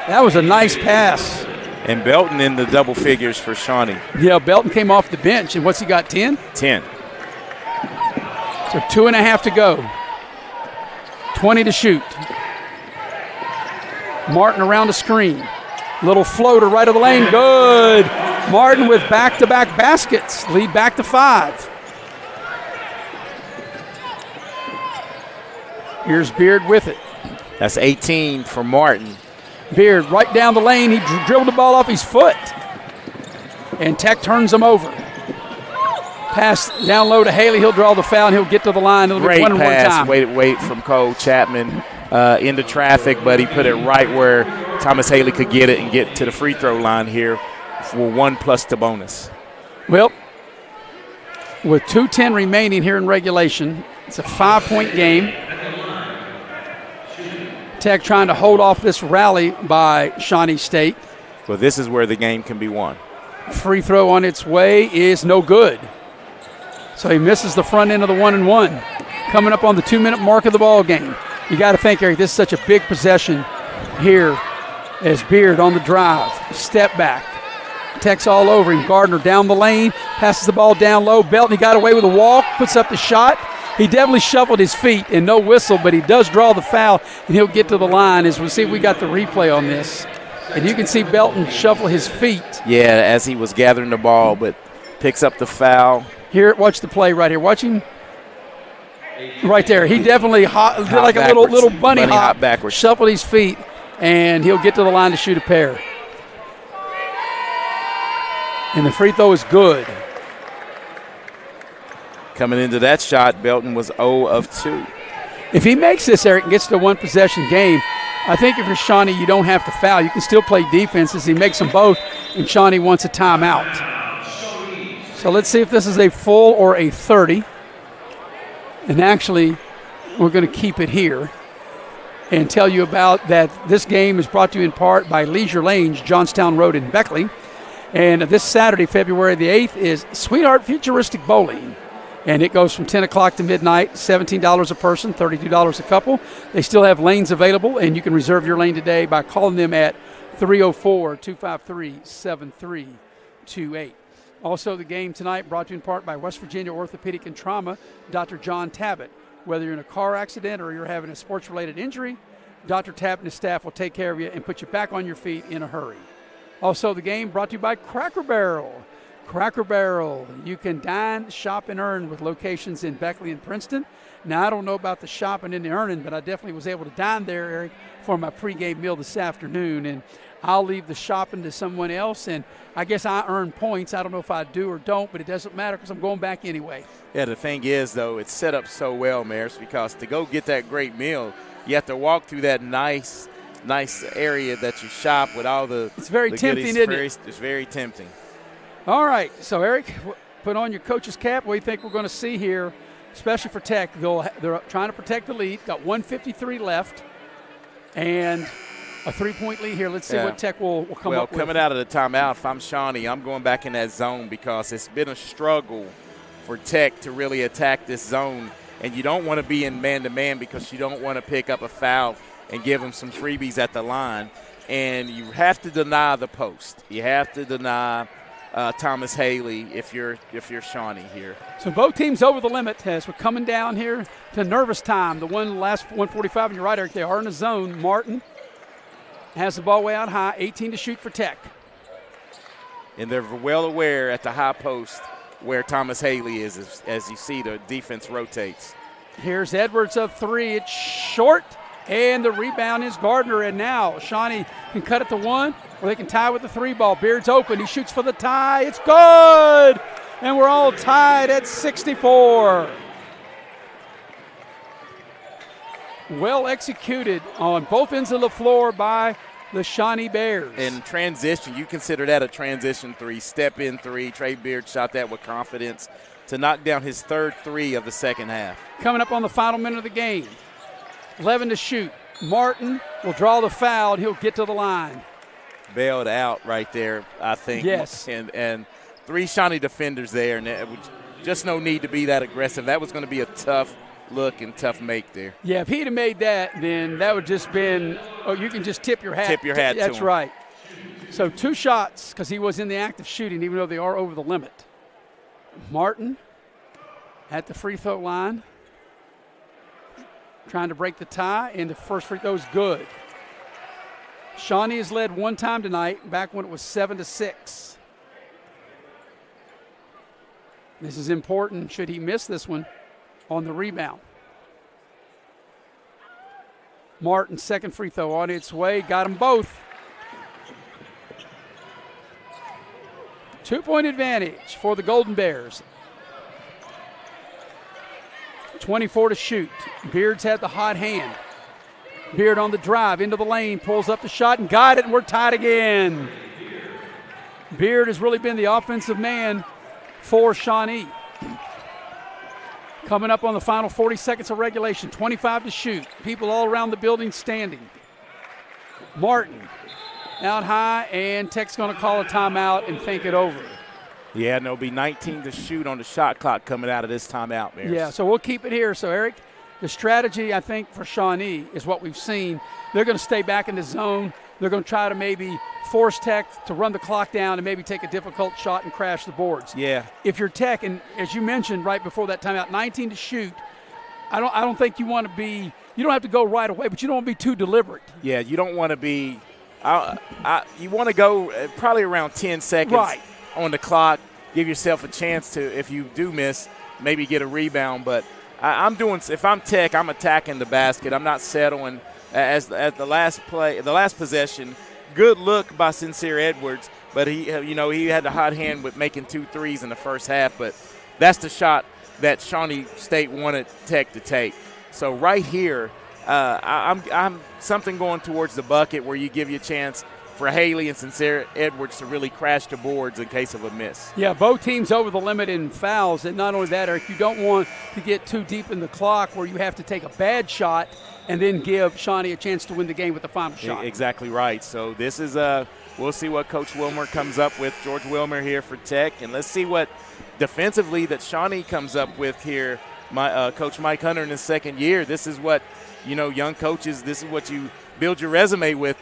That was a nice pass. And Belton in the double figures for Shawnee. Yeah, Belton came off the bench, and what's he got, 10? 10. So 2.5 to go. 20 to shoot. Martin around the screen. Little floater right of the lane. Good. Martin with back-to-back baskets. Lead back to 5. Here's Beard with it. That's 18 for Martin. Beard right down the lane. He dribbled the ball off his foot. And Tech turns him over. Pass down low to Haley. He'll draw the foul, and he'll get to the line. It'll Great be 1-1 pass. time. Wait from Cole Chapman into traffic, but he put it right where Thomas Haley could get it and get to the free throw line here for 1+ to bonus. Well, with 2:10 remaining here in regulation, it's a 5-point game. Tech trying to hold off this rally by Shawnee State. Well, this is where the game can be won. Free throw on its way is no good. So he misses the front end of the 1-and-1. Coming up on the 2-minute mark of the ball game. You got to think, Eric, this is such a big possession here as Beard on the drive. Step back. Tech's all over him. Gardner down the lane. Passes the ball down low. Belton, he got away with a walk. Puts up the shot. He definitely shuffled his feet and no whistle, but he does draw the foul, and he'll get to the line. As we see if we got the replay on this. And you can see Belton shuffle his feet. Yeah, as he was gathering the ball, but picks up the foul. Here, watch the play right here. Watch him right there. He definitely did like a little bunny hop backwards. Shuffled his feet, and he'll get to the line to shoot a pair. And the free throw is good. Coming into that shot, Belton was 0 of 2. If he makes this, Eric, and gets to a 1-possession game, I think if you're Shawnee, you don't have to foul. You can still play defense as he makes them both, and Shawnee wants a timeout. So let's see if this is a full or a 30. And actually, we're going to keep it here and tell you about that this game is brought to you in part by Leisure Lanes, Johnstown Road in Beckley. And this Saturday, February the 8th, is Sweetheart Futuristic Bowling. And it goes from 10 o'clock to midnight, $17 a person, $32 a couple. They still have lanes available, and you can reserve your lane today by calling them at 304-253-7328. Also, the game tonight brought to you in part by West Virginia Orthopedic and Trauma, Dr. John Tabbitt. Whether you're in a car accident or you're having a sports-related injury, Dr. Tabbitt and his staff will take care of you and put you back on your feet in a hurry. Also, the game brought to you by Cracker Barrel. Cracker Barrel. You can dine, shop, and earn with locations in Beckley and Princeton. Now, I don't know about the shopping and the earning, but I definitely was able to dine there, Eric, for my pregame meal this afternoon. And I'll leave the shopping to someone else, and I guess I earn points. I don't know if I do or don't, but it doesn't matter because I'm going back anyway. Yeah, the thing is, though, it's set up so well, Maris, because to go get that great meal, you have to walk through that nice area that you shop with all the It's very tempting, isn't it? It's very tempting. All right, so Eric, put on your coach's cap. What do you think we're going to see here, especially for Tech? They're trying to protect the lead. Got 1:53 left, and a 3-point lead here. Let's see what Tech will come up with. Well, coming out of the timeout, if I'm Shawnee, I'm going back in that zone because it's been a struggle for Tech to really attack this zone. And you don't want to be in man-to-man because you don't want to pick up a foul and give them some freebies at the line. And you have to deny the post. You have to deny Thomas Haley if you're Shawnee here. So both teams over the limit as we're coming down here to nervous time. The last 145, and you're right, Eric, they are in the zone. Martin has the ball way out high, 18 to shoot for Tech. And they're well aware at the high post where Thomas Haley is, as you see the defense rotates. Here's Edwards of three. It's short, and the rebound is Gardner. And now Shawnee can cut it to one, or they can tie with the three ball. Beard's open. He shoots for the tie. It's good! And we're all tied at 64. Well executed on both ends of the floor by the Shawnee Bears. In transition, you consider that a transition three, step-in three. Trey Beard shot that with confidence to knock down his third three of the second half. Coming up on the final minute of the game, 11 to shoot. Martin will draw the foul, and he'll get to the line. Bailed out right there, I think. Yes. And three Shawnee defenders there, and it was just no need to be that aggressive. That was going to be a tough look and tough make there. Yeah, if he'd have made that, then that would just been, you can just tip your hat. Tip your hat to him. That's right. So 2 shots because he was in the act of shooting, even though they are over the limit. Martin at the free throw line, trying to break the tie, and the first free throw is good. Shawnee has led one time tonight, back when it was 7-6. This is important should he miss this one on the rebound. Martin's second free throw on its way. Got them both. 2-point advantage for the Golden Bears. 24 to shoot. Beard's had the hot hand. Beard on the drive into the lane, pulls up the shot and got it, and we're tied again. Beard has really been the offensive man for Shawnee. Coming up on the final 40 seconds of regulation, 25 to shoot. People all around the building standing. Martin out high, and Tech's going to call a timeout and think it over. Yeah, and there'll be 19 to shoot on the shot clock coming out of this timeout, Maris. Yeah, so we'll keep it here. So, Eric, the strategy, I think, for Shawnee is what we've seen. They're going to stay back in the zone. They're going to try to maybe force Tech to run the clock down and maybe take a difficult shot and crash the boards. Yeah. If you're Tech, and as you mentioned right before that timeout, 19 to shoot, I don't think you want to be – you don't have to go right away, but you don't want to be too deliberate. Yeah, you don't want to be you want to go probably around 10 seconds on the clock, give yourself a chance to, if you do miss, maybe get a rebound. But if I'm Tech, I'm attacking the basket. I'm not settling. As the last possession, good look by Sincere Edwards, but he had the hot hand with making 2 threes in the first half. But that's the shot that Shawnee State wanted Tech to take. So right here, I'm something going towards the bucket where you give you a chance for Haley and Sincere Edwards to really crash the boards in case of a miss. Yeah, both teams over the limit in fouls. And not only that, Eric, you don't want to get too deep in the clock where you have to take a bad shot and then give Shawnee a chance to win the game with the final shot. Exactly right. So this is we'll see what Coach Wilmer comes up with. George Wilmer here for Tech. And let's see what defensively that Shawnee comes up with here. Coach Mike Hunter in his second year. This is what, young coaches, this is what you build your resume with.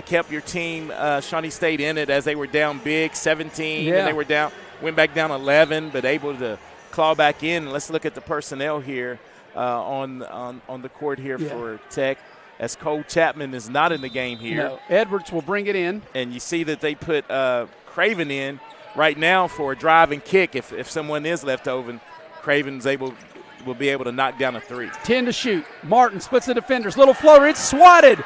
Kept your team, Shawnee State, in it as they were down big, 17, and they were down, went back down 11, but able to claw back in. And let's look at the personnel here on the court here for Tech, as Cole Chapman is not in the game here. No, Edwards will bring it in. And you see that they put Craven in, right now for a drive and kick. If someone is left open, Craven's will be able to knock down a 3. 10 to shoot. Martin splits the defenders. Little floater. It's swatted.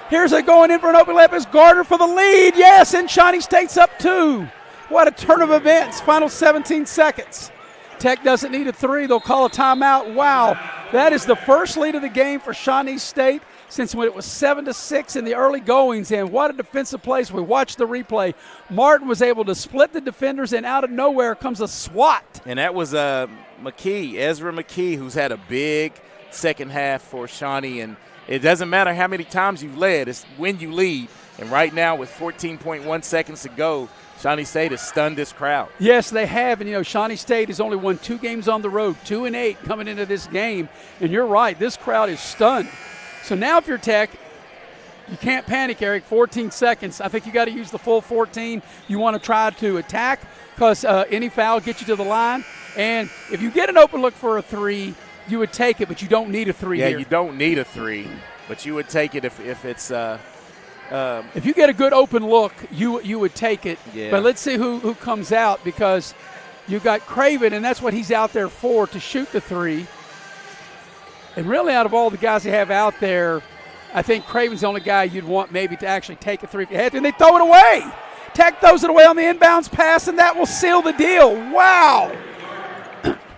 Here's a going in for an open layup. It's Gardner for the lead. Yes, and Shawnee State's up 2. What a turn of events. Final 17 seconds. Tech doesn't need a 3. They'll call a timeout. Wow. That is the first lead of the game for Shawnee State since when it was 7-6 in the early goings. And what a defensive play. We watched the replay. Martin was able to split the defenders, and out of nowhere comes a swat. And that was Ezra McKee, who's had a big second half for Shawnee. And it doesn't matter how many times you've led, it's when you lead. And right now with 14.1 seconds to go, Shawnee State has stunned this crowd. Yes, they have. And, Shawnee State has only won 2 games on the road, 2-8 coming into this game. And you're right, this crowd is stunned. So now if you're Tech, you can't panic, Eric. 14 seconds. I think you got to use the full 14. You want to try to attack because any foul gets you to the line. And if you get an open look for a 3, you would take it, but you don't need a 3 here. Yeah, you don't need a 3, but you would take it if it's if you get a good open look, you would take it. Yeah. But let's see who comes out, because you got Craven, and that's what he's out there for, to shoot the 3. And really, out of all the guys they have out there, I think Craven's the only guy you'd want maybe to actually take a 3 if you had to, and they throw it away. Tech throws it away on the inbounds pass, and that will seal the deal. Wow.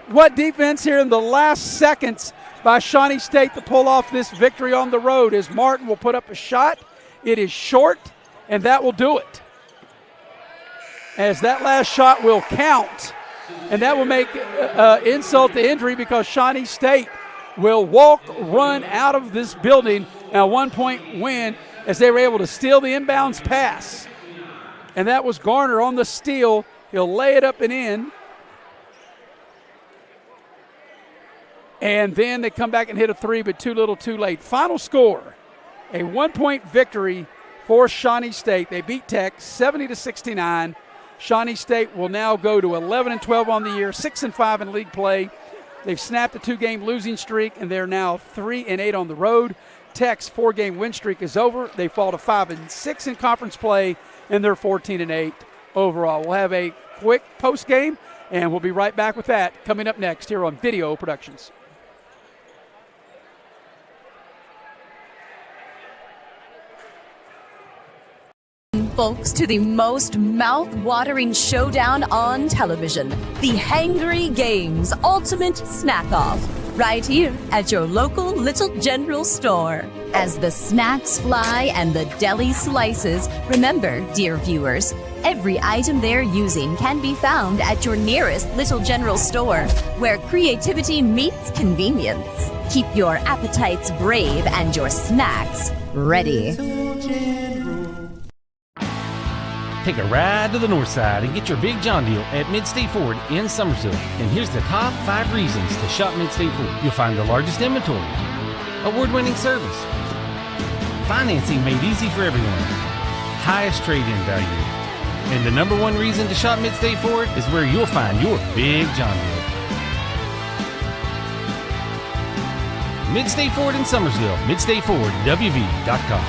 What defense here in the last seconds by Shawnee State to pull off this victory on the road, as Martin will put up a shot. It is short, and that will do it. As that last shot will count, and that will make insult to injury, because Shawnee State will run out of this building and a 1-point win, as they were able to steal the inbounds pass. And that was Garner on the steal. He'll lay it up and in. And then they come back and hit a 3, but too little too late. Final score, a 1-point victory for Shawnee State. They beat Tech 70-69. Shawnee State will now go to 11-12 on the year, 6-5 in league play. They've snapped a 2-game losing streak, and they're now 3-8 on the road. Tech's 4-game win streak is over. They fall to 5-6 in conference play, and they're 14-8 overall. We'll have a quick post game, and we'll be right back with that coming up next here on Video Productions. Folks, to the most mouth-watering showdown on television, the Hangry Games Ultimate Snack-Off, right here at your local Little General Store. As the snacks fly and the deli slices, remember, dear viewers, every item they're using can be found at your nearest Little General Store, where creativity meets convenience. Keep your appetites brave and your snacks ready. Take a ride to the north side and get your big John deal at Mid-State Ford in Summersville. And here's the top 5 reasons to shop Mid-State Ford. You'll find the largest inventory, award-winning service, financing made easy for everyone, highest trade-in value. And the number 1 reason to shop Mid-State Ford is where you'll find your big John deal. Mid-State Ford in Summersville, MidStateFordWV.com.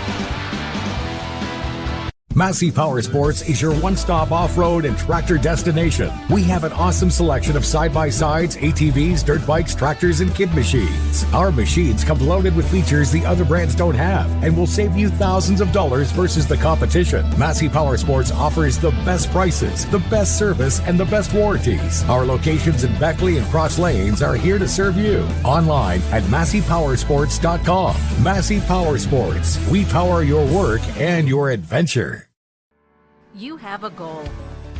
Massey Power Sports is your one-stop off-road and tractor destination. We have an awesome selection of side-by-sides, ATVs, dirt bikes, tractors, and kid machines. Our machines come loaded with features the other brands don't have and will save you thousands of dollars versus the competition. Massey Power Sports offers the best prices, the best service, and the best warranties. Our locations in Beckley and Cross Lanes are here to serve you. Online at MasseyPowersports.com. Massey Power Sports. We power your work and your adventure. You have a goal.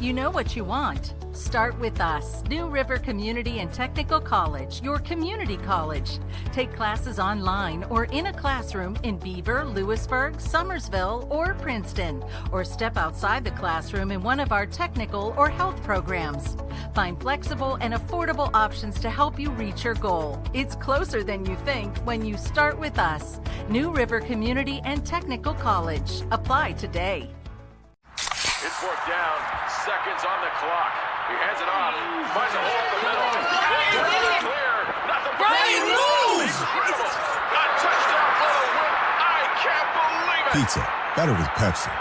You know what you want. Start with us, New River Community and Technical College, your community college. Take classes online or in a classroom in Beaver, Lewisburg, Summersville, or Princeton, or step outside the classroom in one of our technical or health programs. Find flexible and affordable options to help you reach your goal. It's closer than you think when you start with us, New River Community and Technical College. Apply today. It's 4th down, seconds on the clock. He hands it off, finds a hole in the middle. Clear, nothing but moves! Incredible! A touchdown for the win. I can't believe it! Pizza, better with Pepsi.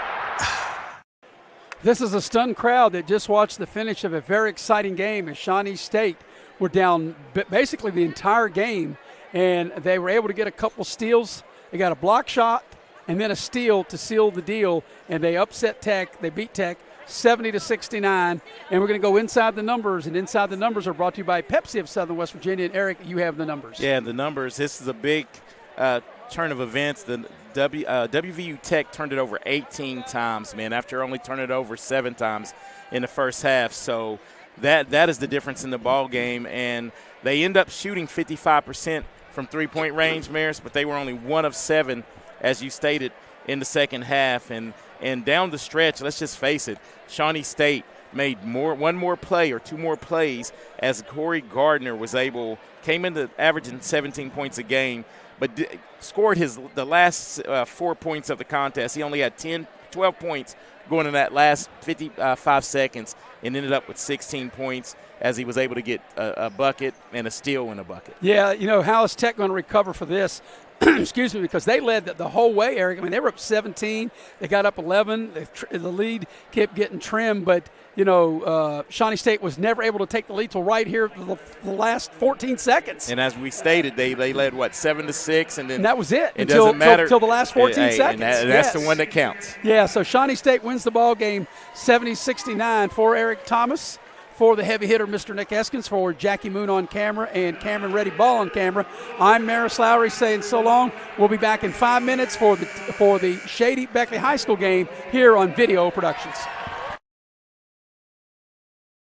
This is a stunned crowd that just watched the finish of a very exciting game as Shawnee State were down basically the entire game, and they were able to get a couple steals. They got a block shot and then a steal to seal the deal, and they upset Tech. They beat Tech 70-69, and we're going to go inside the numbers, and inside the numbers are brought to you by Pepsi of Southern West Virginia. And Eric, you have the numbers. Yeah, the numbers. This is a big turn of events. The WVU Tech turned it over 18 times, man, after only turning it over 7 times in the first half. So that is the difference in the ball game, and they end up shooting 55% from three-point range, Maris, but they were only 1 of 7, as you stated, in the second half. And down the stretch, let's just face it, Shawnee State made one more play or 2 more plays as Corey Gardner came into averaging 17 points a game, but scored the last 4 points of the contest. He only had 12 points going in that last 55 seconds and ended up with 16 points as he was able to get a bucket and a steal in a bucket. Yeah, how is Tech going to recover for this? Excuse me, because they led the whole way, Eric. I mean, they were up 17. They got up 11. The lead kept getting trimmed, but, Shawnee State was never able to take the lead till right here the last 14 seconds. And as we stated, they led, 7-6? And that was it. It doesn't matter. Until the last 14 seconds. And that's the one that counts. Yeah, so Shawnee State wins the ball game 70-69 for Eric Thomas. For the heavy hitter, Mr. Nick Eskins, for Jackie Moon on camera and Cameron Reddy Ball on camera, I'm Maris Lowry saying so long. We'll be back in 5 minutes for the Shady Beckley High School game here on Video Productions.